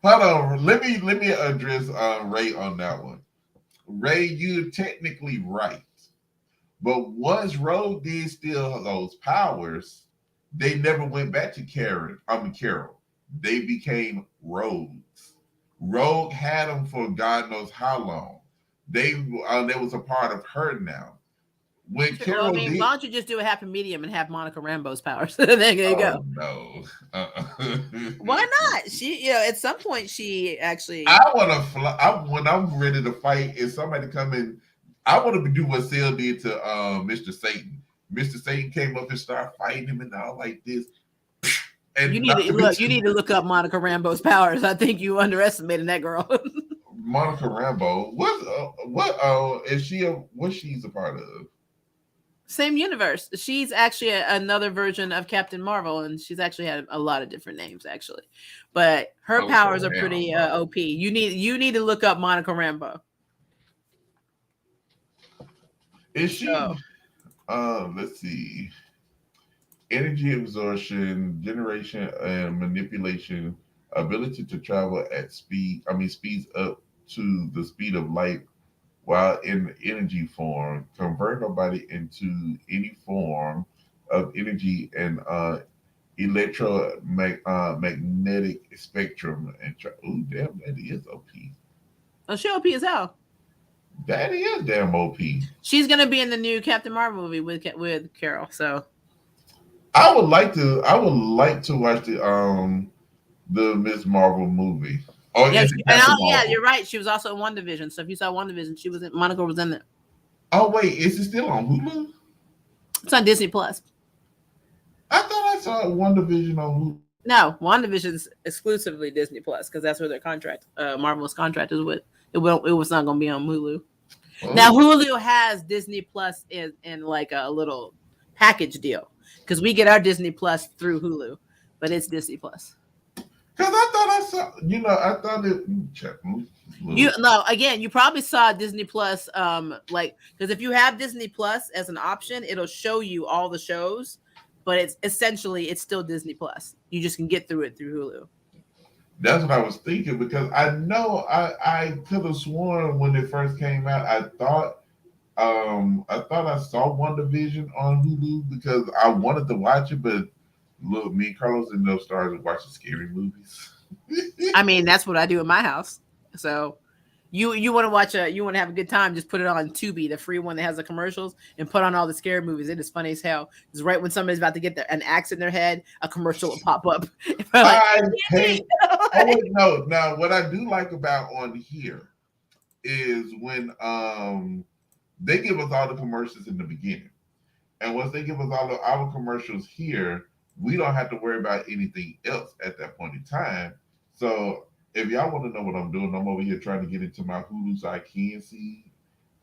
Hold on. Let me address Ray on that one. Ray, you're technically right. But once Rogue did steal those powers, they never went back to Carol. They became Rogues. Rogue had them for God knows how long. They was a part of her now. When Carol why don't you just do a happy medium and have Monica Rambeau's powers? There you go. No. Why not? She, at some point, she actually. I want to fly. When I'm ready to fight, if somebody come in, I want to do what Cell did to Mr. Satan. Mr. Satan came up and started fighting him and all like this. And you need to look up Monica Rambeau's powers. I think you underestimated that girl. Monica Rambeau. What's she's a part of? Same universe. She's actually another version of Captain Marvel, and she's actually had a lot of different names, actually. But her powers are pretty OP. You need to look up Monica Rambeau. Is she? Let's see. Energy absorption, generation, and manipulation, ability to travel at speeds up to the speed of light while in energy form, convert her body into any form of energy and electromagnetic spectrum. And oh, damn, that is OP. Oh, she OP as hell. That is damn OP. She's gonna be in the new Captain Marvel movie with Carol. So I would like to watch the Miss Marvel movie. Oh, yeah, yeah, you're right. She was also in WandaVision. So if you saw WandaVision, Monica was in it. Oh wait, is it still on Hulu? It's on Disney Plus. I thought I saw WandaVision on Hulu. No, WandaVision's exclusively Disney Plus because that's where their contract, Marvel's contract is with. It was not going to be on Hulu. Oh. Now Hulu has Disney Plus in like a little package deal because we get our Disney Plus through Hulu, but it's Disney Plus. Because I thought I saw, I thought it. You probably saw Disney Plus, because if you have Disney Plus as an option, it'll show you all the shows, but it's still Disney Plus. You just can get through it through Hulu. That's what I was thinking because I know I could have sworn when it first came out, I thought I saw WandaVision on Hulu because I wanted to watch it, but look, me and Carlos ended up starting watching scary movies. I mean, that's what I do in my house. So you want to you want to have a good time, just put it on Tubi, the free one that has the commercials, and put on all the scary movies. It is funny as hell. It's right when somebody's about to get an axe in their head, a commercial will pop up. No. Now, what I do like about on here is when they give us all the commercials in the beginning. And once they give us all of our commercials here, we don't have to worry about anything else at that point in time. So if y'all want to know what I'm doing, I'm over here trying to get into my Hulu so I can see.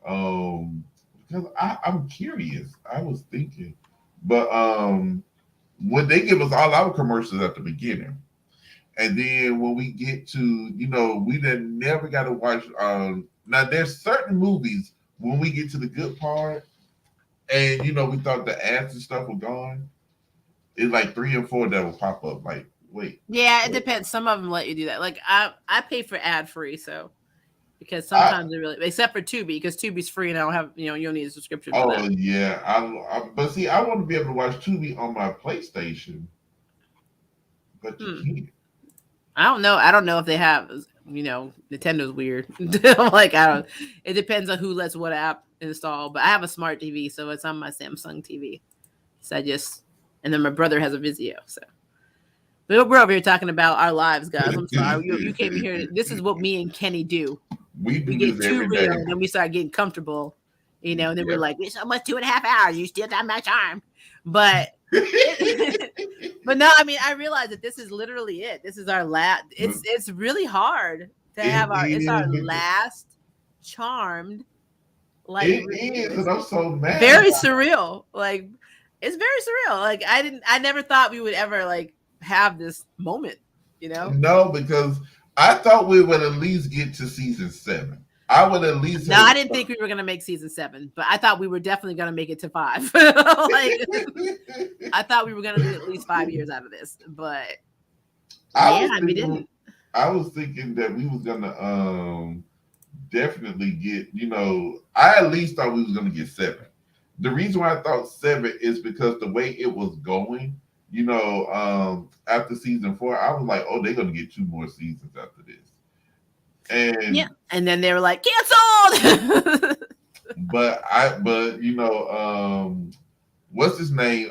Because I'm curious. I was thinking. But when they give us all our commercials at the beginning, and then when we get to, we then never got to watch. Now, there's certain movies when we get to the good part, and, we thought the ads and stuff were gone. It's like 3 and 4 that will pop up. Like, wait. Yeah, it depends. Some of them let you do that. Like I pay for ad free, so because sometimes they really, except for Tubi, because Tubi's free and I don't have, you don't need a subscription. Oh yeah, but see, I want to be able to watch Tubi on my PlayStation, but you can't. I don't know if they have. Nintendo's weird. Like it depends on who lets what app install. But I have a smart TV, so it's on my Samsung TV. So and then my brother has a Vizio. So we're over here talking about our lives, guys. I'm sorry. You came here. This is what me and Kenny do. We get too real, and then we start getting comfortable, and then we're like, it's almost 2.5 hours. You still got my time. But but no, I mean, I realize that this is literally it. This is our last. It's really hard to have our last Charmed. Like it is, and I'm so mad. Very surreal. Like it's very surreal. Like I never thought we would ever like have this moment. No, because I thought we would at least get to season 7. I would at least. No, I didn't think we were gonna make season 7, but I thought we were definitely gonna make it to 5. I thought we were gonna do at least 5 years out of this, but we didn't. I was thinking that we was gonna definitely get. I at least thought we was gonna get 7. The reason why I thought 7 is because the way it was going. After season 4, I was like, oh, they're gonna get 2 more seasons after this. And then they were like, canceled. but what's his name?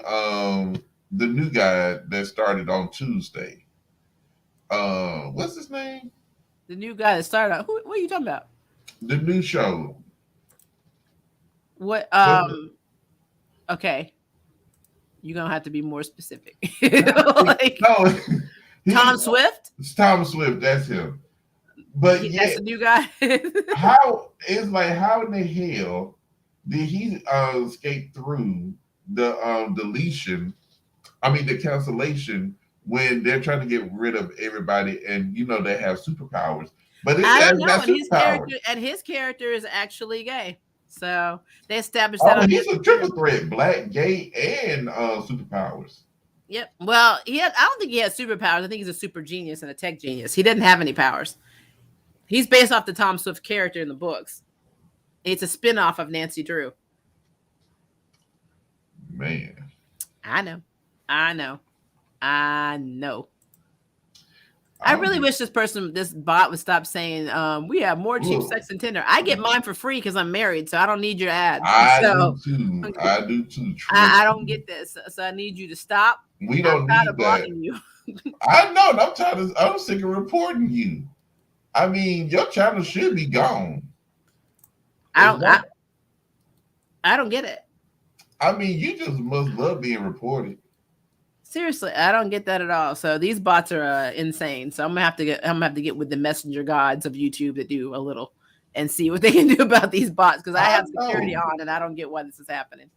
The new guy that started on Tuesday. What's his name? The new guy that started on. What are you talking about? The new show. What? Okay. You're gonna have to be more specific. Tom Swift? It's Tom Swift, that's him. But that's the new guy. how in the hell Did he skate through the deletion? I mean, the cancellation when they're trying to get rid of everybody, and they have superpowers, but his I ass don't know. got superpowers. And his character is actually gay. So they established that Oh, on he's a Netflix. triple threat: black, gay, and superpowers. Yep. Well, I don't think he has superpowers. I think he's a super genius and a tech genius. He didn't have any powers. He's based off the Tom Swift character in the books. It's a spin-off of Nancy Drew. Man, I know. I know. I know. I really I'm wish this bot would stop saying, we have more cheap look. sex and Tinder. I get mine for free because I'm married, so I don't need your ads. I So do too. I do too. I Trust don't me. get this. So I need you to stop. We I'm don't tired need of that. blocking you. I know. And I'm tired of. I'm sick of reporting you. I mean, your channel should be gone. I don't I don't get it. I mean, you just must love being reported. Seriously, I don't get that at all. So these bots are insane. So I'm gonna have to get with the messenger gods of YouTube that do a little and see what they can do about these bots because I have security on and I don't get why this is happening.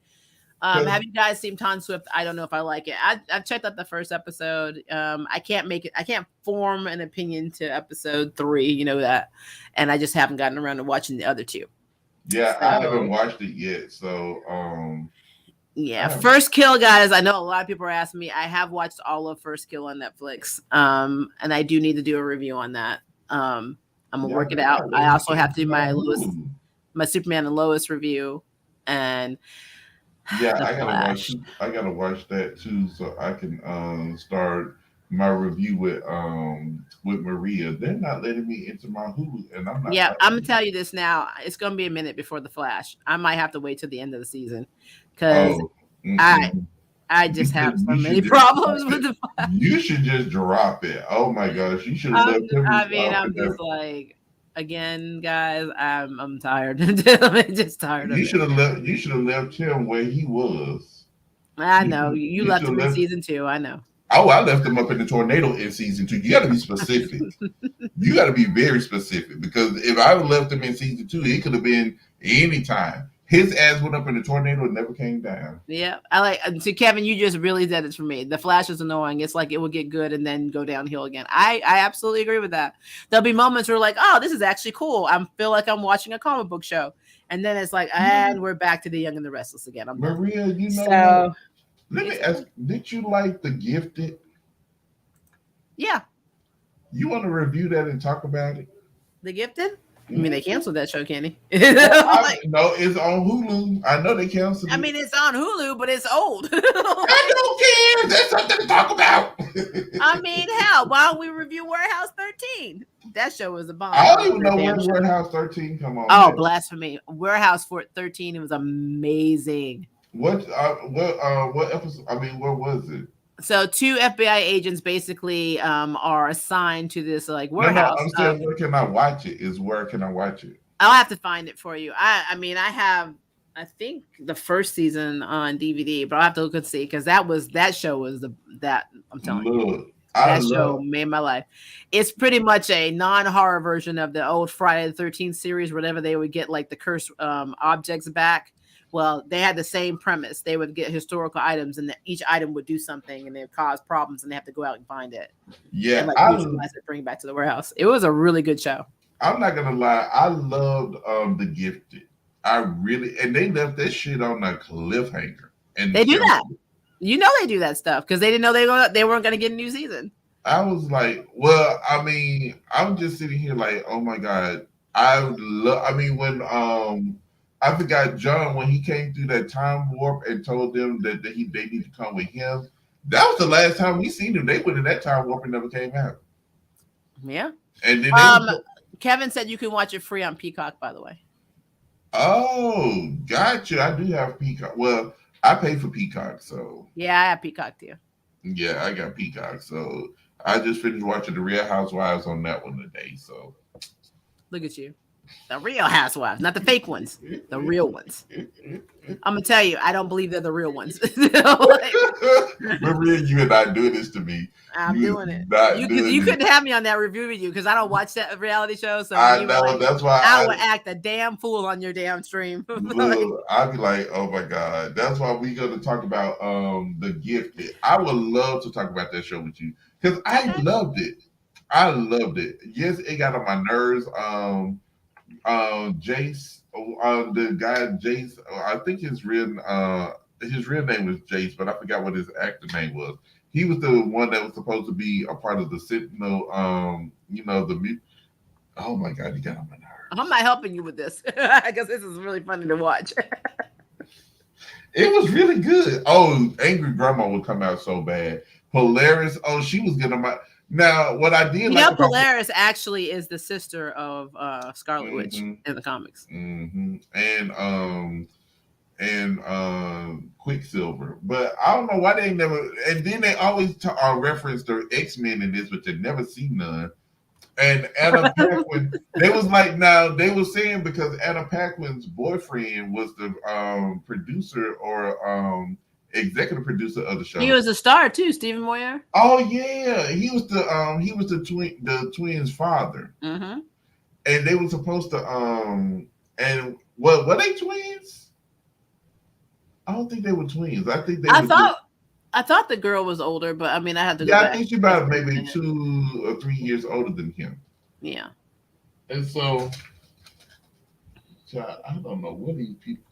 Have you guys seen Tom Swift? I don't know if I like it. I've checked out the first episode. I can't form an opinion to episode 3. You know that, and I just haven't gotten around to watching the other 2. Yeah, I haven't watched it yet. So yeah, First Kill, guys. I know a lot of people are asking me. I have watched all of First Kill on Netflix, and I do need to do a review on that. I'm gonna work it out. I also have to do my Superman and Lois review, and yeah, I gotta watch that too, so I can start my review with Maria. They're not letting me into my Hulu, and I'm not. Yeah, I'm gonna tell you this now. It's gonna be a minute before the Flash. I might have to wait till the end of the season because I just have so many problems with the Flash. You should just drop it. Oh my gosh, you should have left him. I mean, I'm just like, again, guys, I'm tired. I'm just tired of it. You should have left him where he was. I know you left him in season 2. I know. Oh, I left him up in the tornado in season 2. You got to be specific. You got to be very specific because if I would left him in season 2, it could have been any time. His ass went up in the tornado and never came down. Yeah, I like. So Kevin, you just really did it for me. The Flash is annoying. It's like it will get good and then go downhill again. I absolutely agree with that. There'll be moments where like, oh, this is actually cool. I feel like I'm watching a comic book show, and then it's like, and we're back to the Young and the Restless again. Maria, you know. So, let me ask, did you like The Gifted? Yeah. You want to review that and talk about it? The Gifted? I mean, they canceled that show, Kenny. No, it's on Hulu. I know they canceled it. I mean, it's on Hulu, but it's old. I don't care. There's something to talk about. I mean, hell, why don't we review Warehouse 13? That show was a bomb. I don't even know when Warehouse 13 come on. Oh, blasphemy. Warehouse 13, it was amazing. What episode? I mean, what was it? So 2 FBI agents basically are assigned to this like warehouse. No, I'm saying where can I watch it? Where can I watch it? I'll have to find it for you. I mean, I think the first season on DVD, but I'll have to look and see because that show was I'm telling you. That show made my life. It's pretty much a non-horror version of the old Friday the 13th series, whenever they would get like the cursed objects back. Well, they had the same premise. They would get historical items, and each item would do something, and they would cause problems, and they have to go out and find it. Yeah, and bring it back to the warehouse. It was a really good show. I'm not gonna lie, I loved The Gifted. And they left that shit on a cliffhanger. And they do that. You know they do that stuff because they didn't know they weren't gonna get a new season. I was like, well, I mean, I'm just sitting here like, oh my god, when I forgot John when he came through that time warp and told them that they need to come with him. That was the last time we seen them. They went in that time warp and never came out. Yeah. And then Kevin said you can watch it free on Peacock, by the way. Oh, gotcha. I do have Peacock. Well, I pay for Peacock, so yeah, I have Peacock too. Yeah, I got Peacock, so I just finished watching The Real Housewives on that one today. So look at you. The real housewives, not the fake ones. The real ones. I'm gonna tell you, I don't believe they're the real ones. Like, Maria, you are not doing this to me. I'm You doing it. not You doing it. couldn't have me on that review with you because I don't watch that reality show. So I know that's why I would act a damn fool on your damn stream. Look, I'd be like, oh my god. That's why we're gonna talk about The Gifted. I would love to talk about that show with you because I loved it. I loved it. Yes, it got on my nerves. Jace, the guy Jace, I think his real name was Jace, but I forgot what his actor name was. He was the one that was supposed to be a part of the Sentinel. Oh my god, he got on my nerves. I'm not helping you with this because this is really funny to watch. It was really good. Oh, Angry Grandma would come out so bad. Polaris, oh, she was getting my. Now, what I did like Polaris actually is the sister of Scarlet Witch in the comics. Mm-hmm. And Quicksilver. But I don't know why they never. And then they always reference the X-Men in this, but they never see none. And Anna Paquin, they was like, now they were saying because Anna Paquin's boyfriend was the producer or executive producer of the show. He was a star too, Stephen Moyer. Oh yeah, he was the twins' father. Mm-hmm. And they were supposed to and what were they twins? I don't think they were twins. I think I thought the girl was older, but I mean, I had to. Yeah, I think she's about maybe 2 or 3 years older than him. Yeah. And so, I don't know what these people.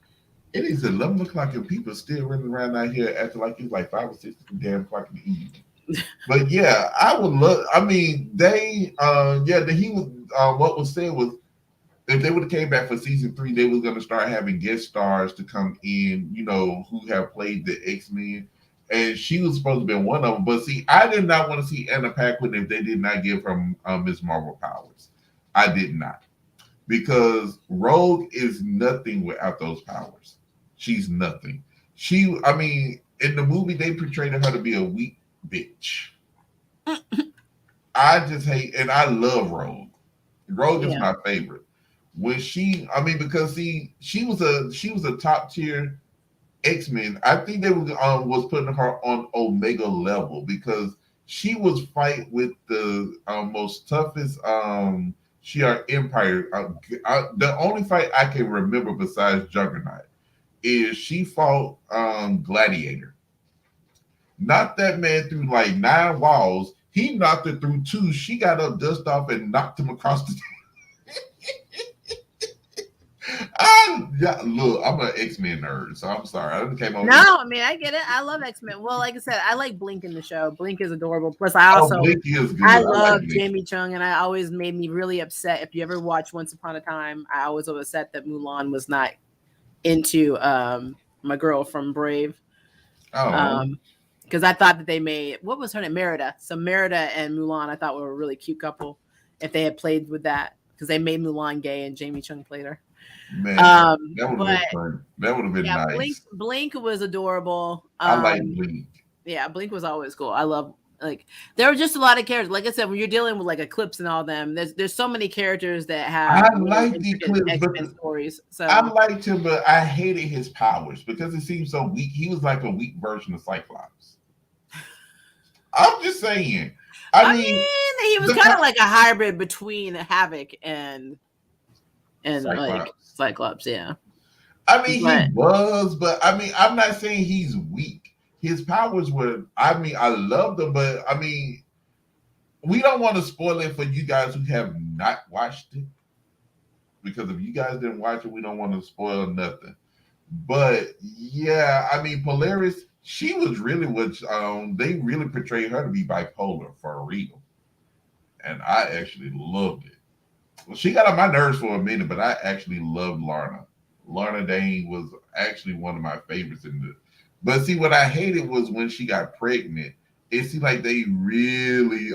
It is 11 o'clock and people still running around out here acting like it's like 5 or 6 damn o'clock in the evening. But yeah, I would love. I mean, he was. What was said was, if they would have came back for season 3, they was going to start having guest stars to come in. You know, who have played the X-Men. And she was supposed to be one of them. But see, I did not want to see Anna Paquin if they did not give her Miss Marvel powers. I did not. Because Rogue is nothing without those powers. She's nothing. In the movie, they portrayed her to be a weak bitch. I just hate, and I love Rogue. Rogue is my favorite. Because she was a top tier X-Men. I think they was putting her on Omega level because she was fight with the most toughest Empire. The only fight I can remember besides Juggernaut is she fought Gladiator. Knocked that man through like 9 walls. He knocked her through 2. She got up, dust off, and knocked him across the Look, I'm an X-Men nerd, so I'm sorry. I came over. No, I mean I get it. I love X-Men. Well, like I said, I like Blink in the show. Blink is adorable. Plus, I also Blink is good. I love Jamie Chung, and I always made me really upset. If you ever watch Once Upon a Time, I always was upset that Mulan was not into my girl from Brave. Because I thought that they made, what was her name? Merida. So Merida and Mulan, I thought were a really cute couple if they had played with that, because they made Mulan gay and Jamie Chung played her. Man, that would have been fun. That would have been nice. Blink was adorable. I like Blink. Yeah, Blink was always cool. I love, like, there were just a lot of characters. Like I said, when you're dealing with like Eclipse and all them, there's so many characters that have. I like the Eclipse stories. So I liked him, but I hated his powers because it seemed so weak. He was like a weak version of Cyclops. I'm just saying. I mean, he was kind of like a hybrid between Havoc and Cyclops. Like Cyclops, yeah. I mean, he was, but I mean, I'm not saying he's weak. His powers were, I love them, but I mean, we don't want to spoil it for you guys who have not watched it. Because if you guys didn't watch it, we don't want to spoil nothing. But yeah, I mean, Polaris, she was really what they really portrayed her to be bipolar for real. And I actually loved it. Well, she got on my nerves for a minute, but I actually loved Lorna. Lorna Dane was actually one of my favorites in the. But see, what I hated was when she got pregnant. It seemed like they really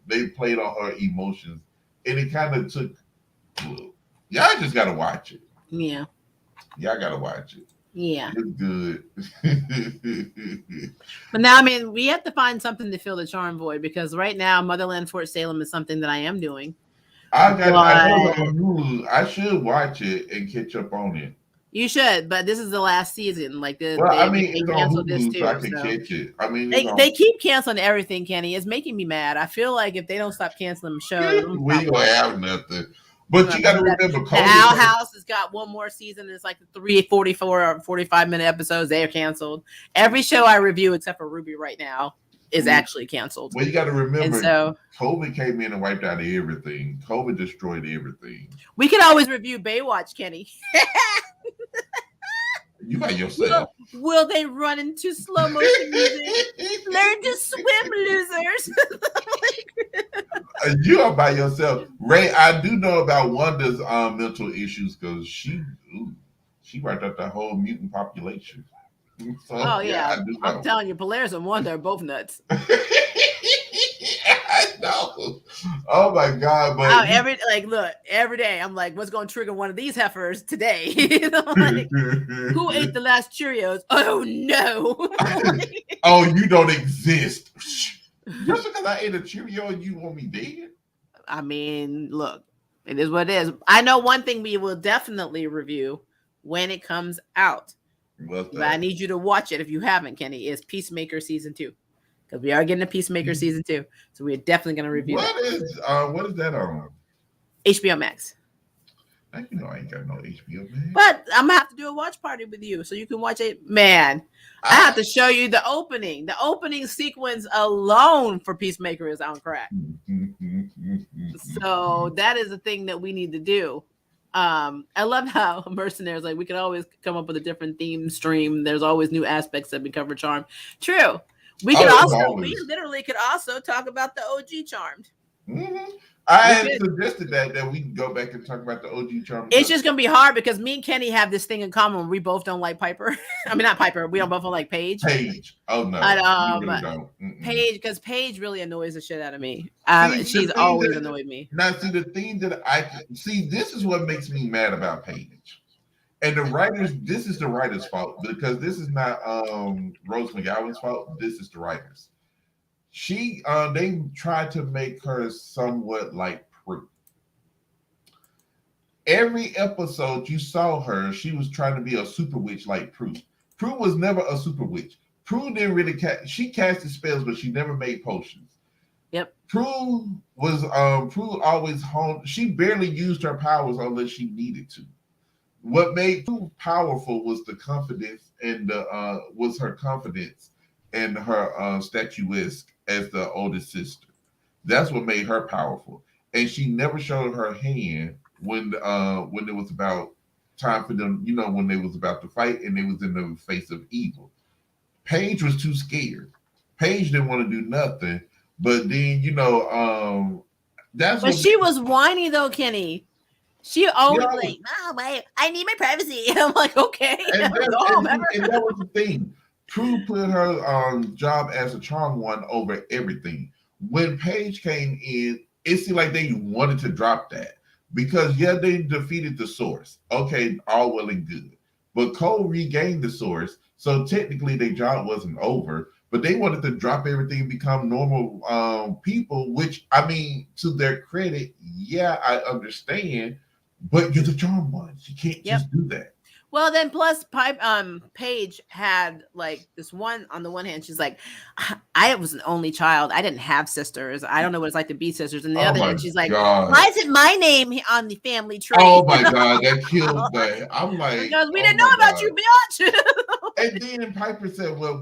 they played on her emotions, and it kind of took. Well, y'all just gotta watch it. Yeah, y'all gotta watch it. Yeah, it's good. But now, I mean, we have to find something to fill the charm void, because right now, Motherland Fort Salem is something that I am doing. I know it's on Hulu. I should watch it and catch up on it. You should, but this is the last season. Like It's they on canceled this Hulu, so I too. can catch it. I mean, they keep canceling everything, Kenny. It's making me mad. I feel like if they don't stop canceling shows, we gonna have nothing. But you got to remember, the Owl House has got one more season. It's like the 344 or 45-minute episodes. They are canceled. Every show I review, except for Ruby right now, is actually canceled. Well, you got to remember, so COVID came in and wiped out everything. COVID destroyed everything. We can always review Baywatch, Kenny. You by yourself. Will they run into slow motion music? Learn to swim, losers. You are by yourself. Ray, I do know about Wanda's mental issues because she wiped out the whole mutant population. So, yeah. I'm telling you, Polaris and Wanda are both nuts. I know. Oh my God! But every day I'm like, what's going to trigger one of these heifers today? Who ate the last Cheerios? Oh no! Oh, you don't exist. Just because I ate a Cheerio, you want me dead? I mean, look, it is what it is. I know one thing we will definitely review when it comes out. But I need you to watch it if you haven't, Kenny. Is Peacemaker season 2? Because we are getting a Peacemaker season 2, so we're definitely going to review what is that on? HBO Max. I ain't got no HBO Max. But I'm gonna have to do a watch party with you so you can watch it. Man, I have to show you the opening. The opening sequence alone for Peacemaker is on crack. So that is a thing that we need to do. I love how Mercenaries, like, we can always come up with a different theme stream. There's always new aspects that we cover Charmed. True. We literally could also talk about the OG Charmed. Mm-hmm. I had suggested that we can go back and talk about the OG Charmed. It's just gonna be hard because me and Kenny have this thing in common. We both don't like Piper. I mean, not Piper. We don't both like Paige. Oh no, you really don't. Paige, because Paige really annoys the shit out of me. She's always annoyed me. Now, see, the thing that this is what makes me mad about Paige. And the writers, this is the writers' fault because this is not Rose McGowan's fault. This is the writers. They tried to make her somewhat like Prue. Every episode you saw her, she was trying to be a super witch like Prue. Prue was never a super witch. Prue didn't really she casted spells, but she never made potions. Yep. Prue always honed. She barely used her powers unless she needed to. What made Prue powerful was the confidence and her confidence and her statuesque as the oldest sister. That's what made her powerful. And she never showed her hand when it was about time for them, when they was about to fight and they was in the face of evil. Paige was too scared. Paige didn't want to do nothing. But then, But she was whiny though, Kenny. She always like, Mom, I need my privacy. I'm like, okay. And that was the thing. Prue put her job as a charm one over everything. When Paige came in, it seemed like they wanted to drop that because they defeated the source. Okay, all well and good. But Cole regained the source, so technically their job wasn't over. But they wanted to drop everything and become normal people, which, I mean, to their credit, I understand. But you're the charm one. You can't just do that. Well, then plus Paige had like this one, on the one hand, she's like, I was an only child. I didn't have sisters. I don't know what it's like to be sisters. And the other hand, she's like, why isn't my name on the family tree? Oh my God, that killed that. I'm like, because we didn't know about you, bitch. And then Piper said, well,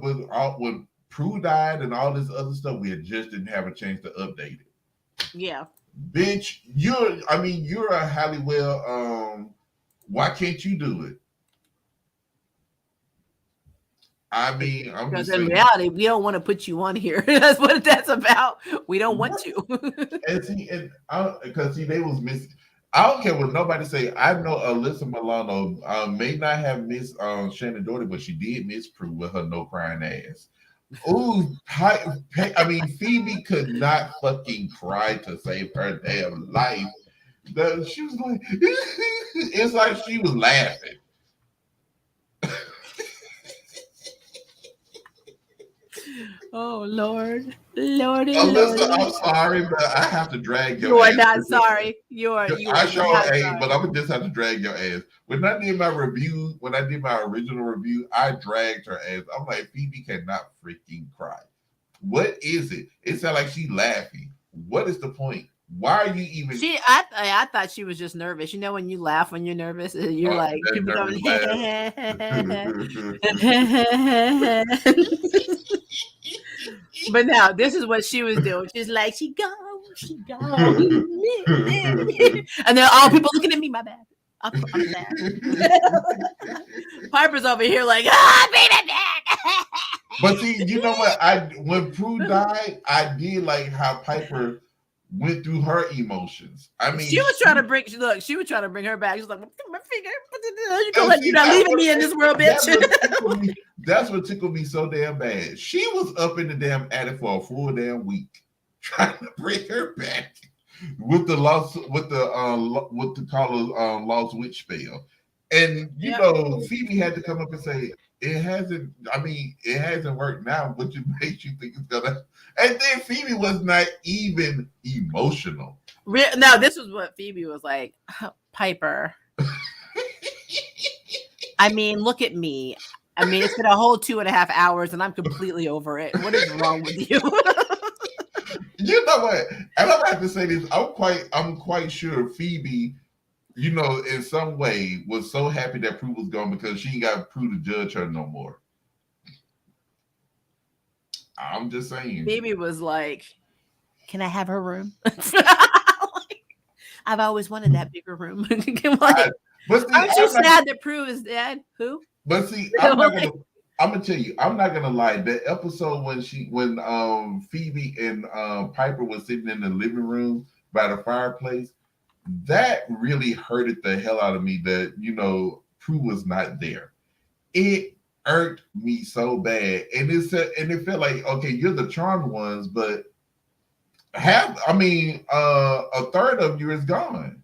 when Prue died and all this other stuff, we just didn't have a chance to update it. Yeah. Bitch, you're a Halliwell. Why can't you do it? I mean, because in reality, we don't want to put you on here. That's what that's about. We don't want to. Because they was missing. I don't care what nobody say. I know Alyssa Milano may not have missed Shannon Doherty, but she did miss Prue with her no crying ass. Ooh, Phoebe could not fucking cry to save her damn life. She was like, it's like she was laughing. Oh Lord, Lordy, Alyssa, Lordy. I'm sorry, but I have to drag You your are ass. not sorry. You are I sure not ain't, but sorry. I'm gonna just have to drag your ass. When I did my review, when I did my original review, I dragged her ass. I'm like, Phoebe cannot freaking cry. What is it? It sounds like she's laughing. What is the point? Why are you even I thought she was just nervous. You know, when you laugh when you're nervous, you're like that people nervous going. But now this is what she was doing. She's like, she gone, and then all people looking at me. My bad. I'm sad. Piper's over here like, baby back. But see, you know what? When Prue died, I did like how Piper went through her emotions. I mean, She was trying to bring. Look, she was trying to bring her back. She's like, my finger. You gonna and let see, you not leaving me in this world, bitch. That's what tickled me so damn bad. She was up in the damn attic for a full damn week trying to bring her back with the what the call lost witch spell, and you know Phoebe had to come up and say it hasn't. I mean, it hasn't worked now. What you makes you think it's gonna? And then Phoebe was not even emotional. No, this was what Phoebe was like, Piper. I mean, look at me. I mean, it's been a whole 2.5 hours, and I'm completely over it. What is wrong with you? You know what? And I'm gonna have to say this. I'm quite sure Phoebe, you know, in some way was so happy that Prue was gone because she got Prue to judge her no more. I'm just saying. Phoebe was like, "Can I have her room?" I've always wanted that bigger room. Like, aren't you sad that Prue is dead? Who? But see, I'm gonna tell you, I'm not gonna lie. The episode when Phoebe and Piper was sitting in the living room by the fireplace, that really hurted the hell out of me. That you know, Prue was not there. It irked me so bad, and it felt like, okay, you're the charmed ones, but a third of you is gone.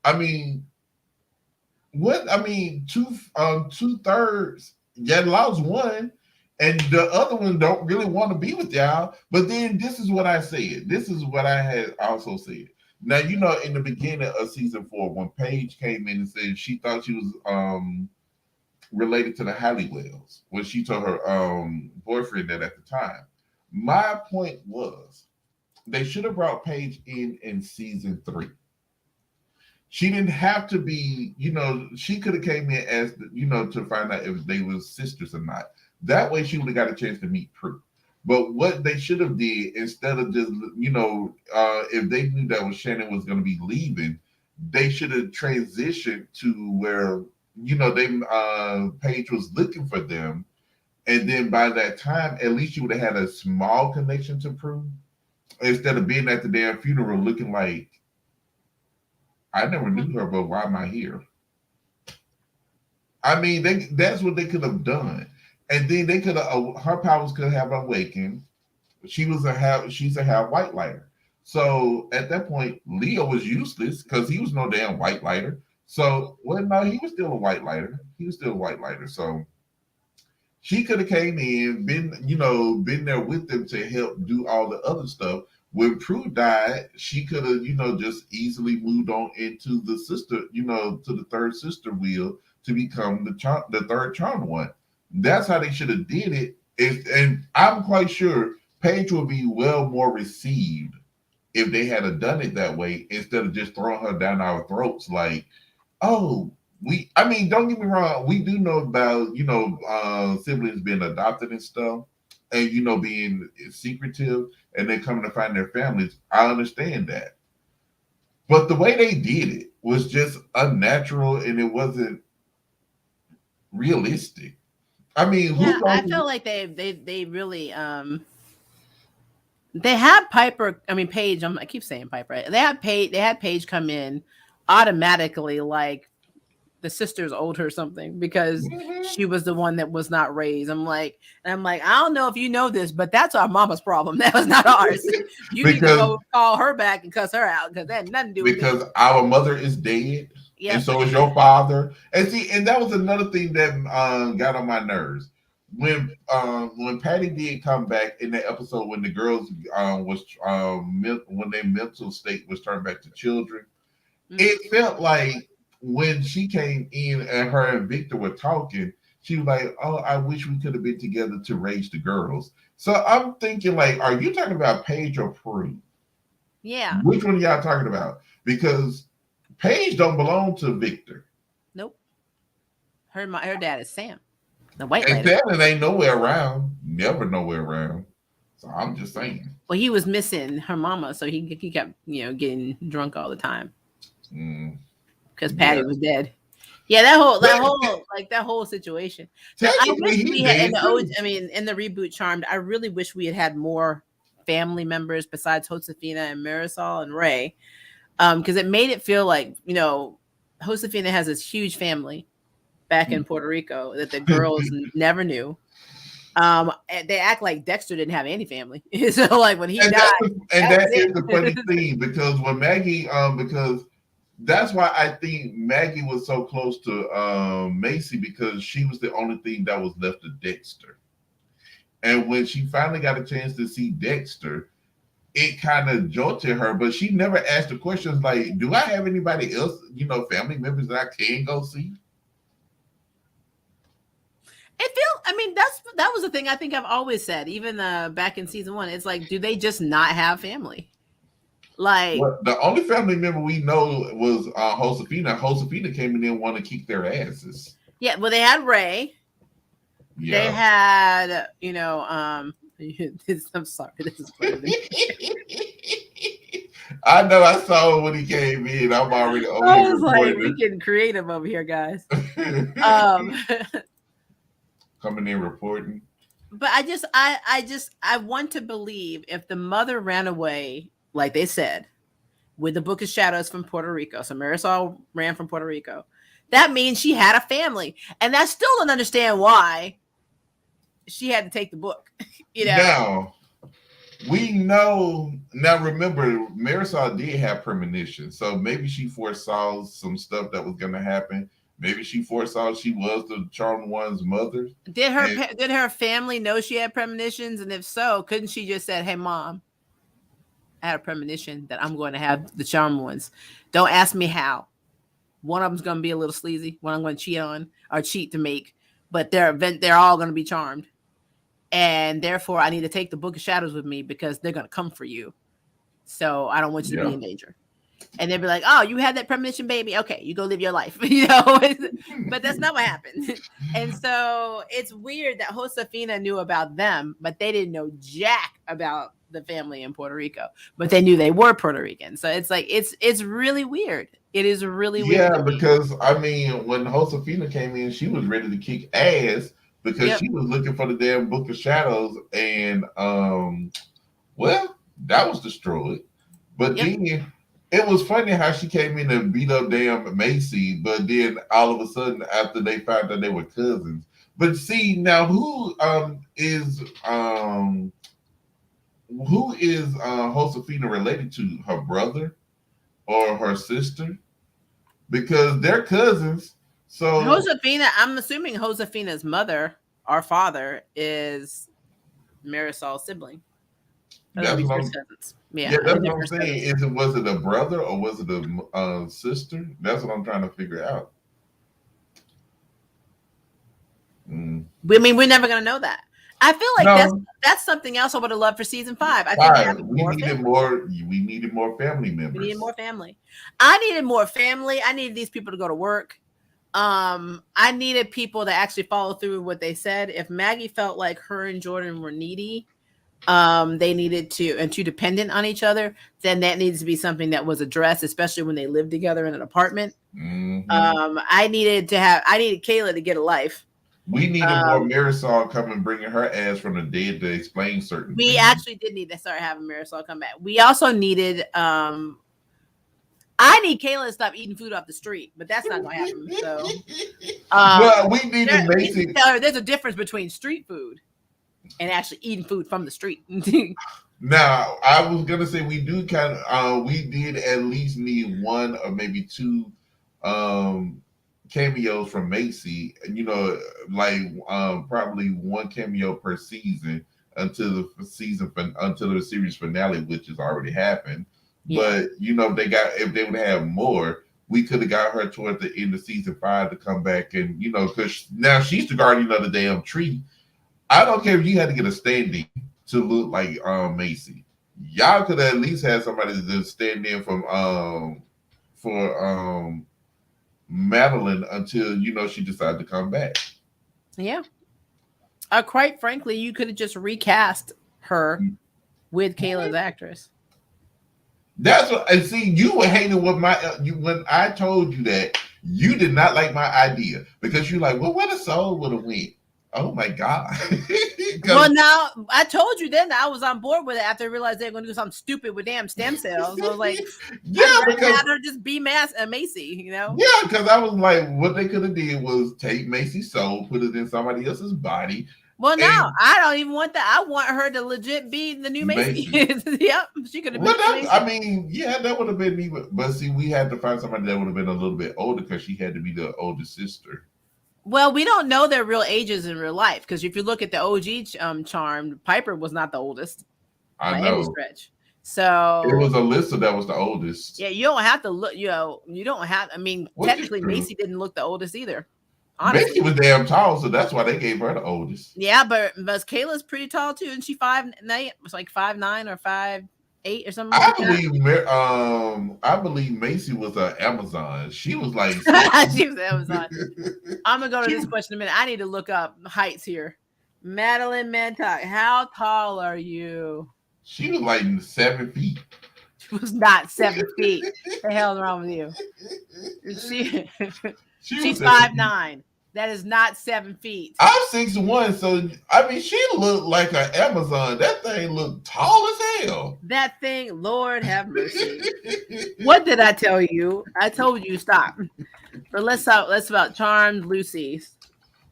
I mean, what? I mean, 2/3. You lost one, and the other one don't really want to be with y'all. But then this is what I said. This is what I had also said. Now you know, in the beginning of season 4, when Paige came in and said she thought she was related to the Halliwells when she told her boyfriend that at the time. My point was they should have brought Paige in season 3. She didn't have to be, you know, she could have came in as, you know, to find out if they were sisters or not. That way she would have got a chance to meet Prue. But what they should have did, instead of just, you know, if they knew that Shannon was going to be leaving, they should have transitioned to where, you know, Paige was looking for them. And then by that time, at least you would have had a small connection to Prue instead of being at the damn funeral looking like, I never knew her, but why am I here? I mean, that's what they could have done. And then they could have, her powers could have awakened. She's a half white lighter. So at that point, Leo was useless because he was no damn white lighter. So, well, no, he was still a white lighter. So she could have came in, been there with them to help do all the other stuff. When Prue died, she could have, you know, just easily moved on into the sister, you know, to the third sister wheel to become the third charmed one. That's how they should have did it. And I'm quite sure Paige would be well more received if they had done it that way instead of just throwing her down our throats like, oh, don't get me wrong, we do know about, you know, siblings being adopted and stuff, and, you know, being secretive and then coming to find their families. I understand that. But the way they did it was just unnatural and it wasn't realistic. I mean, yeah, I feel like they really they had Piper, I mean Paige, I keep saying Piper, right? They had Paige come in automatically like the sisters owed her something because she was the one that was not raised. I'm like, I don't know if you know this, but that's our mama's problem. That was not ours. You need to go call her back and cuss her out because that had nothing to do with it. Because our mother is dead, and so is your father. And see, and that was another thing that got on my nerves. when Patty did come back in the episode when the girls when their mental state was turned back to children, it felt like when she came in and her and Victor were talking, she was like, "Oh, I wish we could have been together to raise the girls." So I'm thinking, like, are you talking about Paige or Prue? Yeah. Which one are y'all talking about? Because Paige don't belong to Victor. Nope. Her dad is Sam, the white And lady. Shannon ain't nowhere around. Never nowhere around. So I'm just saying. Well, he was missing her mama, so he kept getting drunk all the time because Patty was dead. Yeah, that whole situation. Now, I Technically, wish he we had dead too. in the reboot Charmed. I really wish we had more family members besides Josefina and Marisol and Ray, because it made it feel like Josefina has this huge family back in Puerto Rico that the girls never knew. They act like Dexter didn't have any family. So like when he died, that is the funny thing because when Maggie, because that's why I think Maggie was so close to Macy because she was the only thing that was left of Dexter. And when she finally got a chance to see Dexter, it kind of jolted her, but she never asked the questions like, "Do I have anybody else, family members that I can go see?" That was the thing I think I've always said, even back in season 1. It's like, do they just not have family? Like, well, the only family member we know was Josefina. Josefina came in and wanted to kick their asses. Yeah, well, they had Ray. Yeah. They had, I'm sorry, this is funny. I know I saw him when he came in. I'm already over I was like, we getting creative over here, guys. Coming in reporting. But I want to believe if the mother ran away, like they said, with the Book of Shadows from Puerto Rico. So Marisol ran from Puerto Rico. That means she had a family. And I still don't understand why she had to take the book. Now, we know. Now, remember, Marisol did have premonition. So maybe she foresaw some stuff that was going to happen. Maybe she foresaw she was the Charmed One's mother. Did her family know she had premonitions? And if so, couldn't she just said, "Hey, Mom, I had a premonition that I'm going to have the Charmed Ones. Don't ask me how. One of them's going to be a little sleazy. One I'm going to cheat to make. But they're all going to be charmed. And therefore, I need to take the Book of Shadows with me because they're going to come for you. So I don't want you to be in danger." And they'd be like, "Oh, you had that premonition, baby. Okay, you go live your life." But that's not what happened. And so it's weird that Josefina knew about them, but they didn't know jack about the family in Puerto Rico. But they knew they were Puerto Rican. So it's like it's really weird. It is really weird. Yeah, because when Josefina came in, she was ready to kick ass because she was looking for the damn Book of Shadows, and that was destroyed. But then it was funny how she came in and beat up damn Macy, but then all of a sudden after they found out they were cousins. But see now who is Josefina related to? Her brother or her sister? Because they're cousins. So Josefina, I'm assuming Josefina's mother or father is Marisol's sibling. That's what that's what I'm saying. Was it a brother or was it a sister? That's what I'm trying to figure out. I mean, we're never going to know that. I feel like that's something else I would have loved for season 5. I think we needed more family members. We needed more family. I needed more family. I needed these people to go to work. I needed people to actually follow through with what they said. If Maggie felt like her and Jordan were needy, they needed to and too dependent on each other, then that needs to be something that was addressed, especially when they lived together in an apartment. I needed Kayla to get a life. We needed more Marisol coming, bringing her ass from the dead to explain certain things. We actually did need to start having Marisol come back. We also needed I need Kayla to stop eating food off the street, but that's not going to happen. So, well, we needed Macy. There's a difference between street food and actually eating food from the street. Now, I was gonna say we did at least need one or maybe two cameos from Macy, and like probably one cameo per season until until the series finale, which has already happened. Yeah. But if they would have more, we could have got her toward the end of season 5 to come back, and because now she's the guardian of the damn tree. I don't care if you had to get a stand-in to look like Macy. Y'all could have at least had somebody to stand in for Madeline until she decided to come back. Yeah. Quite frankly, you could have just recast her with Kayla's actress. That's what. And see, you were hating with when I told you that you did not like my idea because you're like, well, what if Soul would have went? Oh my god! Well, now I told you then I was on board with it after I realized they were going to do something stupid with damn stem cells. I was like, yeah, I'd rather just be Macy, Yeah, because I was like, what they could have did was take Macy's soul, put it in somebody else's body. Well, no, I don't even want that. I want her to legit be the new Macy. Yep, she could have been. I mean, yeah, that would have been even. But see, we had to find somebody that would have been a little bit older because she had to be the older sister. Well, we don't know their real ages in real life because if you look at the OG Charmed, Piper was not the oldest. I know. Stretch. So it was Alyssa that was the oldest. Yeah, you don't have to look. You don't have. I mean, technically, Macy didn't look the oldest either. Honestly. Macy was damn tall, so that's why they gave her the oldest. Yeah, but Kayla's pretty tall too, and she 5'9", was like 5'9" or 5'8" or something. I believe Macy was an Amazon. She was like she was Amazon. I'm gonna go to this question in a minute. I need to look up heights here. Madeline Mantock, how tall are you? She was like 7 feet. She was not 7 feet. What the hell's wrong with you? She's 5'9". That is not 7 feet. I'm 6'1", so I mean, she looked like an Amazon. That thing looked tall as hell. That thing, Lord have mercy. What did I tell you? I told you stop. But let's about Charmed Lucy's.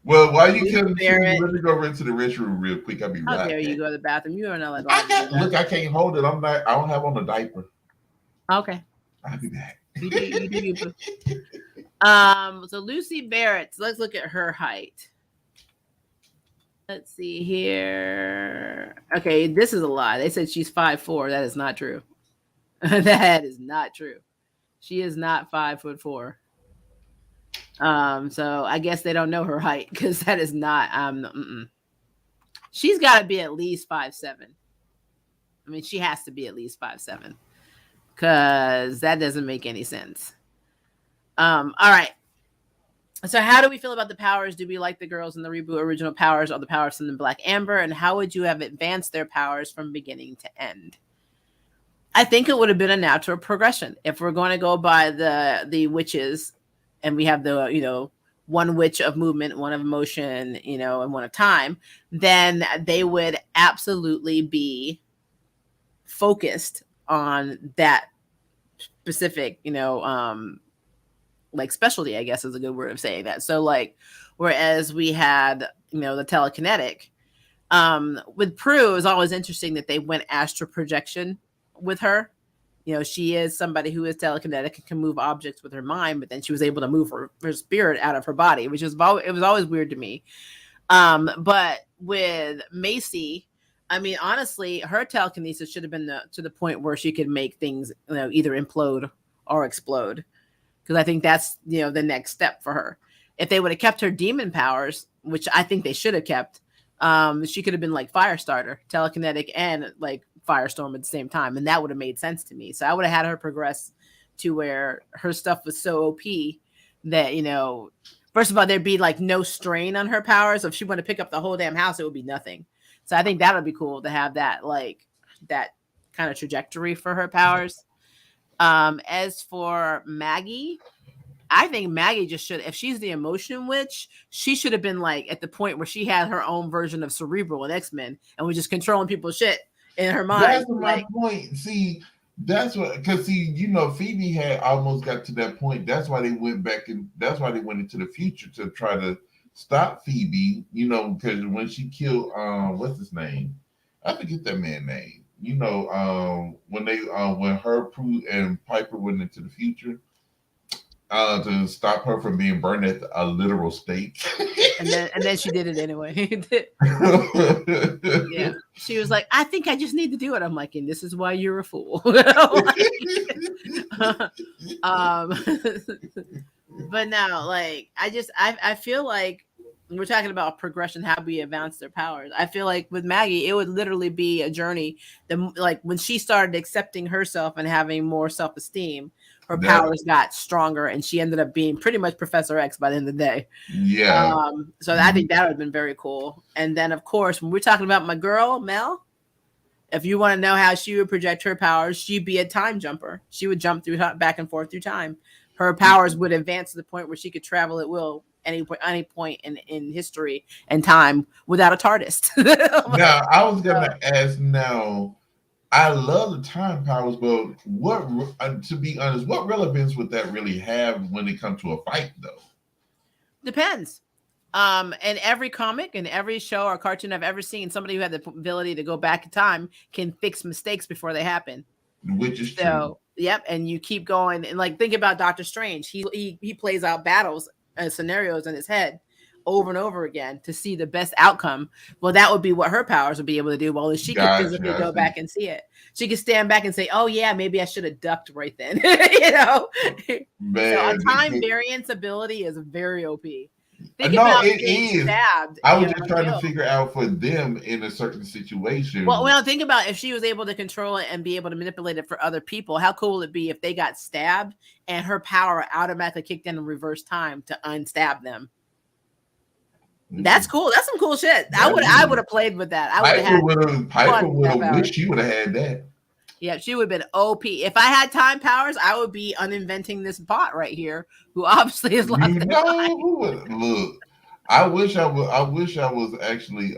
Well, while you can, let me go into the restroom real quick. I'll be right back. How dare you go to the bathroom? You don't know that. I can't hold it. I don't have on a diaper. Okay. I'll be back. So Lucy Barrett. Let's look at her height. Let's see here. Okay, this is a lie. They said she's 5'4". That is not true. That is not true. She is not 5'4". So I guess they don't know her height because that is not. She's got to be at least 5'7". I mean, she has to be at least 5'7", because that doesn't make any sense. All right. So how do we feel about the powers? Do we like the girls in the reboot original powers or the powers from the Black Amber? And how would you have advanced their powers from beginning to end? I think it would have been a natural progression. If we're going to go by the witches, and we have the, one witch of movement, one of motion, and one of time, then they would absolutely be focused on that specific, like specialty, I guess is a good word of saying that. So like, whereas we had, the telekinetic, with Prue, it was always interesting that they went astral projection with her. She is somebody who is telekinetic and can move objects with her mind, but then she was able to move her spirit out of her body, which was always weird to me. But with Macy, I mean, honestly, her telekinesis should have been to the point where she could make things, either implode or explode. Because I think that's, the next step for her. If they would have kept her demon powers, which I think they should have kept, she could have been like Firestarter, telekinetic and like Firestorm at the same time. And that would have made sense to me. So I would have had her progress to where her stuff was so OP that, first of all, there'd be like no strain on her powers. So if she wanted to pick up the whole damn house, it would be nothing. So I think that would be cool to have that, like that kind of trajectory for her powers. As for Maggie, I think Maggie just should, if she's the emotion witch, she should have been like at the point where she had her own version of Cerebral and X-Men and was just controlling people's shit in her mind. That's my point. See, that's what, because Phoebe had almost got to that point. That's why they went back, and that's why they went into the future to try to stop Phoebe, because when she killed, what's his name? I forget that man's name. When her, Prue, and Piper went into the future. to stop her from being burned at a literal stake. And then she did it anyway. Yeah. She was like, I think I just need to do it. I'm like, and this is why you're a fool. um but now, like, I feel like we're talking about progression, how we advance their powers. I feel like with Maggie, it would literally be a journey. Like when she started accepting herself and having more self-esteem, her powers got stronger, and she ended up being pretty much Professor X by the end of the day. Yeah. So I think that would have been very cool. And then, of course, when we're talking about my girl Mel, if you want to know how she would project her powers, she'd be a time jumper. She would jump through back and forth through time. Her powers would advance to the point where she could travel at will any point in history and time without a TARDIS. Now, I was gonna ask. Now, I love the time powers, but what? To be honest, what relevance would that really have when it comes to a fight, though? Depends. In every comic and every show or cartoon I've ever seen, somebody who had the ability to go back in time can fix mistakes before they happen. Which is true. Yep, and you keep going, and like think about Doctor Strange. He plays out battles and scenarios in his head over and over again to see the best outcome. Well, that would be what her powers would be able to do. Well, she could physically go back and see it. She could stand back and say, "Oh yeah, maybe I should have ducked right then." You know, Man, so a time variance ability is very OP. Think about it is. Stabbed, I was just trying to figure out for them in a certain situation. Well, think about if she was able to control it and be able to manipulate it for other people. How cool would it be if they got stabbed and her power automatically kicked in reverse time to unstab them? That's cool. That's some cool shit. I would have played with that. Piper would have wished she would have had that. Yeah, she would have been OP. If I had time powers, I would be uninventing this bot right here, who obviously is lost. Look, I wish I was actually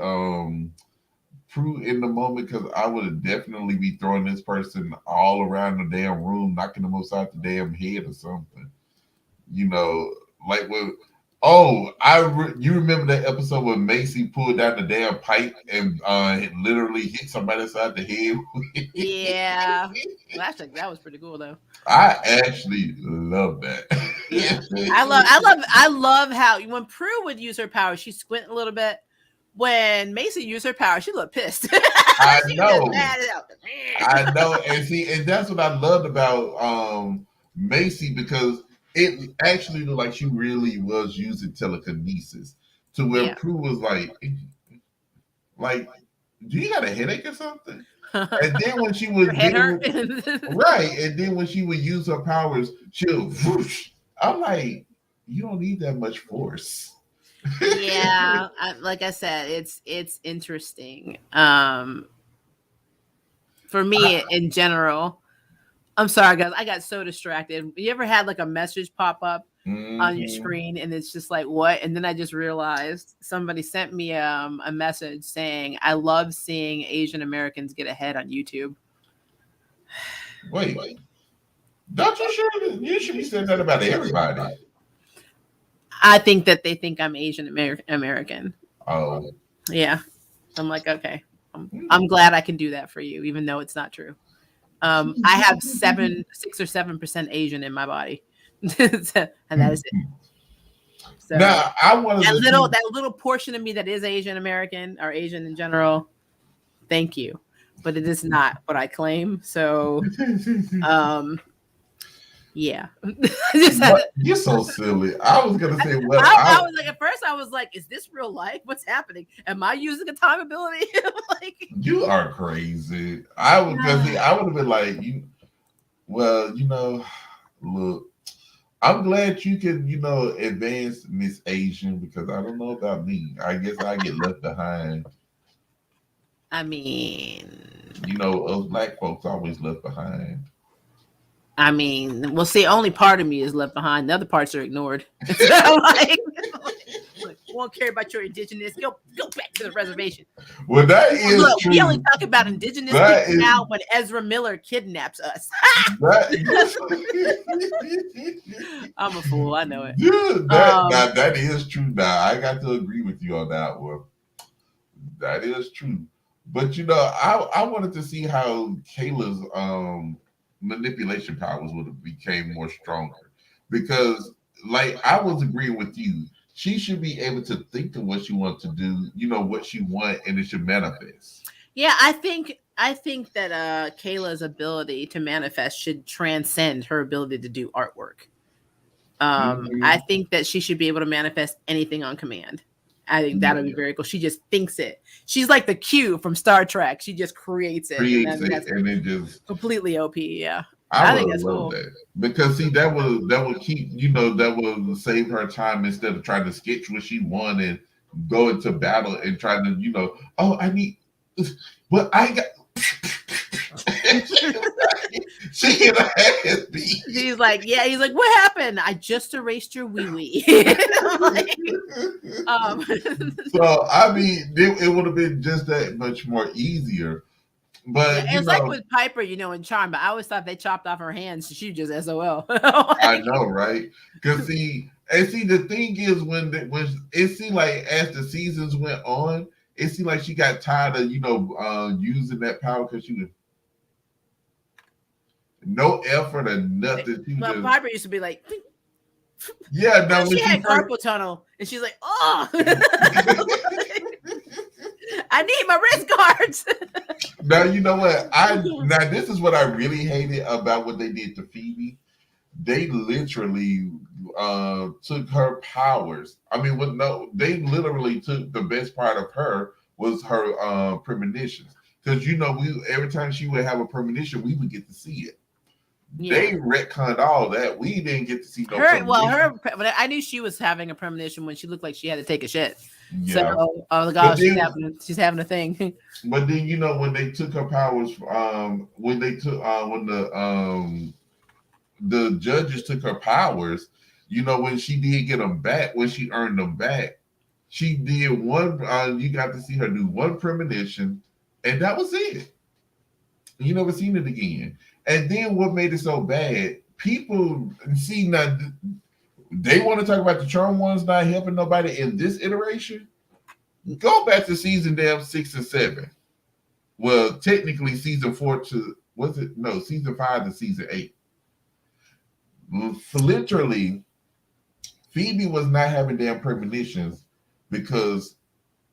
Prue in the moment, because I would have definitely be throwing this person all around the damn room, knocking them upside the damn head or something. You know, like with. Oh, you remember that episode where Macy pulled down the damn pipe and literally hit somebody inside the head? Yeah, that was pretty cool though. I actually love that. Yeah, I love how when Prue would use her power, she squint a little bit. When Macy used her power, she looked pissed. I know, and that's what I loved about Macy, because it actually looked like she really was using telekinesis, to where Prue was like, do you got a headache or something? And then when she would right, and then when she would use her powers, she'll whoosh. I'm like, you don't need that much force. Yeah, like I said, it's interesting. For me, in general. I'm sorry, guys. I got so distracted. You ever had like a message pop up on your screen and it's just like, what? And then I just realized somebody sent me a message saying, I love seeing Asian Americans get ahead on YouTube. Wait. Don't you sure? You should be saying that about everybody. I think that they think I'm Asian American. Oh. Yeah. I'm like, okay. I'm glad I can do that for you, even though it's not true. I have 6 or 7% Asian in my body, and that is it. So now, that little portion of me that is Asian American or Asian in general. Thank you, but it is not what I claim. So, yeah. You're so silly. I was gonna say, well, I was like, at first I was like, is this real life? What's happening? Am I using a time ability? Like, you are crazy. I would have been like, look, I'm glad you can, advance Miss Asian, because I don't know about me. I guess I get left behind. I mean, us black folks always left behind. I mean, well, see, only part of me is left behind. The other parts are ignored. Like, won't care about your indigenous. Go back to the reservation. Well, that is true. We only talk about indigenous people now when Ezra Miller kidnaps us. I'm a fool. I know it. Dude, that is true. Now, I got to agree with you on that one. That is true. But, I wanted to see how Kayla's manipulation powers would have became more stronger. because like I was agreeing with you. She should be able to think of what she wants to do, what she want, and it should manifest. Yeah, I think that Kayla's ability to manifest should transcend her ability to do artwork. I Mhm. think that she should be able to manifest anything on command. I think that would be Yeah. very cool. She just thinks it. She's like the Q from Star Trek. She just creates it, and Creates then it, that's and it just completely OP. Yeah, I I would think have that's loved cool. that because see that would keep that would save her time instead of trying to sketch what she wanted and go into battle and trying to oh I need but I got she can have me. He's like, yeah. He's like, what happened? I just erased your wee wee. Like, um, So I mean it would have been just that much more easier. yeah, But it's like with Piper, in Charm. But I always thought they chopped off her hands. She just SOL. I Like, know, right? Because see, the thing is when it seemed like as the seasons went on, it seemed like she got tired of using that power because she was no effort or nothing. She was well, just Piper used to be like, yeah. well, Now when she she had first, carpal tunnel, and she's like, oh, I need my wrist guards. now you know what now this is what I really hated about what they did to Phoebe. They literally took her powers. I mean, no, they literally took the best part of her was her premonitions. Because we every time she would have a premonition, we would get to see it. Yeah. They retconned all that. We didn't get to see no Her, premonition. but I knew she was having a premonition when she looked like she had to take a shit. So, Yeah. oh my But gosh, then she's having a thing. but then when they took her powers when they took when the judges took her powers, when she did get them back, when she earned them back, she did one. You got to see her do one premonition, and that was it. You never seen it again. And then what made it so bad? People see now they want to talk about the charm ones not helping nobody in this iteration. Go back to season damn 6 and 7. Well, technically season 4 to was it no season 5 to season 8. Literally, Phoebe was not having damn premonitions because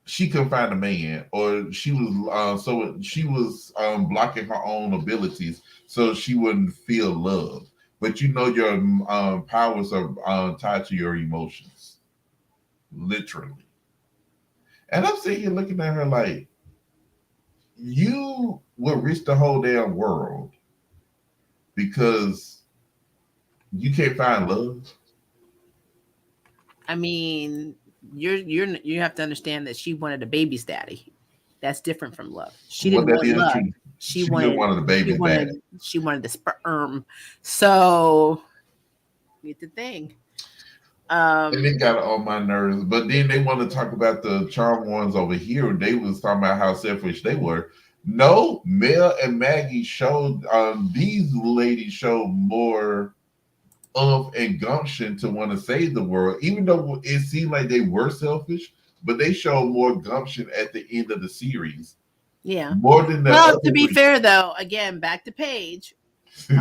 she couldn't find a man, or she was blocking her own abilities so she wouldn't feel love. But your powers are tied to your emotions, literally. And I'm sitting here looking at her like, you will risk the whole damn world because you can't find love. I mean, you have to understand that she wanted a baby's daddy. That's different from love. She Well, didn't that want is love. true. She She just wanted wanted the she baby back. wanted she wanted the sperm. So it's the thing. And it got on my nerves. But then they want to talk about the charm ones over here. They was talking about how selfish they were. No, Mel and Maggie showed these ladies showed more and gumption to want to save the world, even though it seemed like they were selfish, but they showed more gumption at the end of the series. Yeah. More than the Well, other to be three. fair though, again, back to Paige. She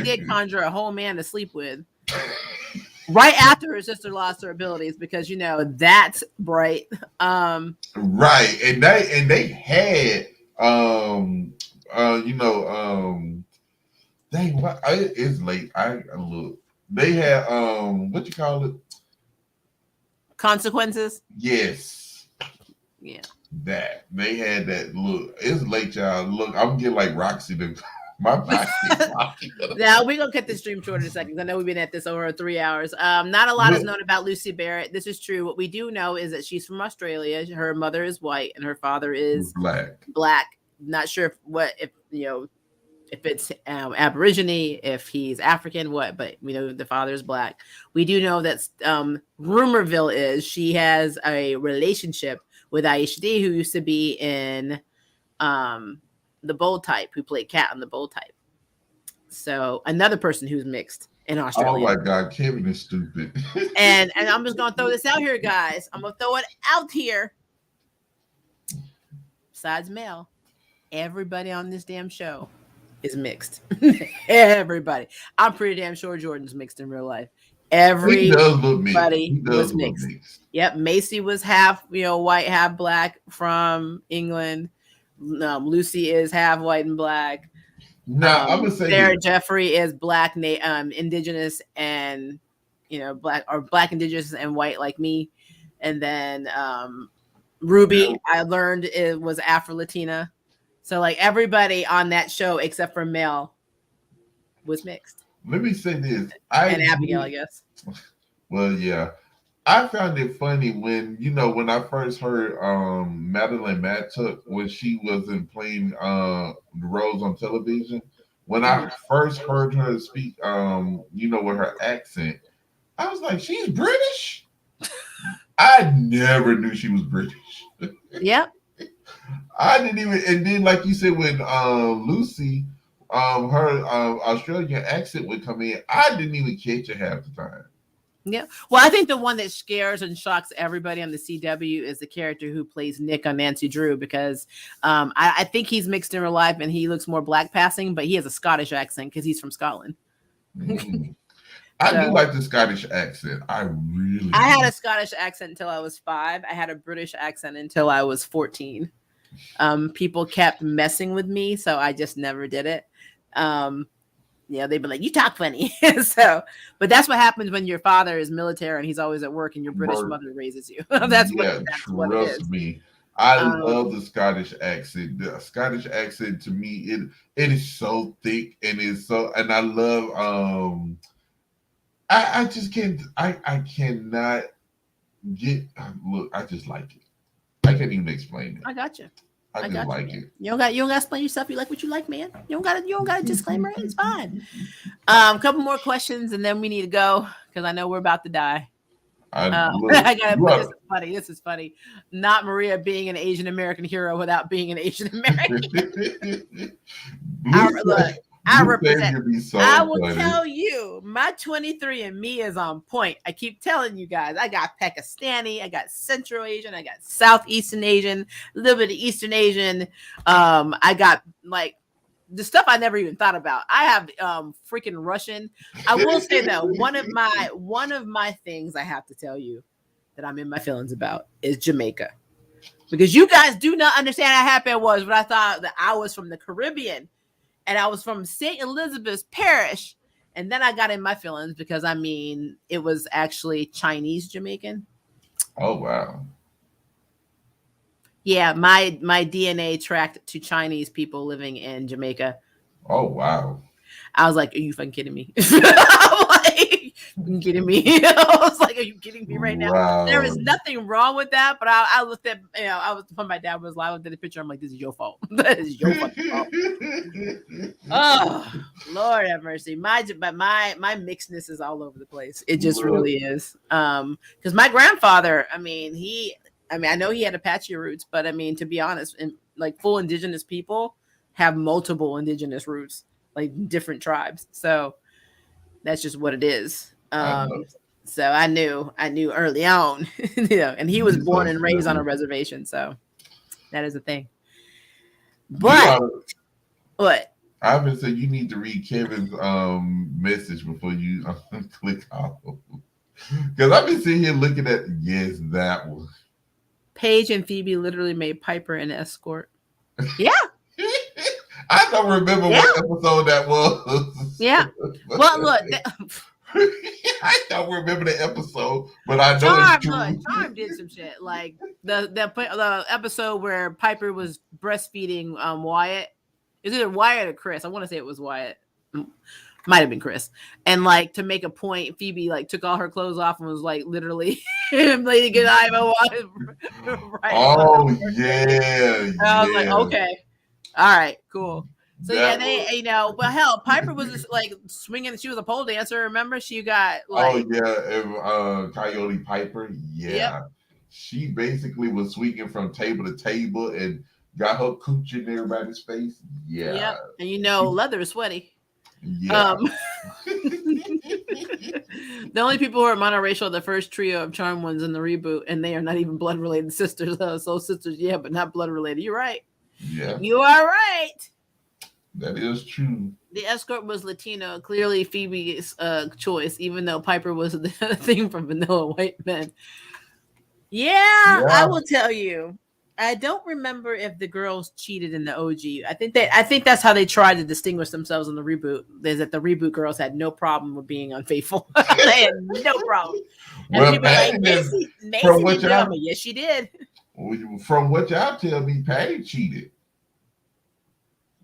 did conjure a whole man to sleep with right after her sister lost her abilities because that's bright. Right. And they had you know dang what it's late. I look. They had what you call it? Consequences. Yes. Yeah. That they had that look. It's late, y'all. Look, I'm getting like Roxy to my body. Now we're gonna cut this stream short in a second. I know we've been at this over 3 hours. Not a lot is known about Lucy Barrett. This is true. What we do know is that she's from Australia. Her mother is white and her father is black. Not sure if it's Aborigine, if he's African, but we know the father is black. We do know that rumorville is she has a relationship with Aisha D, who used to be in the Bold Type, who played Cat on the Bold Type. So another person who's mixed in Australia. Oh my God, Kevin is stupid. and I'm just gonna throw this out here, guys. I'm gonna throw it out here. Besides Mel, everybody on this damn show is mixed. Everybody. I'm pretty damn sure Jordan's mixed in real life. Everybody was mixed. Yep. Macy was half, white, half black from England. Lucy is half white and black. Now I'm gonna say Sarah Jeffrey is black, indigenous, and black indigenous and white like me. And then Ruby, I learned it was Afro Latina. So like everybody on that show except for Mel was mixed. Let me say this. And Abigail, I guess. Well, yeah. I found it funny when I first heard Madeline Mattook when she wasn't playing the roles on television. When I first heard her speak, with her accent, I was like, she's British. I never knew she was British. Yep. I didn't even, and then like you said, when Lucy, her Australian accent would come in, I didn't even catch it half the time. Yeah. Well, I think the one that scares and shocks everybody on the CW is the character who plays Nick on Nancy Drew, because I think he's mixed in real life and he looks more black passing, but he has a Scottish accent because he's from Scotland. I do like the Scottish accent. I had a Scottish accent until I was 5. I had a British accent until I was 14. People kept messing with me, so I just never did it. They'd be like, you talk funny. But that's what happens when your father is military and he's always at work and your British mother raises you. That's what it is. Me. I love the Scottish accent. The Scottish accent to me, it is so thick and I love I just can't I cannot get look, I just like it. I can't even explain it. I got you. I just like it. You don't got to explain yourself. You like what you like, man. You don't got a disclaimer. It's fine. A couple more questions and then we need to go because I know we're about to die. I gotta put this is funny. This is funny. Not Maria being an Asian American hero without being an Asian American. I represent. I will tell you, my 23andMe is on point. I keep telling you guys, I got Pakistani, I got Central Asian, I got Southeastern Asian, a little bit of Eastern Asian. I got like the stuff I never even thought about. I have freaking Russian. I will say though, one of my things I have to tell you that I'm in my feelings about is Jamaica, because you guys do not understand how happy I was when I thought that I was from the Caribbean. And I was from St. Elizabeth's Parish. And then I got in my feelings because, it was actually Chinese Jamaican. Oh, wow. Yeah, my DNA tracked to Chinese people living in Jamaica. Oh, wow. I was like, are you fucking kidding me? I'm like, you kidding me? I was like, are you kidding me right now? Wow. There is nothing wrong with that, but I looked at, when my dad was live, I looked at the picture, I'm like, this is your fault. That is your fucking fault. Oh, Lord have mercy. My mixedness is all over the place. It just really is. Because my grandfather, I know he had Apache roots, but to be honest, like full indigenous people have multiple indigenous roots, like different tribes. So that's just what it is. So I knew early on, and he was born and raised on a reservation. So that is a thing. But what? I would say you need to read Kevin's message before you click off. Because I've been sitting here looking at that one. Paige and Phoebe literally made Piper an escort. Yeah. I don't remember what episode that was. Yeah. Well, look. I don't remember the episode, but I know it's true. Charm did some shit. Like the episode where Piper was breastfeeding Wyatt. Is it Wyatt or Chris? I want to say it was Wyatt. Might have been Chris. And like to make a point, Phoebe like took all her clothes off and was like literally Lady Goodnight. Right. Oh yeah. I was like, okay. All right, cool. So they, well, hell, Piper was just, like swinging. She was a pole dancer. Remember, she got like, Coyote Piper. Yeah, yep. She basically was swinging from table to table and got her cooch in everybody's face. Yeah, yep. And leather is sweaty. Yeah. The only people who are monoracial are the first trio of Charm ones in the reboot, and they are not even blood related sisters. Soul sisters, yeah, but not blood related. You're right. Yeah, you are right. That is true. The escort was Latino, clearly Phoebe's choice, even though Piper was the thing from Vanilla White Men. Yeah, I Yeah. will tell you. I don't remember if the girls cheated in the OG. I think that's how they tried to distinguish themselves in the reboot. Is that the reboot girls had no problem with being unfaithful. They had no problem. And Well, people are like, Patty did. Macy From what didn't tell y'all, me. Yes, she did. from what y'all tell me, Patty cheated.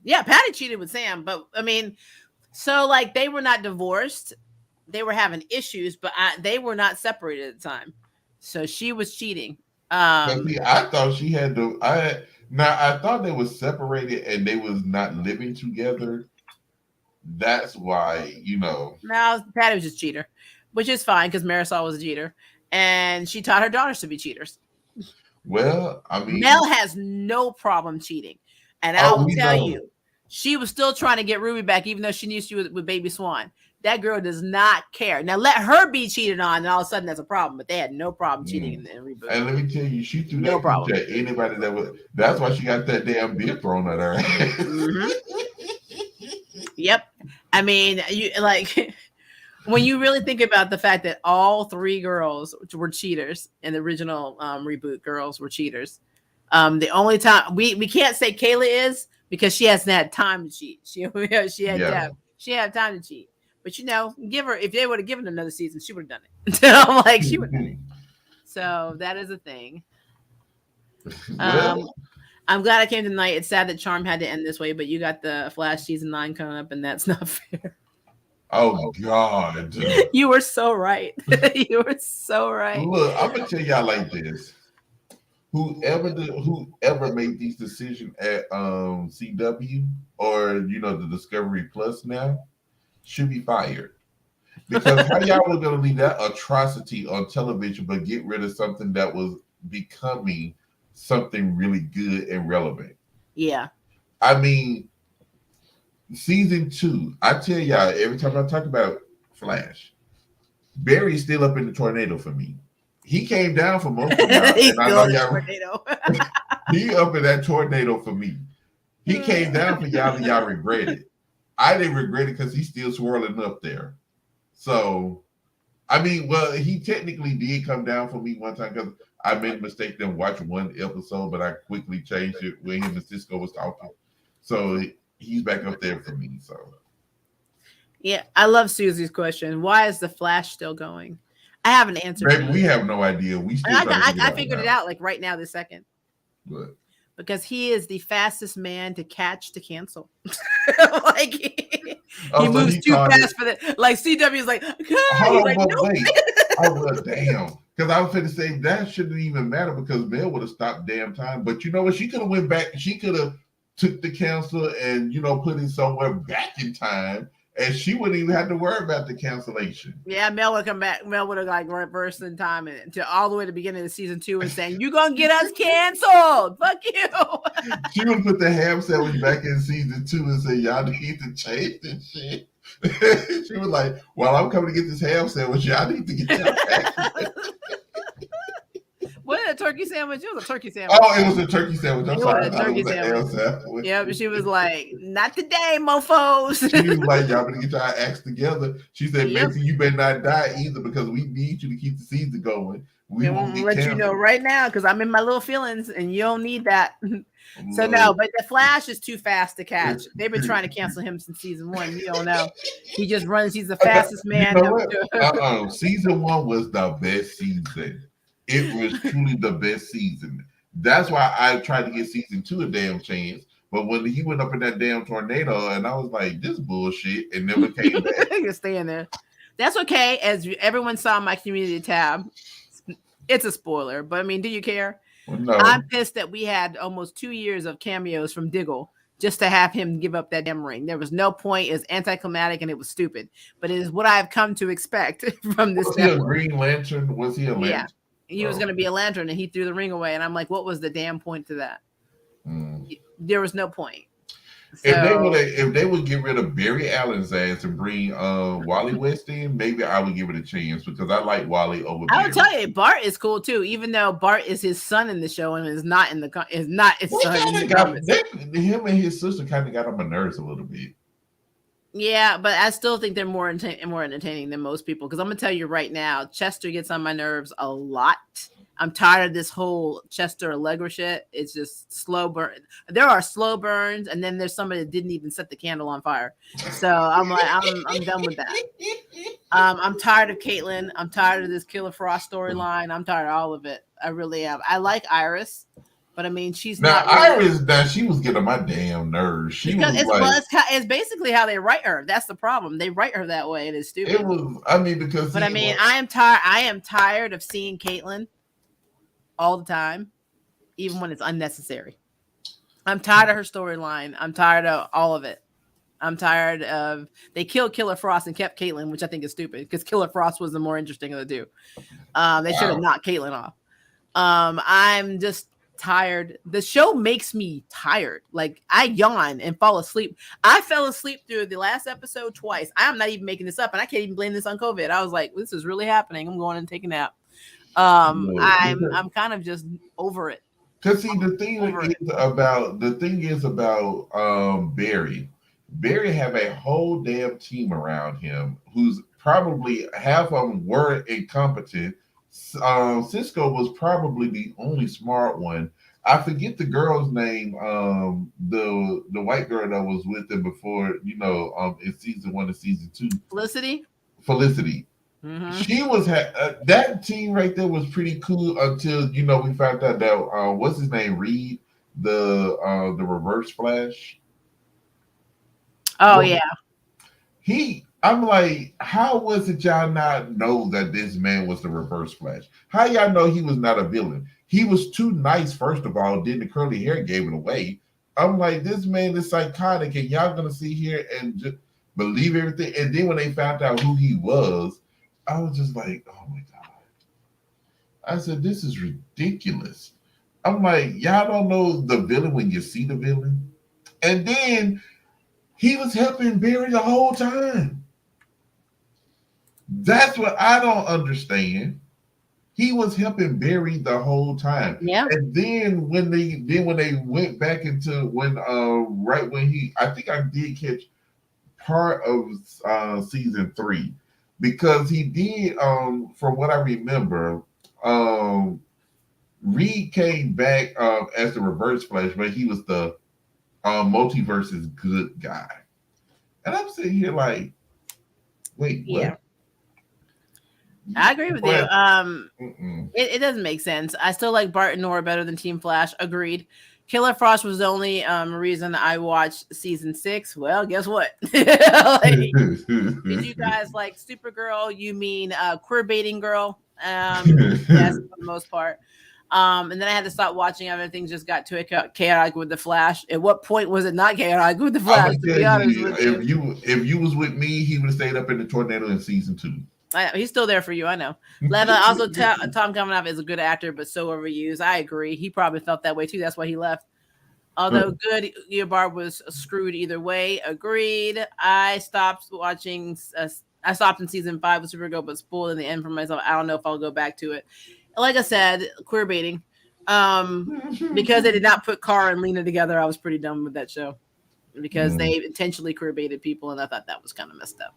Yeah, Patty cheated with Sam, but I mean, so like they were not divorced. They were having issues, but they were not separated at the time. So she was cheating. But see, I thought she had to. I thought they were separated and they was not living together. That's why, No, Patty was just cheater, which is fine because Marisol was a cheater, and she taught her daughters to be cheaters. Well, I mean, Mel has no problem cheating, and I will tell you, she was still trying to get Ruby back, even though she knew she was with Baby Swan. That girl does not care. Now let her be cheated on, and all of a sudden that's a problem. But they had no problem cheating in the reboot. And let me tell you, she threw no problem at anybody that was. That's why she got that damn beer thrown at her. Mm-hmm. Yep. I mean, you like when you really think about the fact that all three girls were cheaters in the original reboot, girls were cheaters. The only time we can't say Kayla is because she hasn't had time to cheat. She had time to cheat. But give her, if they would have given her another season, she would have done it. I'm like, she would have done it. So that is a thing. Well, I'm glad I came tonight. It's sad that Charm had to end this way, but you got the Flash season 9 coming up, and that's not fair. Oh God. You were so right. You were so right. Look, I'm gonna tell y'all like this. Whoever made these decisions at CW or the Discovery Plus now should be fired. Because how y'all were gonna leave that atrocity on television but get rid of something that was becoming something really good and relevant? Yeah. I mean, season 2, I tell y'all, every time I talk about Flash, Barry's still up in the tornado for me. He came down for most of y'all, and I know y'all. He up in that tornado for me. He came down for y'all, and y'all regret it. I didn't regret it because he's still swirling up there. So, I mean, well, he technically did come down for me one time because I made a mistake and watched one episode, but I quickly changed it when him and Cisco was talking. So he's back up there for me. So, yeah, I love Susie's question. Why is the Flash still going? I have an answer. Maybe we have no idea. We still I figured it out like right now this second. What? Because he is the fastest man to catch to cancel. Like he moves too fast for that. Like CW is like, wait. Oh, damn. Because I was going to say that shouldn't even matter because Mel would have stopped damn time. But you know what? She could have went back. She could have took the cancel and put it somewhere back in time. And she wouldn't even have to worry about the cancellation. Yeah, Mel would come back. Mel would have like reversed in time and to all the way to the beginning of season 2 and saying, "You're gonna get us canceled. Fuck you." She would put the ham sandwich back in season 2 and say, "Y'all need to change this shit." She was like, "Well, I'm coming to get this ham sandwich. Y'all need to get y'all back." What, a turkey sandwich? It was a turkey sandwich. Oh, it was a turkey sandwich. I'm sorry. It was a turkey sandwich. Yeah, but she was like, "Not today, mofos." She was like, "Y'all better get y'all acts together." She said, "Mason, you better not die either because we need you to keep the season going. We won't get let canceled." You know right now because I'm in my little feelings and you don't need that. So no, but the Flash is too fast to catch. They've been trying to cancel him since season 1. You don't know. He just runs. He's the fastest man. Season 1 was the best season. It was truly the best season. That's why I tried to get season 2 a damn chance. But when he went up in that damn tornado, and I was like, "This bullshit," and never came back. You're staying there. That's okay. As everyone saw my community tab, it's a spoiler. But I mean, do you care? Well, no. I'm pissed that we had almost 2 years of cameos from Diggle just to have him give up that damn ring. There was no point. It was anticlimactic and it was stupid. But it is what I've come to expect from this. Was he a Green Lantern? Was he a lantern? Yeah. He was going to be a lantern and he threw the ring away. And I'm like, what was the damn point to that? There was no point. So if they would get rid of Barry Allen's ass and bring Wally West in, maybe I would give it a chance because I like Wally over I would Barry. tell you, Bart is cool too, even though Bart is his son in the show and is not his son in the comics. Him and his sister kind of got on my nerves a little bit. Yeah, but I still think they're more entertaining than most people. Because I'm gonna tell you right now, Chester gets on my nerves a lot. I'm tired of this whole Chester Allegra shit. It's just slow burn. There are slow burns, and then there's somebody that didn't even set the candle on fire. So I'm like, I'm done with that. I'm tired of Caitlin. I'm tired of this Killer Frost storyline. I'm tired of all of it. I really am. I like Iris, but I mean, she's Now not really. Iris, now she was getting on my damn nerves. She Because was like, it's basically how they write her. That's the problem. They write her that way. It is stupid. it was. I mean, because But I mean, I am tired. I am tired of seeing Caitlyn all the time, even when it's unnecessary. I'm tired of her storyline. I'm tired of all of it. I'm tired of they killed Killer Frost and kept Caitlyn, which I think is stupid because Killer Frost was the more interesting of the two. They should have knocked Caitlyn off. I'm just tired. The show makes me tired. Like I yawn and fall asleep. I fell asleep through the last episode twice. I'm not even making this up, and I can't even blame this on COVID. I was like, this is really happening. I'm going and take a nap. I'm kind of just over it. Because see, the thing is about Barry. Barry have a whole damn team around him who's probably half of them were incompetent. Cisco was probably the only smart one. I forget the girl's name. The white girl that was with him before, in season 1 and season 2. Felicity. Mm-hmm. She was that team right there was pretty cool until we found out that what's his name, Reed, the Reverse Flash. Oh yeah. I'm like, how was it y'all not know that this man was the Reverse Flash? How y'all know he was not a villain? He was too nice, first of all. Then the curly hair gave it away. I'm like, this man is psychotic, and y'all gonna sit here and just believe everything. And then when they found out who he was, I was just like, oh my God. I said, this is ridiculous. I'm like, y'all don't know the villain when you see the villain. And then he was helping Barry the whole time. That's what I don't understand. He was helping Barry the whole time. Yeah. And then when they went back into I think I did catch part of season 3 because he did from what I remember, Reed came back as the Reverse Flash, but he was the multiverse's good guy. And I'm sitting here like, wait, what? Yeah. I agree with you. It doesn't make sense. I still like Bart and Nora better than Team Flash. Agreed. Killer Frost was the only reason I watched season 6. Well, guess what? Did you guys like Supergirl? You mean queer baiting girl? Yes, for the most part. And then I had to stop watching. Everything just got too chaotic with the Flash. At what point was it not chaotic with the Flash? To be honest with you, if you was with me, he would have stayed up in the tornado in season 2. He's still there for you. I know. Leva, also Tom Kaminoff is a good actor, but so overused. I agree. He probably felt that way too. That's why he left. Although good, Barb was screwed either way. Agreed. I stopped watching. I stopped in season 5 with Supergirl, but spoiled in the end for myself. I don't know if I'll go back to it. Like I said, queer baiting. Because they did not put Kara and Lena together, I was pretty done with that show. Because they intentionally queer baited people, and I thought that was kind of messed up.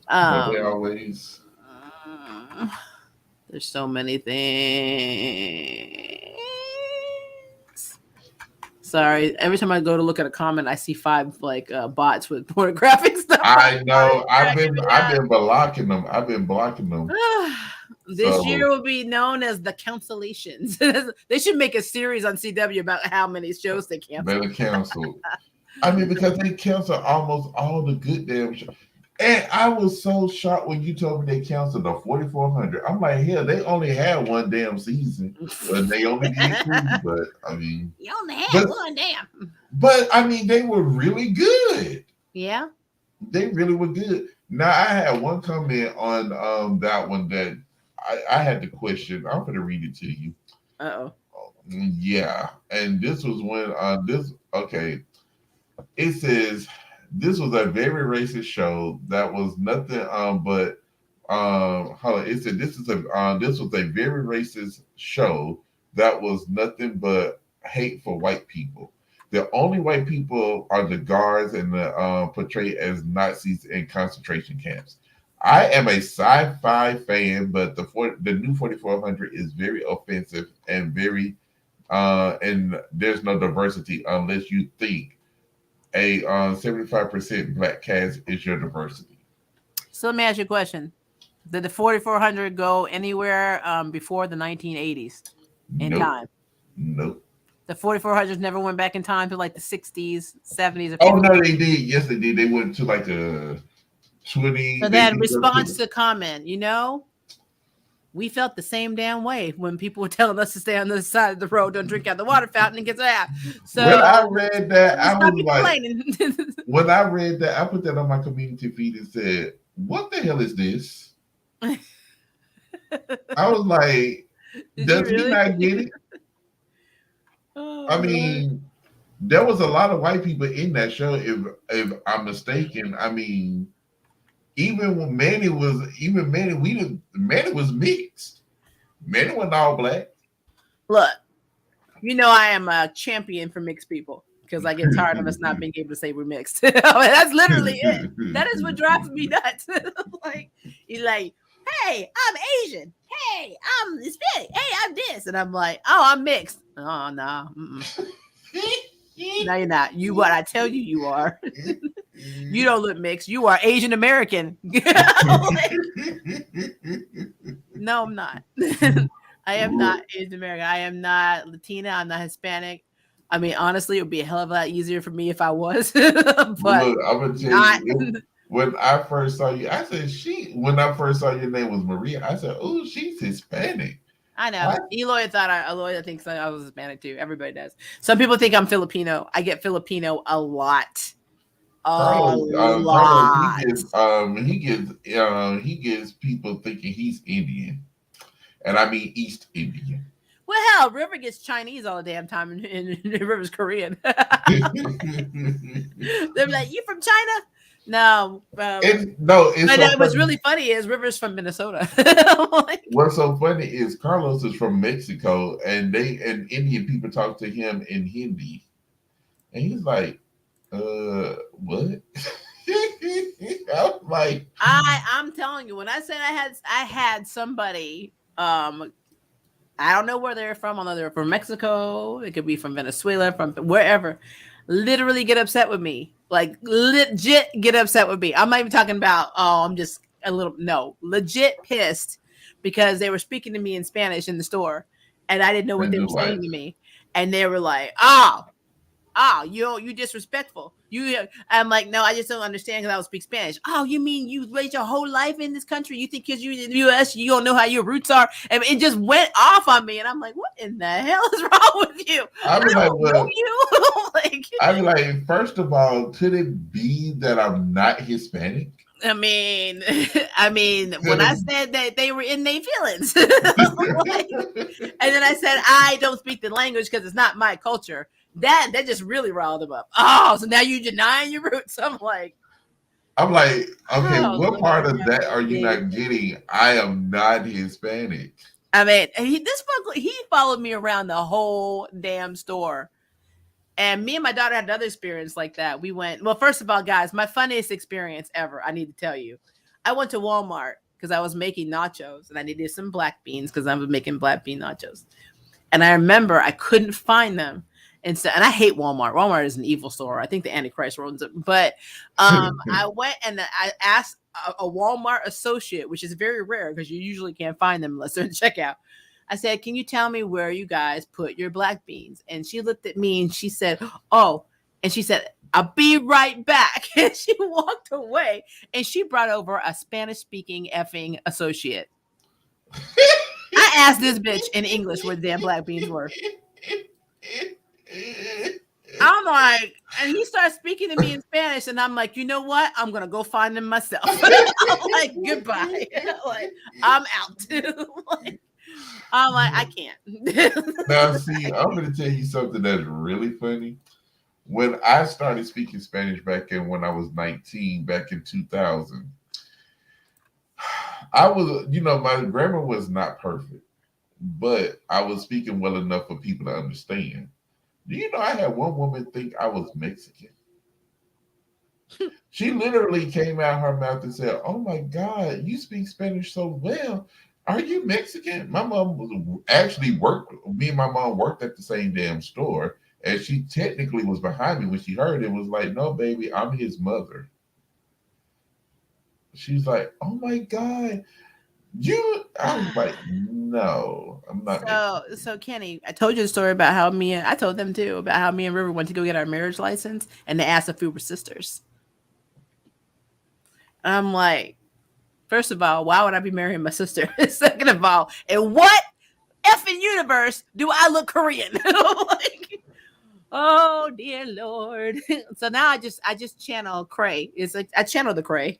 But they always. There's so many things. Sorry, every time I go to look at a comment, I see 5 bots with pornographic stuff. I know. I've been blocking them. This year will be known as the cancellations. They should make a series on CW about how many shows they cancel. They canceled. I mean, because they canceled almost all the good damn shows. And I was so shocked when you told me they canceled the 4400. I'm like, hell, they only had one damn season. But they only did 2. But I mean, you only had one damn. But I mean, they were really good. Yeah, they really were good. Now I had one comment on that one that I had to question. I'm going to read it to you. Uh-oh. Yeah, and this was when okay. It says this was a very racist show that was nothing but hold on. It said this was a very racist show that was nothing but hate for white people. The only white people are the guards and the portrayed as Nazis in concentration camps. I am a sci-fi fan, but the new 4400 is very offensive and very and there's no diversity unless you think a 75% black cast is your diversity. So let me ask you a question. Did the 4400 go anywhere before the 1980s in Nope. time? Nope. The 4400s never went back in time to like the 60s, 70s. Oh no, they did. Yes, they did. They went to like a 20. So then, response to comment, we felt the same damn way when people were telling us to stay on the side of the road, don't drink out the water fountain and get out. So when I read that, I was like, complaining. When I read that, I put that on my community feed and said, "What the hell is this?" I was like, "Does he not get it?" I mean, there was a lot of white people in that show. If I'm mistaken, I mean, even when Manny was mixed. Manny wasn't all black. Look, I am a champion for mixed people because I get tired of us not being able to say we're mixed. That's literally it. That is what drives me nuts. Like, you're like, hey, I'm Asian. Hey, I'm Hispanic. Hey, I'm this. And I'm like, oh, I'm mixed. Oh, no. No, you're not. You what I tell you you are. You don't look mixed. You are Asian American. No, I'm not. I am not Asian American. I am not Latina. I'm not Hispanic. I mean, honestly, it would be a hell of a lot easier for me if I was. But look, I'm gonna tell you. When I first saw you, I said when I first saw your name was Maria, I said, "Oh, she's Hispanic." I know. What? Eloy thinks I was Hispanic too. Everybody does. Some people think I'm Filipino. I get Filipino a lot. Carlos, he gives people thinking he's Indian, and I mean East Indian. Well, hell, River gets Chinese all the damn time, and River's Korean. They're like, "You from China?" No, what's really funny is River's from Minnesota. What's so funny is Carlos is from Mexico, and Indian people talk to him in Hindi, and he's like, what?" I'm like, I'm telling you, when I said I had somebody, I don't know where they're from. I know they're from Mexico. It could be from Venezuela, from wherever. Literally get upset with me. Like legit get upset with me. I'm not even talking about, I'm just legit pissed because they were speaking to me in Spanish in the store and I didn't know what they were saying to me. And they were like, you disrespectful. I'm like, no, I just don't understand because I don't speak Spanish. Oh, you mean you raised your whole life in this country? You think because you're in the U.S. you don't know how your roots are? And it just went off on me, and I'm like, what in the hell is wrong with you? I be like, first of all, could it be that I'm not Hispanic? I mean, when I said that they were in their feelings, and then I said I don't speak the language because it's not my culture. That just really riled them up. Oh, so now you denying your roots? I'm like, okay, what part of that are you not getting? I am not Hispanic. I mean, he followed me around the whole damn store. And me and my daughter had another experience like that. We went, well, first of all, guys, my funniest experience ever, I need to tell you. I went to Walmart because I was making nachos and I needed some black beans because I was making black bean nachos. And I remember I couldn't find them. And I hate Walmart. Walmart is an evil store. I think the Antichrist runs it. But I went and I asked a Walmart associate, which is very rare because you usually can't find them unless they're in checkout. I said, can you tell me where you guys put your black beans? And she looked at me and she said, oh, and she said, I'll be right back. And she walked away and she brought over a Spanish speaking effing associate. I asked this bitch in English where the damn black beans were. I'm like, and he starts speaking to me in Spanish, and I'm like, you know what? I'm gonna go find them myself. I'm like, goodbye. Like, I'm out. I'm like, I can't. Now, see, I'm gonna tell you something that's really funny. when I started speaking Spanish back in when I was 19, back in 2000, I was, my grammar was not perfect, but I was speaking well enough for people to understand. Do you know I had one woman think I was Mexican? She literally came out her mouth and said, "Oh my God, you speak Spanish so well. Are you Mexican?" My mom was actually worked. Me and my mom worked at the same damn store, and she technically was behind me when she heard it. Was like, "No, baby, I'm his mother." She's like, "Oh my God, you." I was like, "No, I'm not Mexican." So Kenny, I told you the story about how I told them too about how me and River went to go get our marriage license, and they asked if we were sisters. I'm like, first of all, why would I be marrying my sister? Second of all, in what effing universe do I look Korean? Like, oh dear Lord. So now I just channel Cray. It's like I channel the Cray.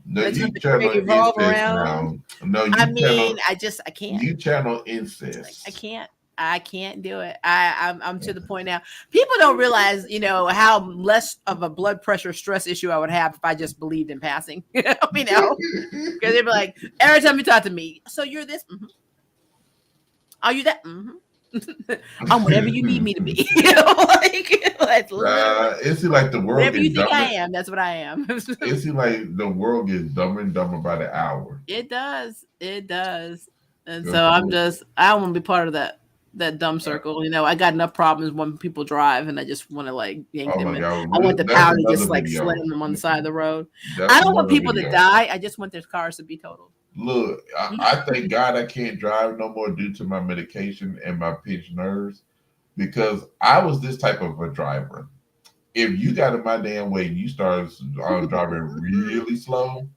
No, I just let you the Cray channel revolve incest around. now. No, I mean, I can't. you channel I incest. can't. I can't do it. I'm to the point now. People don't realize, how less of a blood pressure stress issue I would have if I just believed in passing. Because they'd be like, every time you talk to me, so you're this. Mm-hmm. Are you that? Mm-hmm. I'm whatever you need me to be. Like literally It seems like the world whatever you gets think I dumber. am. That's what I am. It seems like the world gets dumber and dumber by the hour. It does. It does. And so I don't want to be part of that dumb circle. I got enough problems when people drive and I just want to like yank Oh them my in. God, I want the that's power to another just like slam video. them on the side of the road. That's I don't want another people to video. die. I just want their cars to be totaled. Look, I thank God I can't drive no more due to my medication and my pinched nerves because I was this type of a driver. If you got in my damn way and you started driving really slow,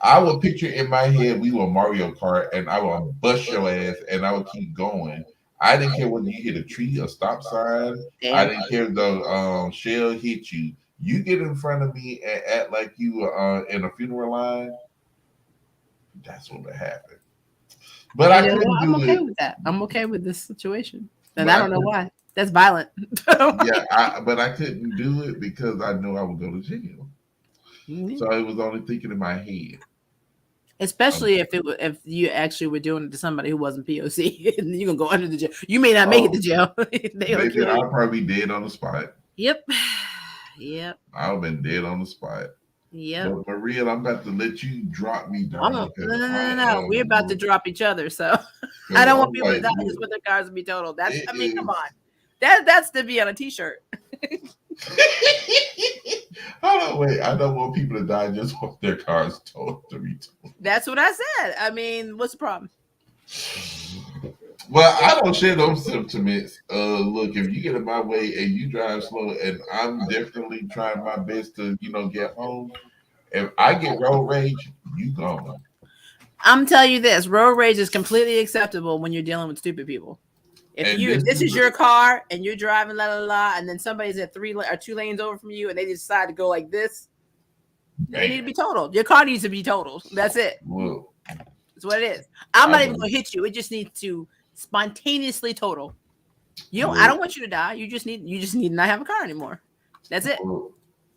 I will picture in my head we were Mario Kart and I will bust your ass and I will keep going. I didn't care whether you hit a tree, a stop sign. I Damn. didn't care if the shell hit you. You get in front of me and act like you were in a funeral line. That's what would happen. But I couldn't I'm do okay it. with that. I'm okay with this situation. And But I I don't know couldn't. why. That's violent. Yeah, but I couldn't do it because I knew I would go to jail. So I was only thinking in my head. Especially if you actually were doing it to somebody who wasn't POC, and you're gonna go under the jail. You may not make it Oh, to jail. They gonna maybe kill you. I'll probably be dead on the spot. Yep. Yep. I've been dead on the spot. Yep. But Maria, I'm about to let you drop me I'm down no, because no, no, I no, no. We're about to am. drop each other, so I Because don't want I'm people to like, die just look, for their cars to be totaled. That's, it I mean, come is. on. That's to be on a T-shirt. Hold on, wait. I don't want people to die just for their cars told to be told. That's what I said. I mean, what's the problem? Well, I don't share those sentiments. Look, if you get in my way and you drive slow, and I'm definitely trying my best to, get home. If I get road rage, you gone. I'm telling you this: road rage is completely acceptable when you're dealing with stupid people. And If this this is is your car and you're driving la la la, and then somebody's at 2 lanes over from you, and they decide to go like this, they need to be totaled. Your car needs to be totaled. That's it. look. That's what it is. I'm I not even don't gonna hit you. It just needs to spontaneously total. I look. don't want you to die. You just need to not have a car anymore. That's it. Look.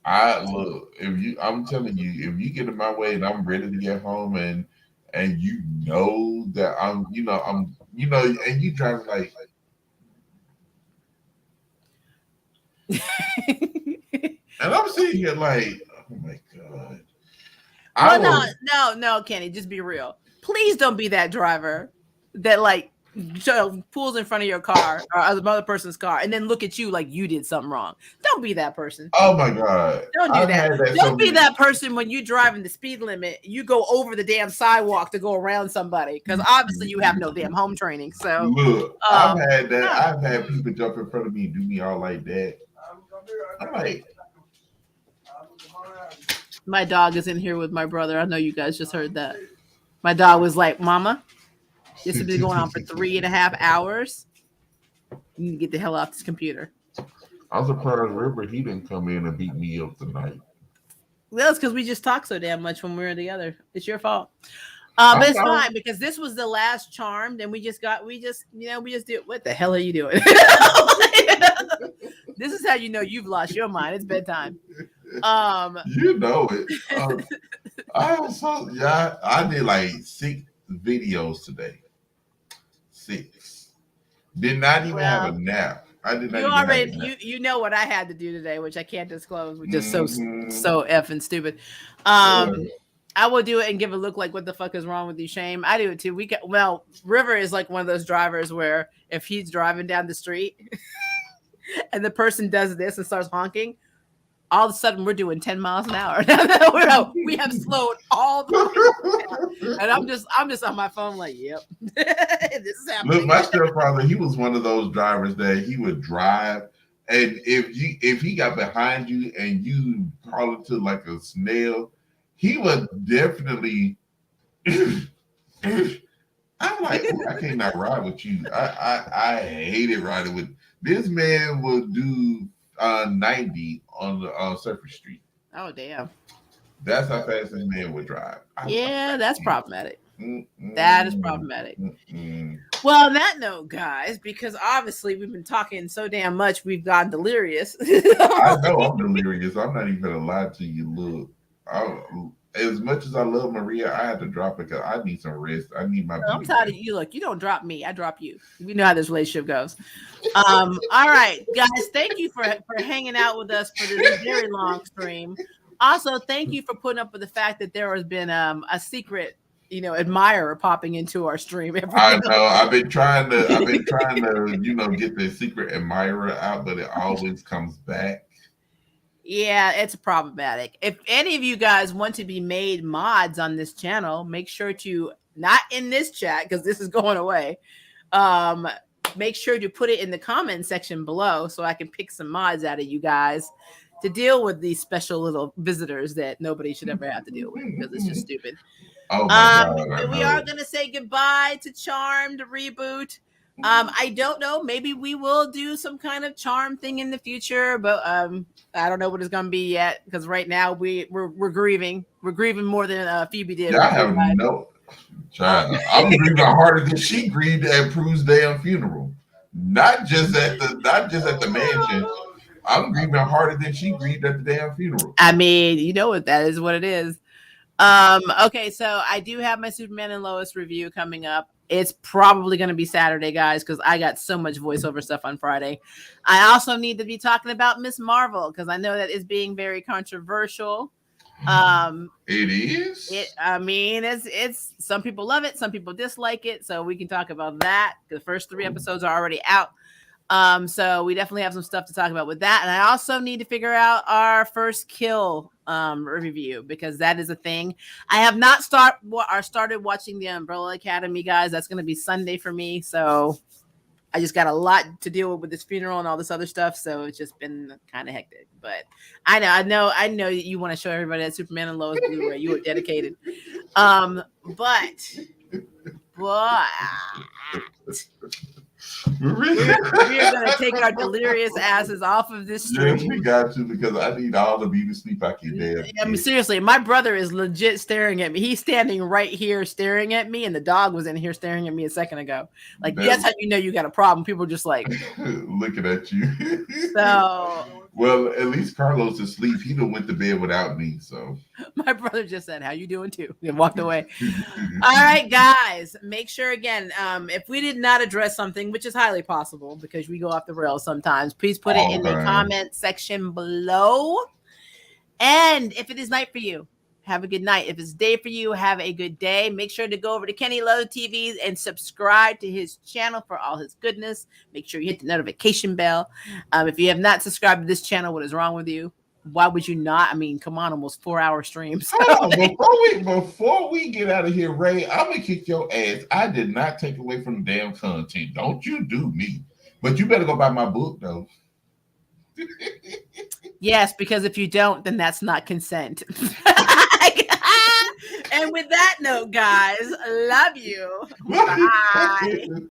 I look. If you, I'm telling you, if you get in my way and I'm ready to get home, and you know that and you drive like. And I'm sitting here like, oh my God. I Well, no, will. no, no, Kenny, just be real. Please don't be that driver that like pulls in front of your car or other person's car and then look at you like you did something wrong. Don't be that person. Oh my God. Don't do I've that. had that so Don't be many. that person when you're driving the speed limit. You go over the damn sidewalk to go around somebody because obviously you have no damn home training. So, Look, I've had that. no. I've had people jump in front of me and do me all like that. I'm like, My dog is in here with my brother. I know you guys just heard that. My dog was like, "Mama, this has been going on for 3.5 hours. You need to get the hell off this computer." I'm surprised River he didn't come in and beat me up tonight. Well, it's because we just talk so damn much when we're together. It's your fault. But it's fine because this was the last Charmed, and we just did. What the hell are you doing? This is how you know you've lost your mind. It's bedtime. You know it. I did like 6 videos today. 6. Did not even have a nap. I did not. You already you know what I had to do today, which I can't disclose, which is so effing stupid. I will do it and give a look like what the fuck is wrong with you, Shame. I do it too. River is like one of those drivers where if he's driving down the street and the person does this and starts honking, all of a sudden we're doing 10 miles an hour. We have slowed all the way down. And I'm just on my phone like, yep. This is happening. Look, my stepfather, he was one of those drivers that he would drive, and if he got behind you and you crawled into like a snail, he would definitely I'm like, I cannot ride with you. I hated riding with this man. Would do 90 on Surface Street. Oh damn! That's how fast this man would drive. That's problematic. That is problematic. Well, on that note, guys, because obviously we've been talking so damn much, we've gone delirious. I know I'm delirious. I'm not even gonna lie to you. Look, as much as I love Maria, I had to drop it because I need some rest. I need my. I'm tired of you. Look, you don't drop me, I drop you. We know how this relationship goes. All right, guys, thank you for hanging out with us for this very long stream. Also, thank you for putting up with the fact that there has been a secret, admirer popping into our stream. I know. I've been trying to, get the secret admirer out, but it always comes back. Yeah, it's problematic. If any of you guys want to be made mods on this channel, make sure to, not in this chat because this is going away. Make sure to put it in the comment section below so I can pick some mods out of you guys to deal with these special little visitors that nobody should ever have to deal with because it's just stupid. Oh my God, we are going to say goodbye to Charmed Reboot. I don't know. Maybe we will do some kind of charm thing in the future, but I don't know what it's gonna be yet because right now we're grieving. We're grieving more than Phoebe did. I have no child. I'm grieving harder than she grieved at Prue's damn funeral. Not just at the mansion. I'm grieving harder than she grieved at the damn funeral. I mean, you know what that is. What it is. Okay, so I do have my Superman and Lois review coming up. It's probably going to be Saturday, guys, because I got so much voiceover stuff on Friday. I also need to be talking about Miss Marvel because I know that is being very controversial. It is. It's some people love it, some people dislike it, so we can talk about that. The first 3 episodes are already out. So we definitely have some stuff to talk about with that. And I also need to figure out our first kill review because that is a thing. I have not started watching the Umbrella Academy, guys. That's going to be Sunday for me. So I just got a lot to deal with this funeral and all this other stuff. So it's just been kind of hectic. But I know that you want to show everybody that Superman and Lois Blu-ray. You were dedicated. But we are going to take our delirious asses off of this stream. Yes, we got to because I need all of you to sleep out your damn. I mean, seriously, my brother is legit staring at me. He's standing right here staring at me, and the dog was in here staring at me a second ago. Like, that's how you know you got a problem. People just like looking at you. So, well, at least Carlos is asleep. He done went to bed without me. So my brother just said, "How you doing too?" and walked away. All right, guys, make sure again, if we did not address something, which is highly possible because we go off the rails sometimes, please put it in the comment section below. And if it is night for you, have a good night. If it's day for you, have a good day. Make sure to go over to Kennilo'sTV and subscribe to his channel for all his goodness. Make sure you hit the notification bell. If you have not subscribed to this channel, what is wrong with you? Why would you not? I mean, come on, almost 4-hour streams. Before we get out of here, Ray, I'm gonna kick your ass. I did not take away from the damn content. Don't you do me. But you better go buy my book though. Yes, because if you don't, then that's not consent. And with that note, guys, love you. Bye.